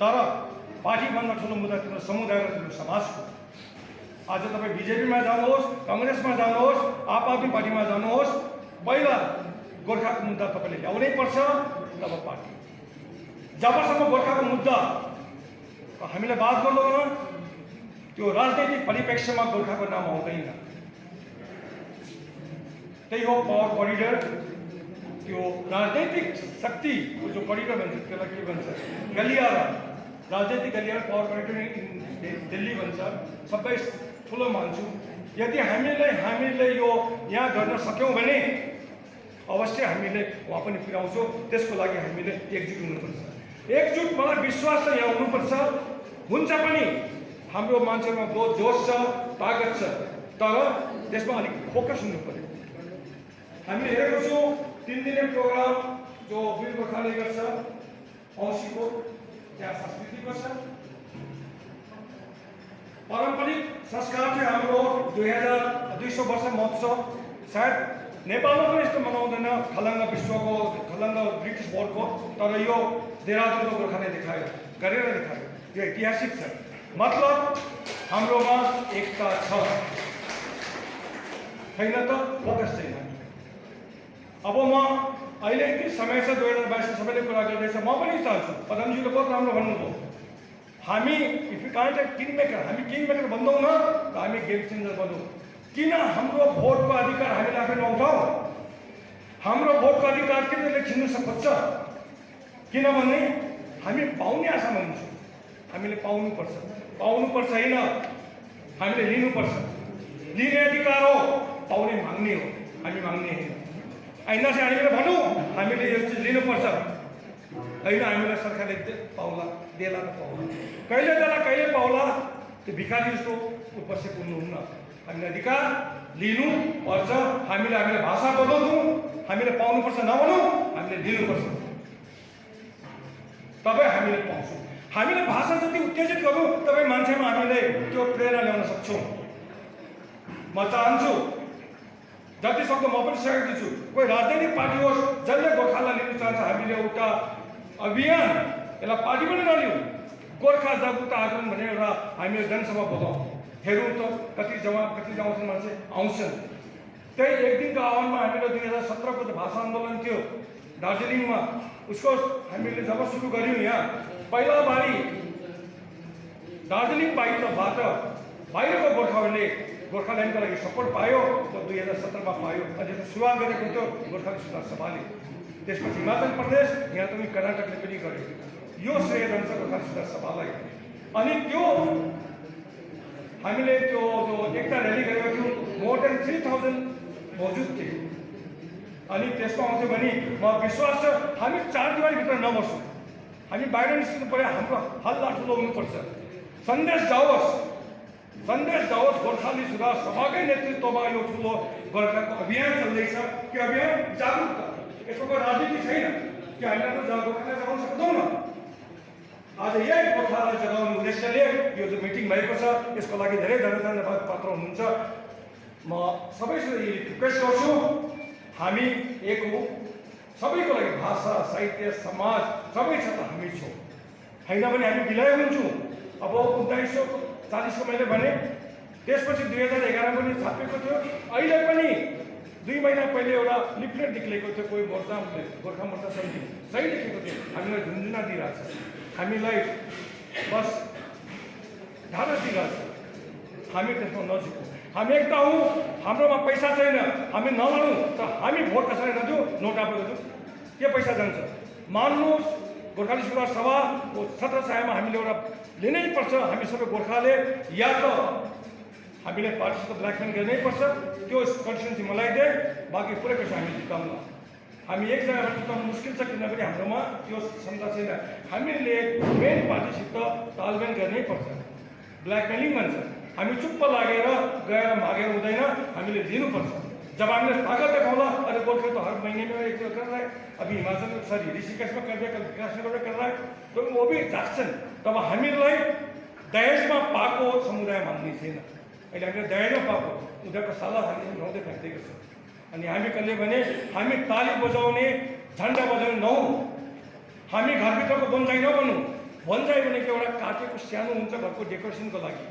तर पार्टीभन्दा ठुलो मुद्दा तिम्रो समुदाय र तिम्रो समाजको। आज तपाईँ बिजेपीमा जानुहोस्, काङ्ग्रेसमा जानुहोस्, आप पार्टी पार्टीमा जानुहोस्, पहिला गोर्खाको मुद्दा तपाईँले ल्याउनै पर्छ। तब पार्टी जबसम्म गोर्खाको मुद्दा हामीले बात गर्दैनौँ त्यो राजनैतिक परिप्रेक्ष्यमा गोर्खाको नाम आउँदैन। त्यही हो पावर करिडर, त्यो राजनैतिक शक्ति जो करिडर भन्छ त्यसलाई के भन्छ गलियारा, राजनैतिक गलियारा पावर करिडर दिल्ली भन्छ। सबै ठुलो मान्छु। यदि हामीले यो यहाँ गर्न सक्यौँ भने अवश्य हामीले वहाँ पनि पुर्याउँछौँ। त्यसको लागि हामीले एकजुट हुनुपर्छ। एकजुट मलाई विश्वास छ यहाँ हुनुपर्छ, हुन्छ पनि। हाम्रो मान्छेमा बहुत जोस छ, तागत छ, तर त्यसमा अलिक फोकस हुनु पर्यो। हामीले हेरेको छौँ 3 दिने प्रोग्राम जो वीर गोर्खाले गर्छ औँसीको, त्यहाँ संस्कृतिको छ, पारम्परिक संस्कार चाहिँ हाम्रो 200 वर्ष महोत्सव। सायद नेपालमा पनि यस्तो मनाउँदैन, खलङ्गा विश्वको खलङ्गा ब्रिटिस बोर्डको, तर यो देहरादुनको गोर्खाले देखायो, गरेर देखायो। यो ऐतिहासिक छ, मतलब हाम्रोमा एकता छ, छैन त फोकस छैन। अब म अहिले यति समय छ 2022 सबैले कुरा गर्दैछ, म पनि चाहन्छु। पदमजीले बहुत राम्रो भन्नुभयो, हामी if you can't king maker, हामी किङ मेकर बन्दौँ न त हामी गेम चेन्जर बन्दौँ। किन हाम्रो भोटको अधिकार हामीले आफै नउठाउँ? हाम्रो भोटको अधिकार किनले छिन्नु सक्छ? किनभने हामी पाउने आशामा हुन्छौँ। हामीले पाउनुपर्छ होइन, हामीले लिनुपर्छ। लिने अधिकार हो, पाउने माग्ने हो, हामी माग्ने होइन। ऐना चाहिँ हामीले भनौँ हामीले यो चिज लिनुपर्छ होइन, हामीलाई सरकारले पाउला देला त पाउला, कहिले देला कहिले पाउला, त्यो भिखारी जस्तो ऊपर से पुग्नुहुन्न। हामीले अधिकार लिनुपर्छ, हामीले भाषा बदलौँ, हामीले पाउनुपर्छ नभनौँ, हामीले लिनुपर्छ, तबै हामीले पाउँछौँ। हामीले भाषा जति उत्तेजित गरौँ तबै मान्छेमा हामीले त्यो प्रेरणा ल्याउन सक्छौँ। म चाहन्छु जति सक्दो म पनि सहयोग दिन्छु, कोही राजनैतिक पार्टी होस् जसले गोर्खालाई लिन चाहन्छ, हामीले एउटा अभियान, यसलाई पार्टी पनि नलिउँ, गोर्खा जागरुकता आन्दोलन भन्ने एउटा हामीले जनसभा बोलाउँ। हेरौँ त कति जाउँछन् मान्छे आउँछन्। त्यही एक दिनको आह्वानमा हामीले 2017 को भाषा आन्दोलन थियो दार्जिलिङमा, उसको हामीले जब सुरु गऱ्यौँ यहाँ पहिला बारी दार्जिलिङ बाहिरबाट बाहिरको गोर्खाहरूले गोर्खाल्यान्डको लागि सपोर्ट पायो, तो 2017 पायो। अनि सुरुवात गरेको थियो गोर्खाली सुधार सभाले, त्यसपछि हिमाचल प्रदेश, यहाँ त कर्नाटकले पनि गर्यो। यो श्रेय जान्छ गोर्खाली सुधार सभालाई। अनि त्यो हामीले त्यो एकता र्याली गरेको थियौँ, मोर देन 3000 मौजुद थिए। अनि त्यसमा आउँथ्यो भने म विश्वास छ हामी 4 दिवारीभित्र नबस्छौँ, हामी बाहिर निस्किनु पर्यो, हाम्रो हल्ला ठुलो हुनुपर्छ। सन्देश जाओस् गोर्खाली सुधार सभाकै नेतृत्वमा यो ठुलो गोर्खाको अभियान चल्दैछ। त्यो अभियान जागरुकता, यसको कोही राजनीति छैन कि हामीले त गोर्खालाई जगाउन सक्दैनौँ न। आज यही गोर्खालाई जगाउने उद्देश्यले यो जो मिटिङ भएको छ, यसको लागि धेरै धन्यवाद पात्र हुनुहुन्छ। म सबैसँग रिक्वेस्ट गर्छु, हामी एक हो, सबैको लागि भाषा साहित्य समाज सबै छ त हामी छौँ, होइन भने हामी विलय हुन्छौँ। अब 1940 को मैले भने, त्यसपछि 2011 पनि छापेको थियो। अहिले पनि 2 महिना पहिले एउटा लिफलेट निक्लेको थियो, कोही गोर्खा मोर्चा समिति सही लेखेको थियो, हामीलाई झुन्झुना दिइरहेछ, हामीलाई बस ढाडा दिइरहेछ। हामी त्यसमा नजिकौँ, हामी एकता हौँ। हाम्रोमा पैसा छैन, हामी नलडौँ, त हामी भोट कसैलाई नदिउँ, नोटाको दिउँ, के पैसा जान्छ? मान्नुहोस् गोर्खाली सुधार सभाको छत्रछायामा हामीले एउटा लिनै पर्छ। हामी सबै गोर्खाले या त हामीले पार्टीसित ब्ल्याकमेल गर्नै पर्छ, त्यो कन्स्टिट्युन्सी मलाई दे, बाँकी पुरै पैसा हामी जिताउन। हामी एक जग्गाबाट जिताउनु मुस्किल छ, किनभने हाम्रोमा त्यो क्षमता छैन। हामीले मेन पार्टीसित तालमेल गर्नै पर्छ, ब्ल्याकमेलिङ भन्छ। हामी चुप्प लागेर गएर मागेर हुँदैन, हामीले दिनुपर्छ। जब हामीले ताकत देखाउँला, अरे गोर्खा तो हर महीने में एक कर रहा है, अभी हिमाचल ऋषिकेश में कर दिया, कल विकासनगर में कर रहा है, तो वो भी जाग्छन्। तब हामीलाई दहेजमा पाएको समुदाय मान्ने छैन। अहिले हामीले दहेजमा पाएको उनीहरूको साला हामीले उठाउँदै फ्याँकिदिएको छ। अनि हामी कहिले भने हामी ताली बजाउने झन्डा बजाउने नहौँ, हामी घरभित्रको बोन्जाइ नबनौँ। बोन्जाइ भनेको एउटा काटेको सानो हुन्छ घरको डेकोरेसनको लागि,